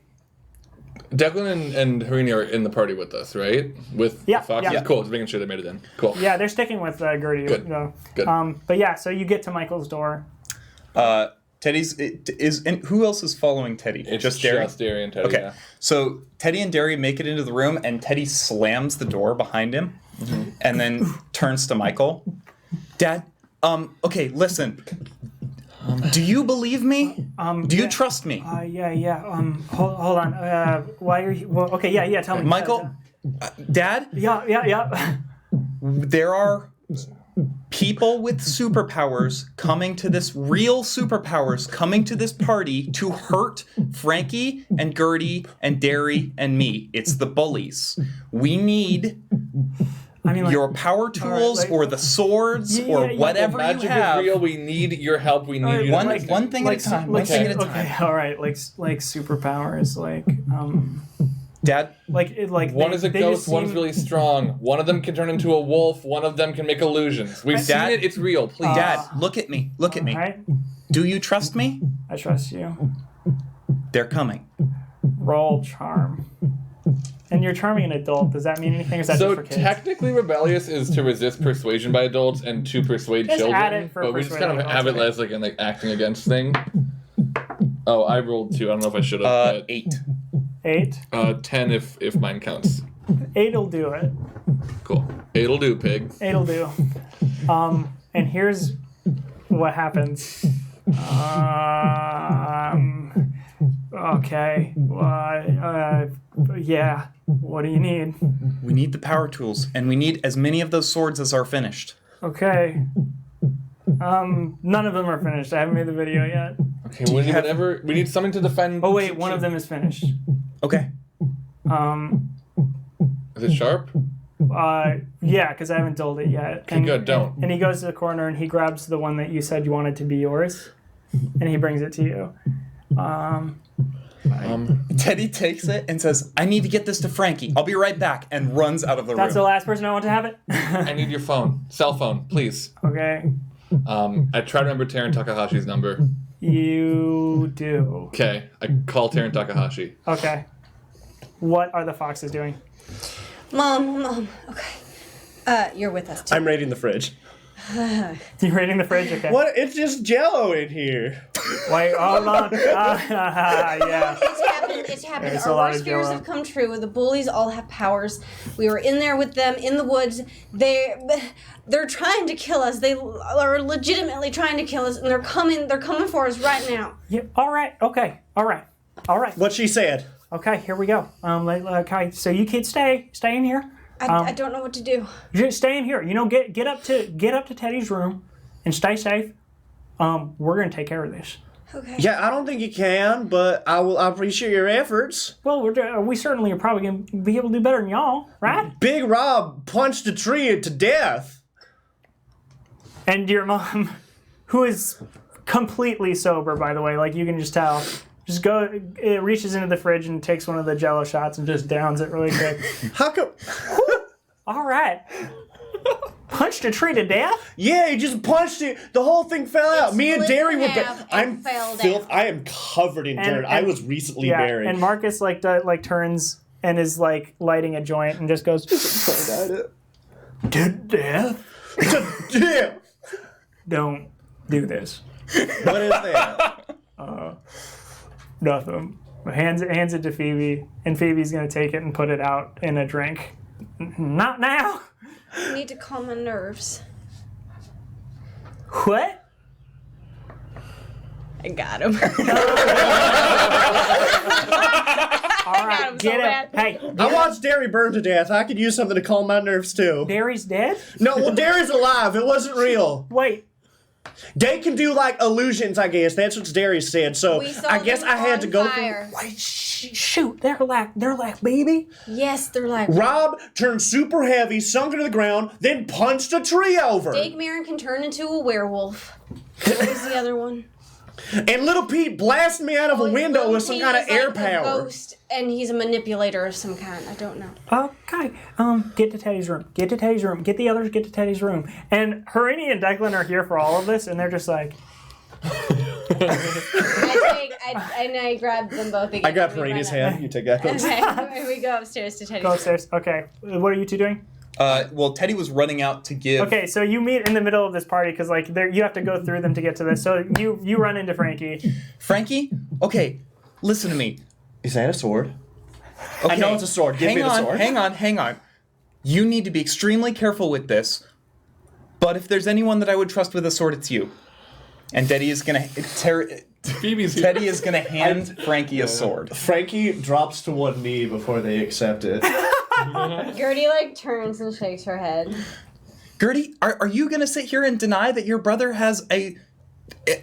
Declan and Harini are in the party with us, right? With Yeah, the foxes? yeah. Cool, just making sure they made it in. Cool. Yeah, they're sticking with Gertie. Good. Though. Good. But yeah, so you get to Michael's door. And who else is following Teddy? It's just Derry? Just Derry and Teddy, Okay. yeah. So Teddy and Derry make it into the room, and Teddy slams the door behind him, and then turns to Michael. Dad, okay, listen. Do you believe me? Do you trust me? Yeah. Hold on. Why are you? Well, okay. Yeah. Tell me, Michael, Dad, Yeah. there are people with superpowers coming to this party to hurt Frankie and Gertie and Derry and me. It's the bullies. We need I mean, like, your power tools like- or the swords or yeah, whatever you Magic have. is real. We need your help. We need Alright, you. One to one thing at a time. One thing at a time. Okay, all right. Like superpowers. Dad, One is a ghost, one's really strong. One of them can turn into a wolf, one of them can make illusions. We've seen Dad- it, it's real, please. Dad, look at me. Look at me. Right? Do you trust me? I trust you. They're coming. Roll charm. And you're charming an adult. Does that mean anything? Or is that So just for kids? technically rebellious is to resist persuasion by adults and to persuade Just children. add it for but we just kind of persuading have it adults, as like an acting against thing. Oh, I rolled 2. I don't know if I should have. 8. 8. 10 if mine counts. 8'll do it. Cool. 8'll do, pig. 8'll do. And here's what happens. Okay. Yeah. What do you need? We need the power tools, and we need as many of those swords as are finished. Okay. None of them are finished. I haven't made the video yet. Okay, we need whatever. We need something to defend. Oh wait, one of them is finished. Okay. Is it sharp? Yeah, because I haven't dulled it yet. Okay, good, don't. And he goes to the corner and he grabs the one that you said you wanted to be yours, and he brings it to you. Teddy takes it and says, I need to get this to Frankie. I'll be right back, and runs out of the That's the room. last person I want to have it. I need your phone. Cell phone, please. Okay. I try to remember Taran Takahashi's number. You do. Okay, I call Taran Takahashi. Okay. What are the foxes doing? Mom. Okay. You're with us too. I'm raiding the fridge. You raiding the fridge? Okay. What? It's just Jello in here. Wait, hold on. Yeah. It's happened. There's a Our lot worst of fears Jell-O. have come true. The bullies all have powers. We were in there with them in the woods. They're trying to kill us. They are legitimately trying to kill us, and they're coming for us right now. Yeah. All right. Okay. All right. What she said. Okay. Here we go. Okay. So you kids stay in here. I don't know what to do. Just stay in here. You know, get up to Teddy's room, and stay safe. We're gonna take care of this. Okay. Yeah, I don't think you can, but I appreciate your efforts. Well, we certainly are probably gonna be able to do better than y'all, right? Big Rob punched a tree to death. And your mom, who is completely sober, by the way, like you can just tell, it reaches into the fridge and takes one of the Jell-O shots and just downs it really quick. How come? All right. Punched a tree to death? Yeah, he just punched it. The whole thing fell out. Me and split Derry in were. half and fell down. I am covered in dirt. I was recently buried. And Marcus turns and is like lighting a joint and just goes, to death? Yeah. don't do this. What is that? Nothing. Hands it to Phoebe, and Phoebe's gonna take it and put it out in a drink. Not now. I need to calm my nerves. What? I got him. All right, him so get bad. it. Hey, I watched Derry burn to death. I could use something to calm my nerves too. Barry's dead. No, well, Derry's alive. It wasn't real. Wait. They can do like illusions, I guess. That's what Derry said. So We saw I guess them I had to on go fire. through. Wait, shoot, they're like baby. Yes, they're like. Rob turned super heavy, sunk into the ground, then punched a tree over. Jake Marin can turn into a werewolf. What was the other one? And little Pete blasted me out of a window Little with some Pete kind of is air like a power. ghost, and he's a manipulator of some kind. I don't know. Okay, get to Teddy's room. Get to Teddy's room. Get the others. Get to Teddy's room. And Harini and Declan are here for all of this, and they're just like, I grab them both again. I grabbed We run Harini's up. hand. You take that. Okay, we go upstairs to Teddy's go room. upstairs. Okay, what are you two doing? Well, Teddy was running out to give. Okay, so you meet in the middle of this party because like you have to go through them to get to this. So you run into Frankie. Frankie, okay, listen to me. Is that a sword? Okay, I know it's a sword. Give me the sword. Hang on. You need to be extremely careful with this. But if there's anyone that I would trust with a sword, it's you. And Teddy is gonna Phoebe's here. Teddy is gonna hand Frankie a sword. Frankie drops to one knee before they accept it. Gertie like turns and shakes her head. Gertie, are you gonna sit here and deny that your brother has a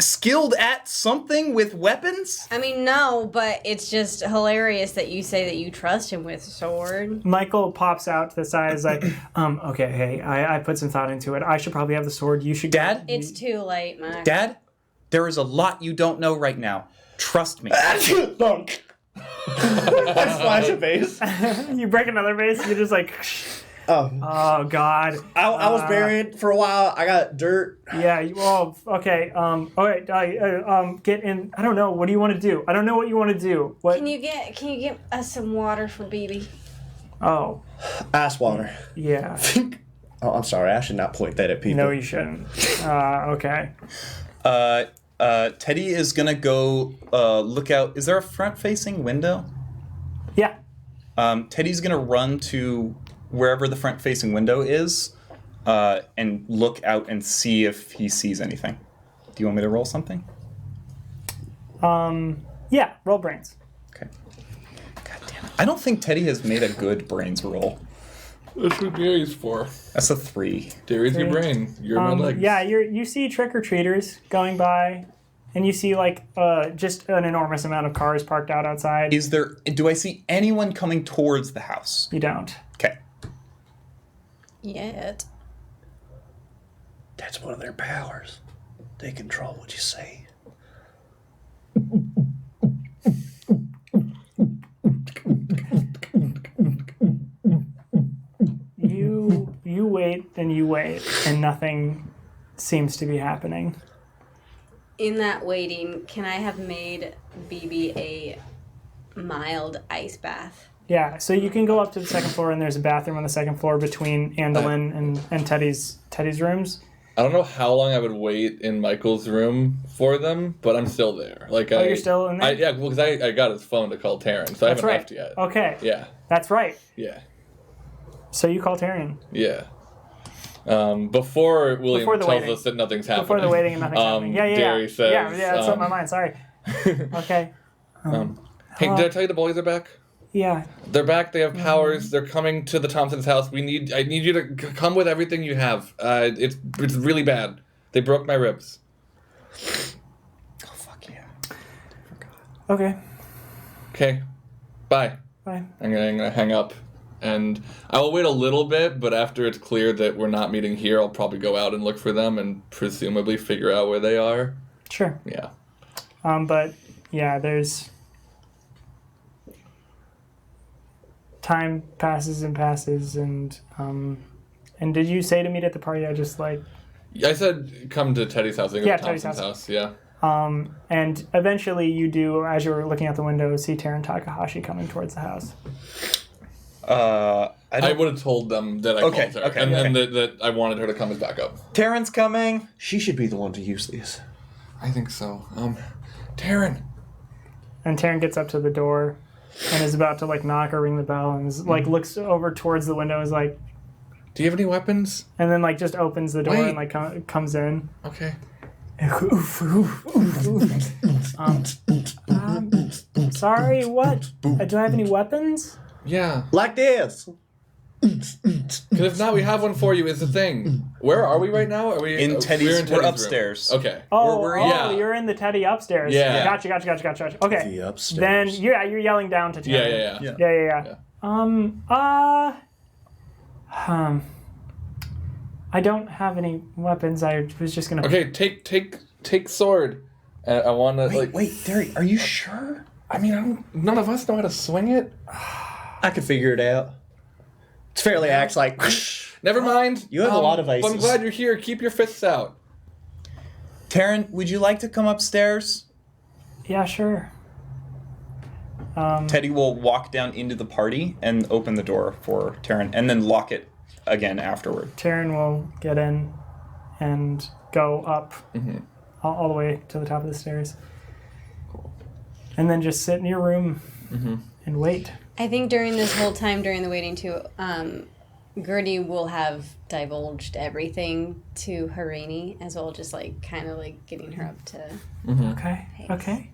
skilled at something with weapons? I mean, no, but it's just hilarious that you say that you trust him with a sword. Michael pops out to the side. Is like, okay, hey, I put some thought into it. I should probably have the sword. You should. Dad? It's too late, Max. Dad, there is a lot you don't know right now. Trust me. Thunk. I slash a vase. You break another vase. You're just like, Oh. oh god. I was buried for a while. I got dirt. Yeah. Well, okay. All right. Get in. I don't know. What do you want to do? I don't know what you want to do. What? Can you get us some water for BB? Oh. Ice water. Yeah. Oh, I'm sorry. I should not point that at people. No, you shouldn't. Okay. Teddy is gonna go look out. Is there a front-facing window? Yeah. Teddy's gonna run to wherever the front-facing window is and look out and see if he sees anything. Do you want me to roll something? Yeah. Roll brains. Okay. God damn it. I don't think Teddy has made a good brains roll. That's what Gary's for. That's a 3. Gary's your brain. You're my legs. Yeah. You see trick-or-treaters going by, and you see like just an enormous amount of cars parked out outside. Do I see anyone coming towards the house? You don't. Okay. Yet. That's one of their powers. They control what you say. You wait and you wait, and nothing seems to be happening. In that waiting, can I have made BB a mild ice bath? Yeah, so you can go up to the second floor, and there's a bathroom on the second floor between Andolin and Teddy's rooms. I don't know how long I would wait in Michael's room for them, but I'm still there. Like You're still in there? Yeah, well, because I got his phone to call Taryn, so I That's haven't right. left yet. Okay. Yeah, That's right. yeah, So you call Tyrion. yeah. Before William Before the tells waiting. us that nothing's happening. Before the waiting and nothing's happening. Yeah. Gary says, yeah, that's on my mind. Sorry. Okay. Hey, did I tell you the boys are back? Yeah. They're back. They have powers. They're coming to the Thompsons' house. I need you to come with everything you have. It's really bad. They broke my ribs. Oh, fuck yeah. Okay. Okay. Bye. Bye. I'm gonna hang up, and I will wait a little bit. But after it's clear that we're not meeting here, I'll probably go out and look for them, and presumably figure out where they are. Sure. Yeah. But yeah, there's time passes and passes, and did you say to meet at the party? I just like. I said come to Teddy's house. I think Yeah, it was Teddy's Thompson's house. Yeah. And eventually you do, as you're looking out the window, see Taran Takahashi coming towards the house. I would have told them that I called her, and that I wanted her to come as backup. Terran's coming. She should be the one to use these. I think so. Taryn. And Taryn gets up to the door and is about to like knock or ring the bell and is, like looks over towards the window and is like, do you have any weapons? And then like just opens the door Wait. and like comes in. Okay. Sorry, what? Do I have any weapons? Yeah. Like this. Because if not, we have one for you. Is the thing. Where are we right now? Are we In Teddy's. We're in Teddy's We're upstairs. room. Okay. Oh, you're in the Teddy upstairs. Yeah. Gotcha. Okay. The upstairs. Then you're yelling down to Taryn. Yeah. I don't have any weapons. I was just gonna. Okay, take sword. I want to Wait, Derry, are you sure? I mean, none of us know how to swing it. I could figure it out. It's fairly acts like. Never mind. You have a lot of but I'm ices. glad you're here. Keep your fists out. Taryn, would you like to come upstairs? Yeah, sure. Teddy will walk down into the party and open the door for Taryn, and then lock it again afterward. Taryn will get in and go up all the way to the top of the stairs. And then just sit in your room and wait. I think during this whole time, during the waiting too, Gertie will have divulged everything to Harini as well, just like kind of like getting her up to. Okay.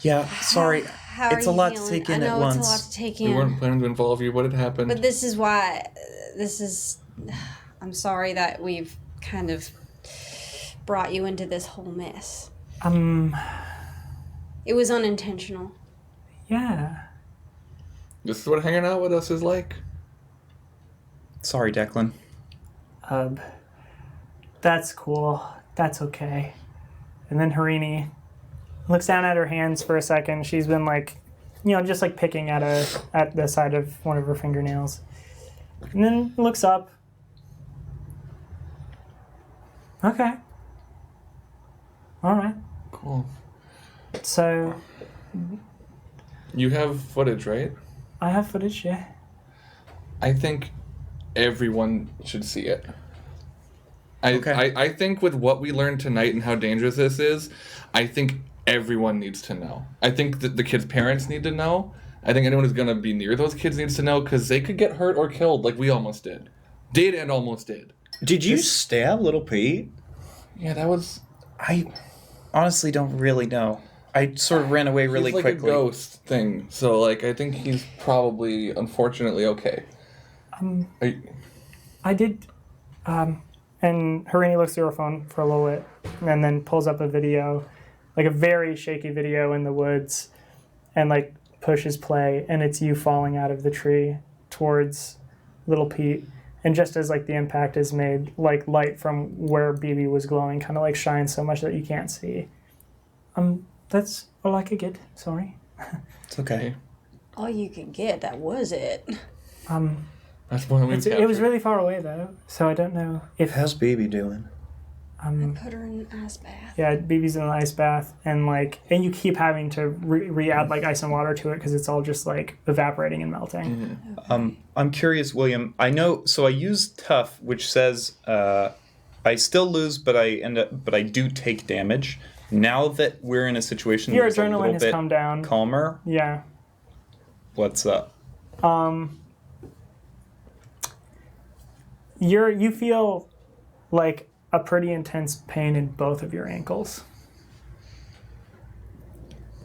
Yeah, sorry. How It's are a you lot to feeling? take in I at know once. it's a lot to take We in. weren't planning to involve you. What had happened? But this is why. I'm sorry that we've kind of brought you into this whole mess. It was unintentional. Yeah. This is what hanging out with us is like. Sorry, Declan. That's cool. That's okay. And then Harini looks down at her hands for a second. She's been like, just like picking at the side of one of her fingernails. And then looks up. Okay. All right. Cool. So You have footage, right? I have footage, yeah. I think everyone should see it. Okay. I think with what we learned tonight and how dangerous this is, I think everyone needs to know. I think that the kids' parents need to know. I think anyone who's going to be near those kids needs to know because they could get hurt or killed like we almost did. Did and almost did. Did you stab little Pete? Yeah, that was... I honestly don't really know. I sort of ran away really he's like quickly. a ghost thing, so like I think he's probably, unfortunately, okay. I did, and Harini looks through her phone for a little bit, and then pulls up a video, like a very shaky video in the woods, and like pushes play, and it's you falling out of the tree towards little Pete, and just as like the impact is made, like light from where BB was glowing kind of like shines so much that you can't see. That's all I could get. Sorry. It's okay. All you could get, that was it. That's more than we've It was captured. really far away though, so I don't know if How's baby doing? Put her in an ice bath. yeah, BB's in an ice bath, and you keep having to re-add like ice and water to it because it's all just like evaporating and melting. I'm curious, William. I know. So I use tough, which says I still lose, but I do take damage. Now that we're in a situation Your that's a adrenaline little has bit come down. calmer, Yeah. what's up? You feel like a pretty intense pain in both of your ankles.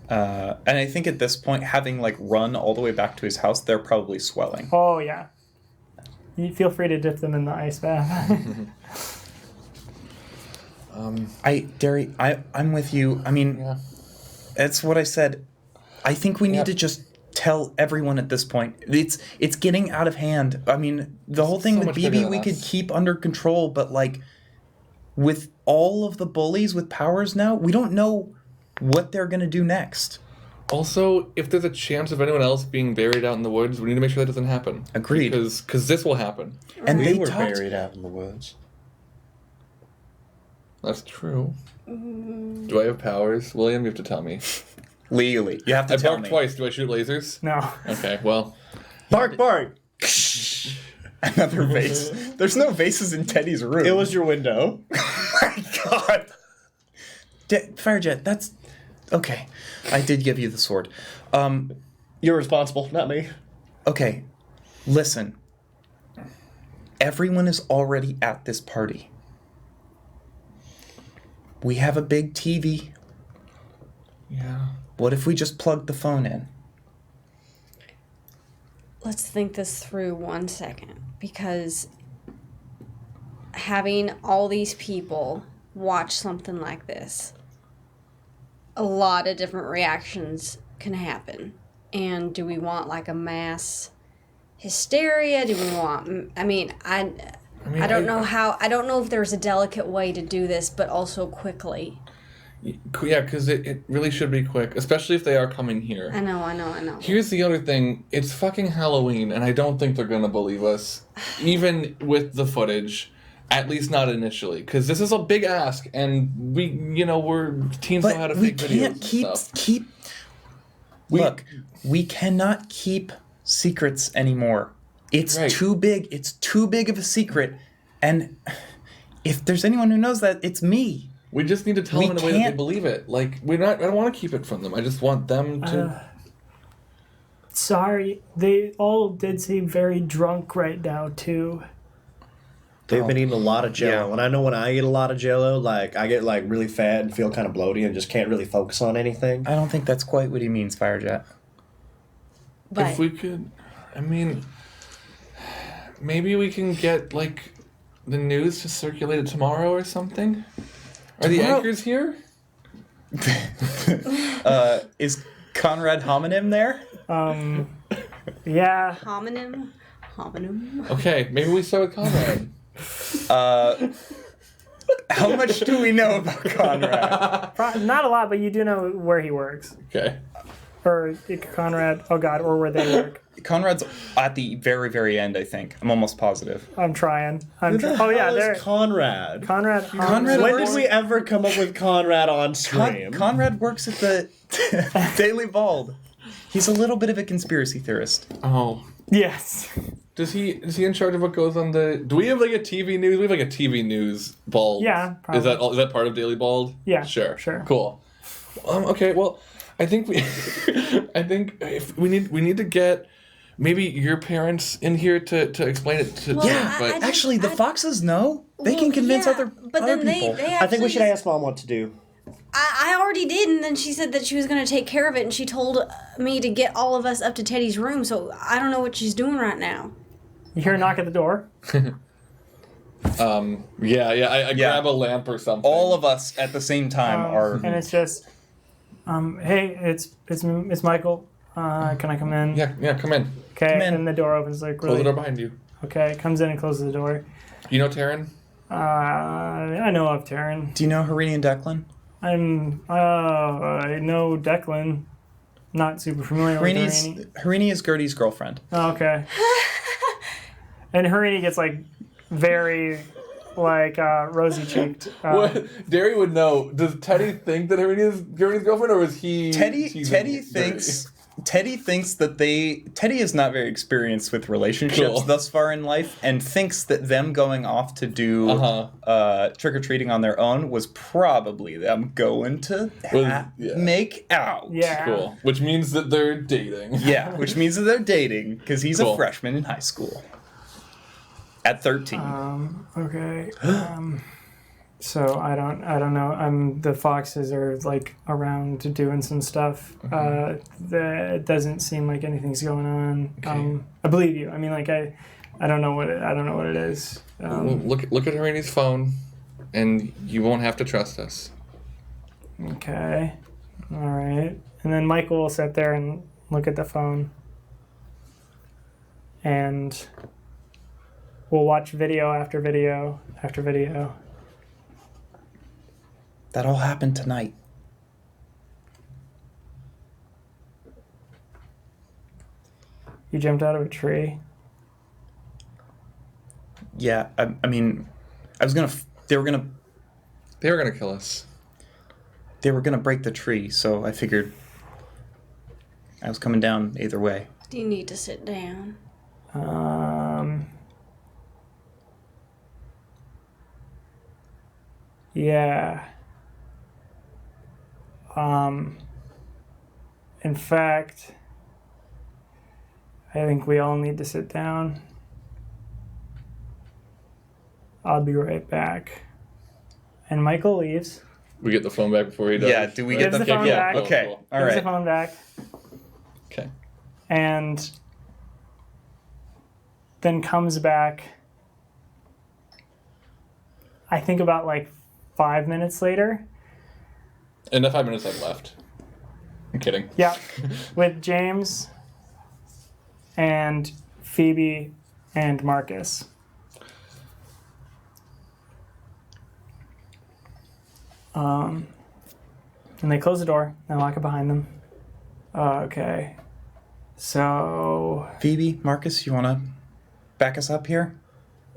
And I think at this point, having like run all the way back to his house, they're probably swelling. Oh yeah. You feel free to dip them in the ice bath. Derry, I'm with you. I mean, Yeah. that's what I said. I think we need to just tell everyone at this point. It's getting out of hand. I mean, the whole thing so with much bigger BB than we could us. keep under control, but like with all of the bullies with powers now, we don't know what they're gonna do next. Also, if there's a chance of anyone else being buried out in the woods, we need to make sure that doesn't happen. Agreed. Because this will happen. And We they were talked. buried out in the woods. That's true. Do I have powers? William, you have to tell me. Legally, you have to I tell barked me. twice. Do I shoot lasers? No. Okay, well. Bark, bark! Another vase. There's no vases in Teddy's room. It was your window. Oh my god. Firejet, that's... Okay. I did give you the sword. You're responsible, not me. Okay. Listen. Everyone is already at this party. We have a big TV. Yeah. What if we just plug the phone in? Let's think this through 1 second, because having all these people watch something like this, a lot of different reactions can happen. And do we want like a mass hysteria? Do we want, I don't know how, I don't know if there's a delicate way to do this, but also quickly. Yeah, because it really should be quick, especially if they are coming here. I know. Here's the other thing. It's fucking Halloween, and I don't think they're going to believe us, even with the footage. At least not initially, because this is a big ask, and we're teens know how to fake videos and stuff. Look, we cannot keep secrets anymore. It's too big. It's too big of a secret, and if there's anyone who knows that, it's me. We just need to tell them in a way that they believe it. Like, I don't want to keep it from them. I just want them to... Sorry, they all did seem very drunk right now, too. They've been eating a lot of Jell-O, Yeah. and I know when I eat a lot of Jell-O, like I get like really fat and feel kind of bloaty and just can't really focus on anything. I don't think that's quite what he means, Firejet. But If we could... maybe we can get, like, the news to circulate it tomorrow or something? Are the anchors here? Is Conrad Homonym there? Yeah. homonym. Okay, maybe we start with Conrad. How much do we know about Conrad? Not a lot, but you do know where he works. Okay. Or Conrad, oh god, or where they work. Conrad's at the very, very end, I think. I'm almost positive. I'm trying. Who the Oh yeah, hell there. is Conrad? Conrad. Conrad When works- did we ever come up with Conrad on stream? Conrad works at the Daily Bald. He's a little bit of a conspiracy theorist. Oh. Yes. Is he in charge of what goes on the... Do we have, like, a TV news? We have, like, a TV news bald. Yeah, probably. Is that part of Daily Bald? Yeah, Sure. cool. Okay, well, I think if we need to get maybe your parents in here to explain it to Well, them, I but... just- Actually, the Foxes know. They can convince other but other then people. they I think we should actually- ask Mom what to do. I already did, and then she said that she was going to take care of it, and she told me to get all of us up to Teddy's room, so I don't know what she's doing right now. You hear a knock at the door. I grab a lamp or something. All of us at the same time are. And it's just, hey, it's Michael. Can I come in? Yeah, come in. Okay, Come in. and the door opens like Close the really. door behind you. Okay, comes in and closes the door. You know Taryn? I know of Taryn. Do you know Harini and Declan? I know Declan. Not super familiar with Harini. Harini is Gertie's girlfriend. Oh, okay. And Harini gets like very like rosy cheeked. What? Derry would know. Does Teddy think that Harini is Gary's girlfriend, or is he? Teddy teasing thinks that Teddy is not very experienced with relationships Cool. thus far in life, and thinks that them going off to do trick or treating on their own was probably them going to make out. Yeah. Cool. Which means that they're dating. Yeah, which means that they're dating because he's Cool. a freshman in high school at 13. Okay. So I don't know. The Foxes are like around doing some stuff. That doesn't seem like anything's going on. Okay. I believe you. I mean, like I don't know what it is. Look at Harini's phone, and you won't have to trust us. Okay. All right. And then Michael will sit there and look at the phone, and we'll watch video after video after video. That all happened tonight. You jumped out of a tree. Yeah, I mean, they were gonna kill us. They were gonna break the tree, so I figured I was coming down either way. Do you need to sit down? Yeah. In fact, I think we all need to sit down. I'll be right back. And Michael leaves. We get the phone back before he does. Yeah, do we get Gives the the phone yeah, back. okay. Cool. All Gives the right. phone back. Okay. And then comes back, I think about like 5 minutes later. In the 5 minutes I've left. I'm kidding. Yeah, with James and Phoebe and Marcus. And they close the door and lock it behind them. Okay. So, Phoebe, Marcus, you want to back us up here?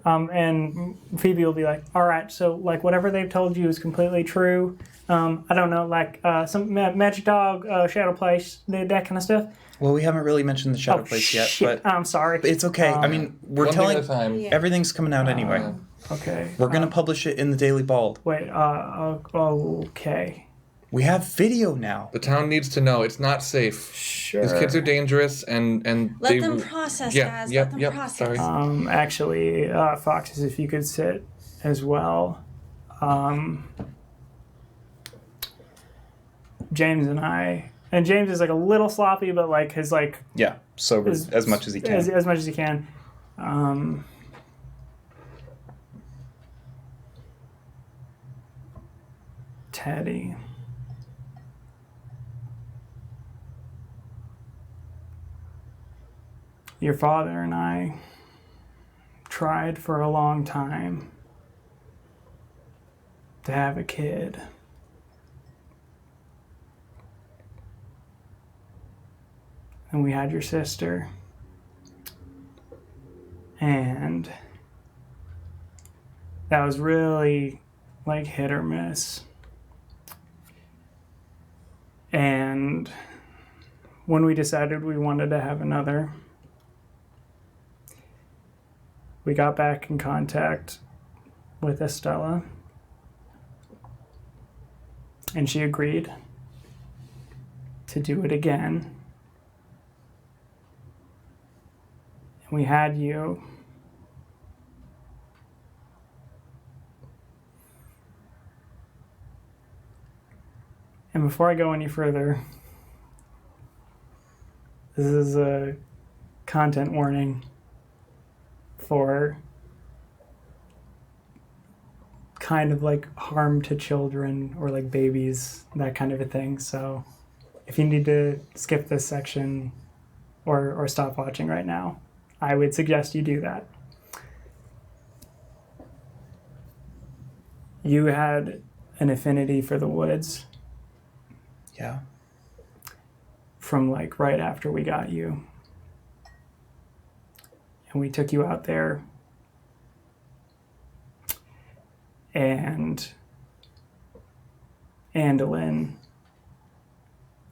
and Phoebe will be like, all right, so like whatever they've told you is completely true. I don't know, like some magic dog, shadow place, that kind of stuff. Well, we haven't really mentioned the shadow place yet, shit. but I'm sorry. it's okay. I mean, we're One thing telling at a time. Yeah. everything's coming out anyway. Okay. We're gonna publish it in the Daily Bald. Wait, okay. We have video now. The town needs to know it's not safe. Sure. These kids are dangerous, and Let they them process, yeah, guys. Yep, Let them yep. process. Sorry. Actually, Foxes, if you could sit as well. James and James is like a little sloppy, but like his like Yeah, sober as much as he can. as much as he can. Teddy. Your father and I tried for a long time to have a kid. And we had your sister. And that was really like hit or miss. And when we decided we wanted to have another, we got back in contact with Estella. And she agreed to do it again. And we had you. And before I go any further, this is a content warning for kind of like harm to children or like babies, that kind of a thing. So if you need to skip this section or stop watching right now, I would suggest you do that. You had an affinity for the woods Yeah. from like right after we got you. And we took you out there. And Andolyn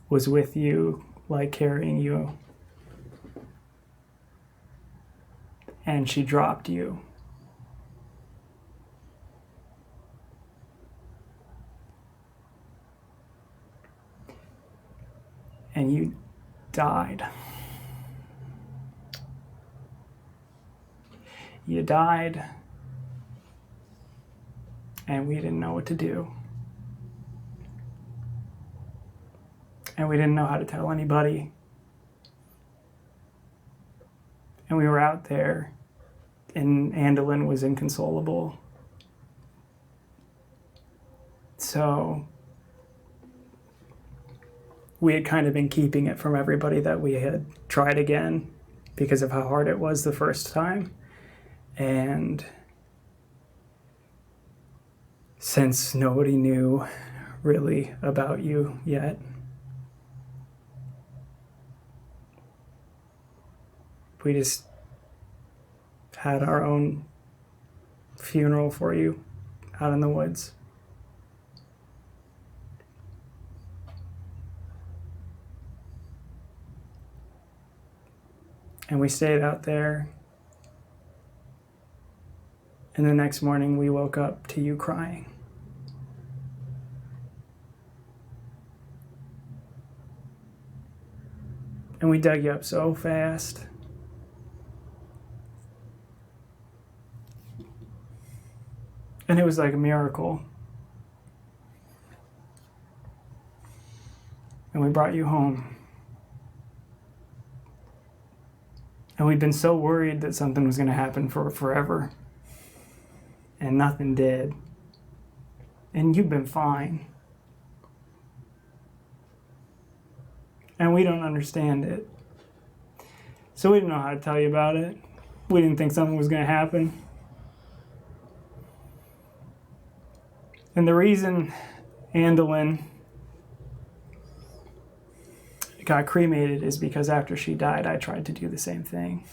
was with you, like carrying you. And she dropped you. And you died. You died, and we didn't know what to do. And we didn't know how to tell anybody. And we were out there, and Andolyn was inconsolable. So we had kind of been keeping it from everybody that we had tried again because of how hard it was the first time. And since nobody knew really about you yet, we just had our own funeral for you out in the woods. And we stayed out there. And the next morning we woke up to you crying. And we dug you up so fast. And it was like a miracle. And we brought you home. And we'd been so worried that something was going to happen for forever. And nothing did. And you've been fine. And we don't understand it. So we didn't know how to tell you about it. We didn't think something was going to happen. And the reason Andolyn got cremated is because after she died, I tried to do the same thing.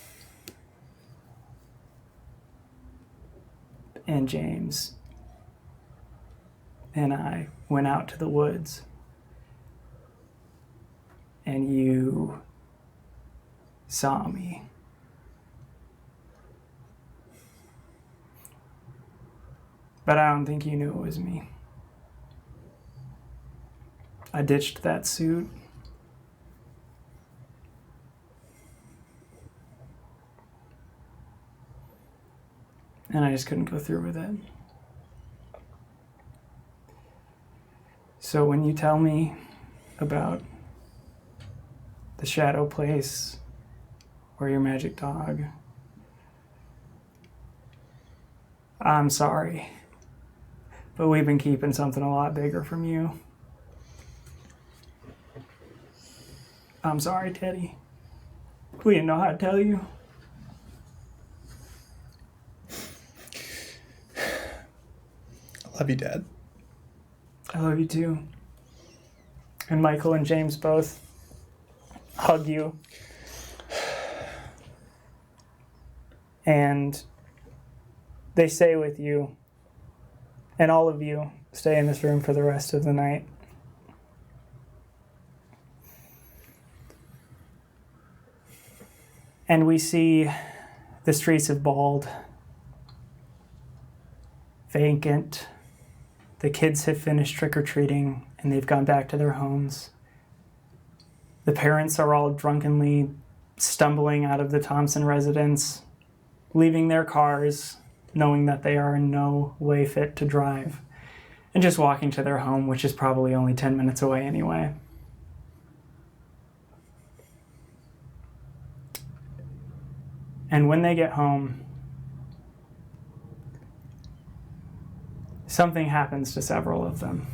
And James and I went out to the woods. And you saw me. But I don't think you knew it was me. I ditched that suit. And I just couldn't go through with it. So when you tell me about the shadow place or your magic dog, I'm sorry. But we've been keeping something a lot bigger from you. I'm sorry, Teddy. We didn't know how to tell you. I love you, Dad. I love you too. And Michael and James both hug you. And they stay with you. And all of you stay in this room for the rest of the night. And we see the streets of Bald vacant. The kids have finished trick-or-treating and they've gone back to their homes. The parents are all drunkenly stumbling out of the Thompson residence, leaving their cars, knowing that they are in no way fit to drive, and just walking to their home, which is probably only 10 minutes away anyway. And when they get home, something happens to several of them.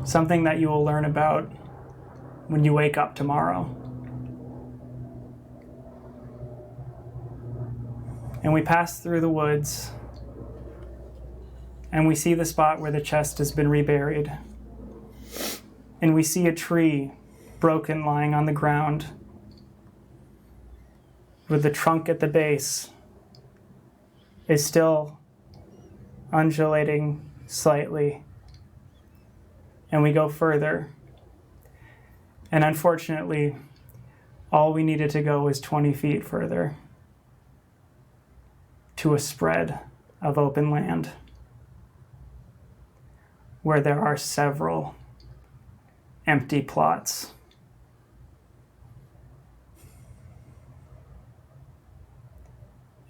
Something that you will learn about when you wake up tomorrow. And we pass through the woods, and we see the spot where the chest has been reburied. And we see a tree broken lying on the ground with the trunk at the base is still undulating slightly. And we go further. And unfortunately, all we needed to go was 20 feet further to a spread of open land where there are several empty plots.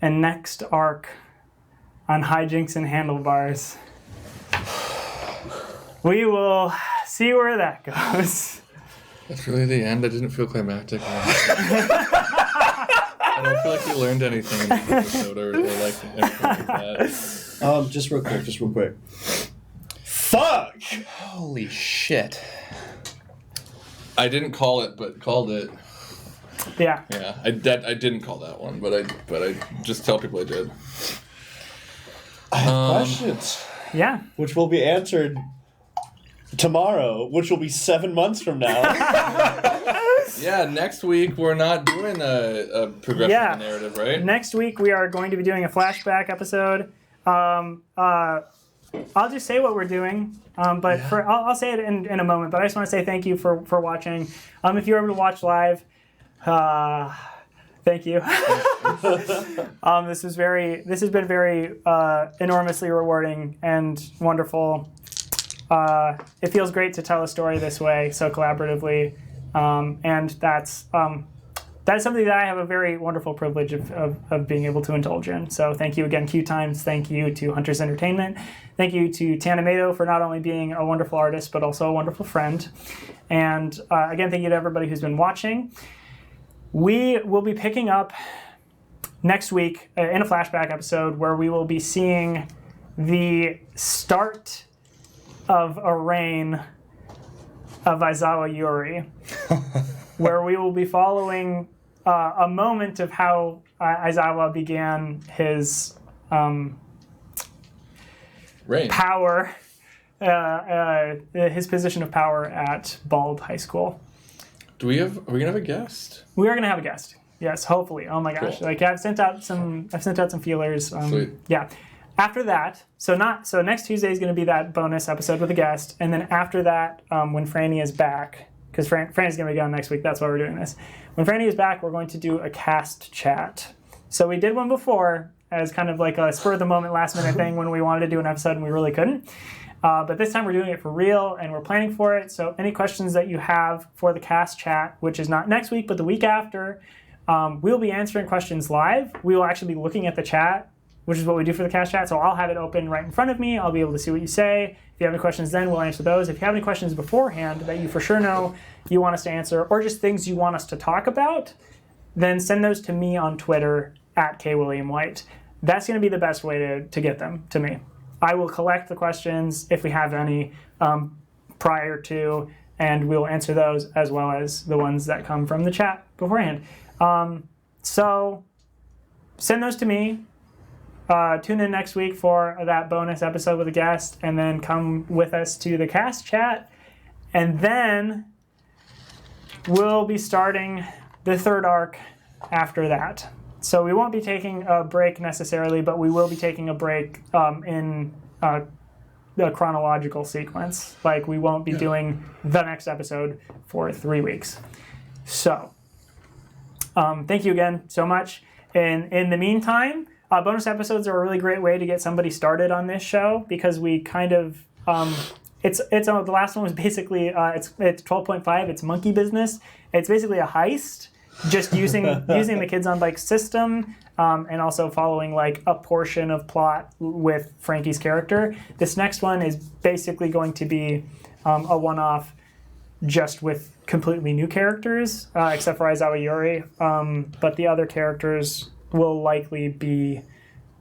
And next arc on Hijinks and Handlebars, we will see where that goes. That's really the end. I didn't feel climactic. I don't feel like we learned anything in this episode or like anything like that. Just real quick. Fuck! Holy shit. I didn't call it, but called it. Yeah. Yeah, I didn't call that one, but I just tell people I did. I have questions, Yeah. which will be answered tomorrow, which will be 7 months from now. Yeah, next week we're not doing a progressive narrative, right? Next week we are going to be doing a flashback episode. I'll just say what we're doing, but I'll say it in a moment. But I just want to say thank you for watching. If you're able to watch live, thank you. This has been very enormously rewarding and wonderful. it feels great to tell a story this way, so collaboratively, and that's something that I have a very wonderful privilege of being able to indulge in. So thank you again, QueueTimes. Thank you to Hunters Entertainment. Thank you to Tanimato for not only being a wonderful artist, but also a wonderful friend. And again, thank you to everybody who's been watching. We will be picking up next week in a flashback episode where we will be seeing the start of a reign of Aizawa Yuri, where we will be following a moment of how Aizawa began his Rain. power, his position of power at Bald High School. Are we gonna have a guest? We are going to have a guest. Yes, hopefully. Oh my gosh! Cool. Like I've sent out some feelers. Sweet. Yeah. After that, so next Tuesday is going to be that bonus episode with a guest, and then after that, when Franny is back, because Franny's going to be gone next week. That's why we're doing this. When Franny is back, we're going to do a cast chat. So we did one before as kind of like a spur of the moment, last minute thing when we wanted to do an episode and we really couldn't. But this time we're doing it for real and we're planning for it. So any questions that you have for the cast chat, which is not next week but the week after, we'll be answering questions live. We will actually be looking at the chat, which is what we do for the cast chat. So I'll have it open right in front of me. I'll be able to see what you say. If you have any questions then, we'll answer those. If you have any questions beforehand that you for sure know you want us to answer, or just things you want us to talk about, then send those to me on Twitter at kwilliamwhite. That's going to be the best way to get them to me. I will collect the questions, if we have any, prior to, and we'll answer those as well as the ones that come from the chat beforehand. So send those to me. Tune in next week for that bonus episode with a guest, and then come with us to the cast chat. And then we'll be starting the third arc after that. So we won't be taking a break necessarily, but we will be taking a break in the chronological sequence. Like, we won't be doing the next episode for 3 weeks. So, thank you again so much. And in the meantime, bonus episodes are a really great way to get somebody started on this show, because we kind of the last one was basically it's 12.5. It's monkey business. It's basically a heist, just using the Kids on Bike system, and also following like a portion of plot with Frankie's character. This next one is basically going to be a one-off, just with completely new characters, except for Aizawa Yuri. But the other characters will likely be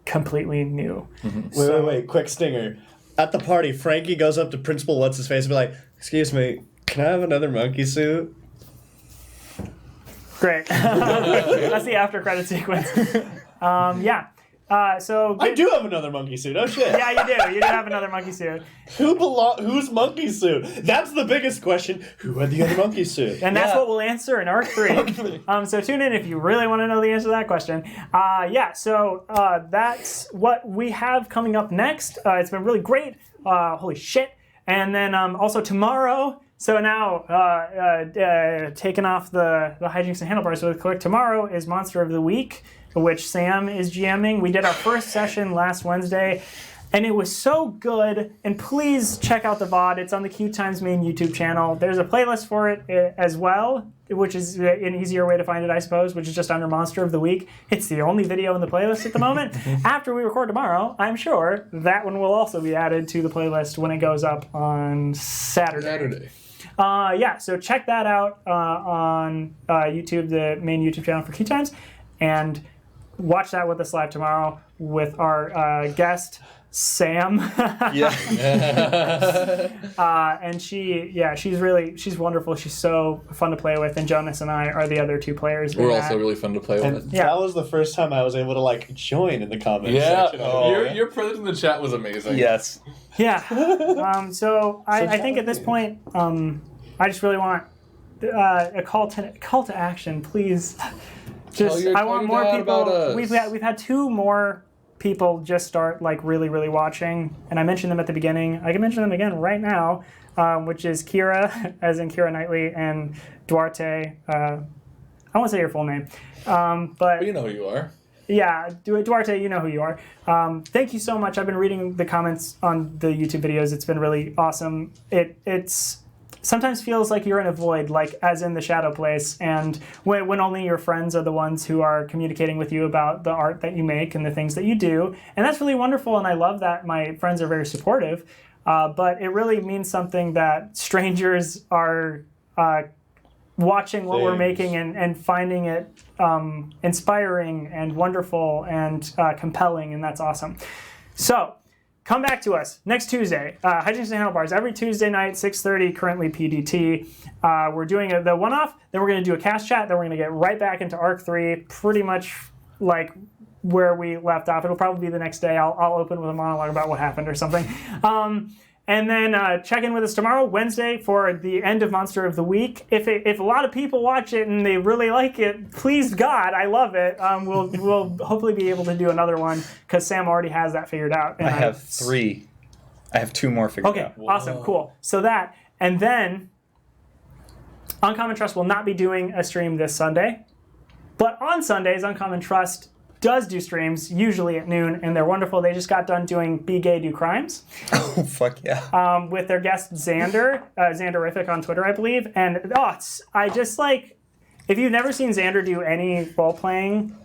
completely new. Mm-hmm. Wait, quick stinger. At the party, Frankie goes up to Principal What's-His-Face and be like, "Excuse me, can I have another monkey suit?" Great. That's the after credit sequence. Yeah. So I do have another monkey suit. Oh shit. Yeah, you do. You do have another monkey suit. Whose monkey suit? That's the biggest question. Who had the other monkey suit? And that's what we'll answer in Arc 3. So tune in if you really want to know the answer to that question. So that's what we have coming up next. It's been really great. Holy shit. And then also tomorrow, so now taking off the Hijinks and Handlebars really quick, tomorrow is Monster of the Week, which Sam is GMing. We did our first session last Wednesday, and it was so good. And please check out the VOD. It's on the QueueTimes main YouTube channel. There's a playlist for it as well, which is an easier way to find it, I suppose, which is just under Monster of the Week. It's the only video in the playlist at the moment. After we record tomorrow, I'm sure that one will also be added to the playlist when it goes up on Saturday. So check that out on YouTube, the main YouTube channel for QueueTimes, and watch that with us live tomorrow with our guest, Sam. And she's wonderful. She's so fun to play with, and Jonas and I are the other two players. We're also really fun to play with. That was the first time I was able to join in the comments section. Your presence in the chat was amazing. Yes. Yeah. I think at this point, I just really want a call to action, please. I want more people. We've had 2 more people just start really, really watching, and I mentioned them at the beginning. I can mention them again right now, which is Kira, as in Kira Knightley, and Duarte. I won't say your full name, but you know who you are. Yeah, Duarte, you know who you are. Thank you so much. I've been reading the comments on the YouTube videos. It's been really awesome. It's sometimes feels like you're in a void, like as in the shadow place, and when only your friends are the ones who are communicating with you about the art that you make and the things that you do. And that's really wonderful, and I love that my friends are very supportive. But it really means something that strangers are watching what we're making and finding it inspiring and wonderful and compelling, and that's awesome. So, come back to us next Tuesday. Hijinks and Handlebars every Tuesday night, 6:30, currently PDT. We're doing the one-off, then we're going to do a cast chat, then we're going to get right back into Arc 3, pretty much like where we left off. It'll probably be the next day. I'll open with a monologue about what happened or something. And then check in with us tomorrow, Wednesday, for the end of Monster of the Week. If a lot of people watch it and they really like it, please God, I love it. We'll hopefully be able to do another one because Sam already has that figured out. And I have 3. I have 2 more figured out. Okay, awesome, cool. So that, and then Uncommon Trust will not be doing a stream this Sunday, but on Sundays, Uncommon Trust does do streams, usually at noon, and they're wonderful. They just got done doing Be Gay, Do Crimes. Oh, fuck yeah. With their guest Xander, Xanderific on Twitter, I believe. And I just like, if you've never seen Xander do any role playing,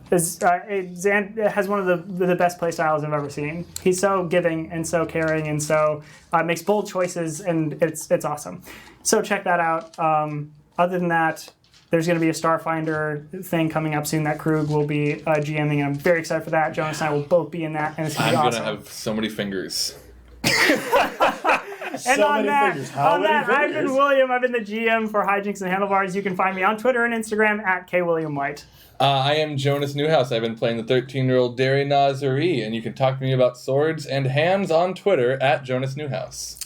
Xander has one of the best play styles I've ever seen. He's so giving and so caring and so makes bold choices, and it's awesome. So check that out. Other than that, there's going to be a Starfinder thing coming up soon that Krug will be GMing, and I'm very excited for that. Jonas and I will both be in that, and it's going to be awesome. I'm going to have so many fingers. And on that, I've been William. I've been the GM for Hijinks and Handlebars. You can find me on Twitter and Instagram at KWilliamWhite. I am Jonas Newhouse. I've been playing the 13-year-old Derry Nazari, and you can talk to me about swords and hands on Twitter at Jonas Newhouse.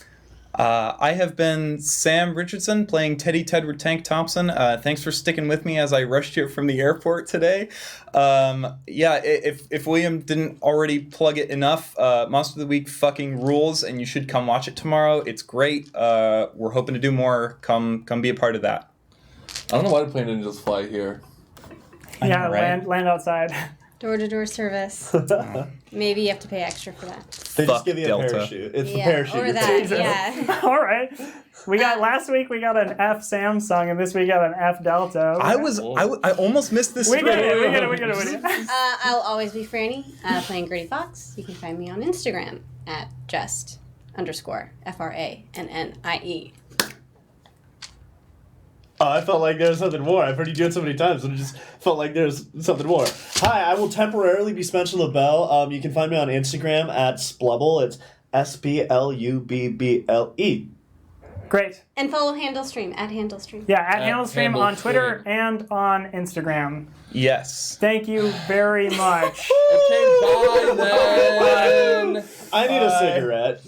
I have been Sam Richardson playing Teddy Tedward Tank Thompson. Thanks for sticking with me as I rushed here from the airport today. If William didn't already plug it enough, Monster of the Week fucking rules, and you should come watch it tomorrow. It's great. We're hoping to do more. Come be a part of that. I don't know why the plane didn't just fly here. Yeah, right? land outside. Door-to-door service. Maybe you have to pay extra for that. They Fuck just give you Delta. a parachute. It's the parachute. Or you're that, taking. yeah. All right. Last week we got an F Samsung, and this week we got an F Delta. I almost missed this. We get stream. it. We get it. I'll always be Franny, playing Gritty Fox. You can find me on Instagram at just_FRANNIE. I felt like there was something more. I've heard you do it so many times, and it just felt like there's something more. Hi, I will temporarily be Spencer LaBelle. You can find me on Instagram at Splubble. It's SPLUBBLE. Great. And follow Handlestream at Handlestream. Yeah, at Handlestream on Handlestream. Twitter and on Instagram. Yes. Thank you very much. Okay, bye then. I need a cigarette.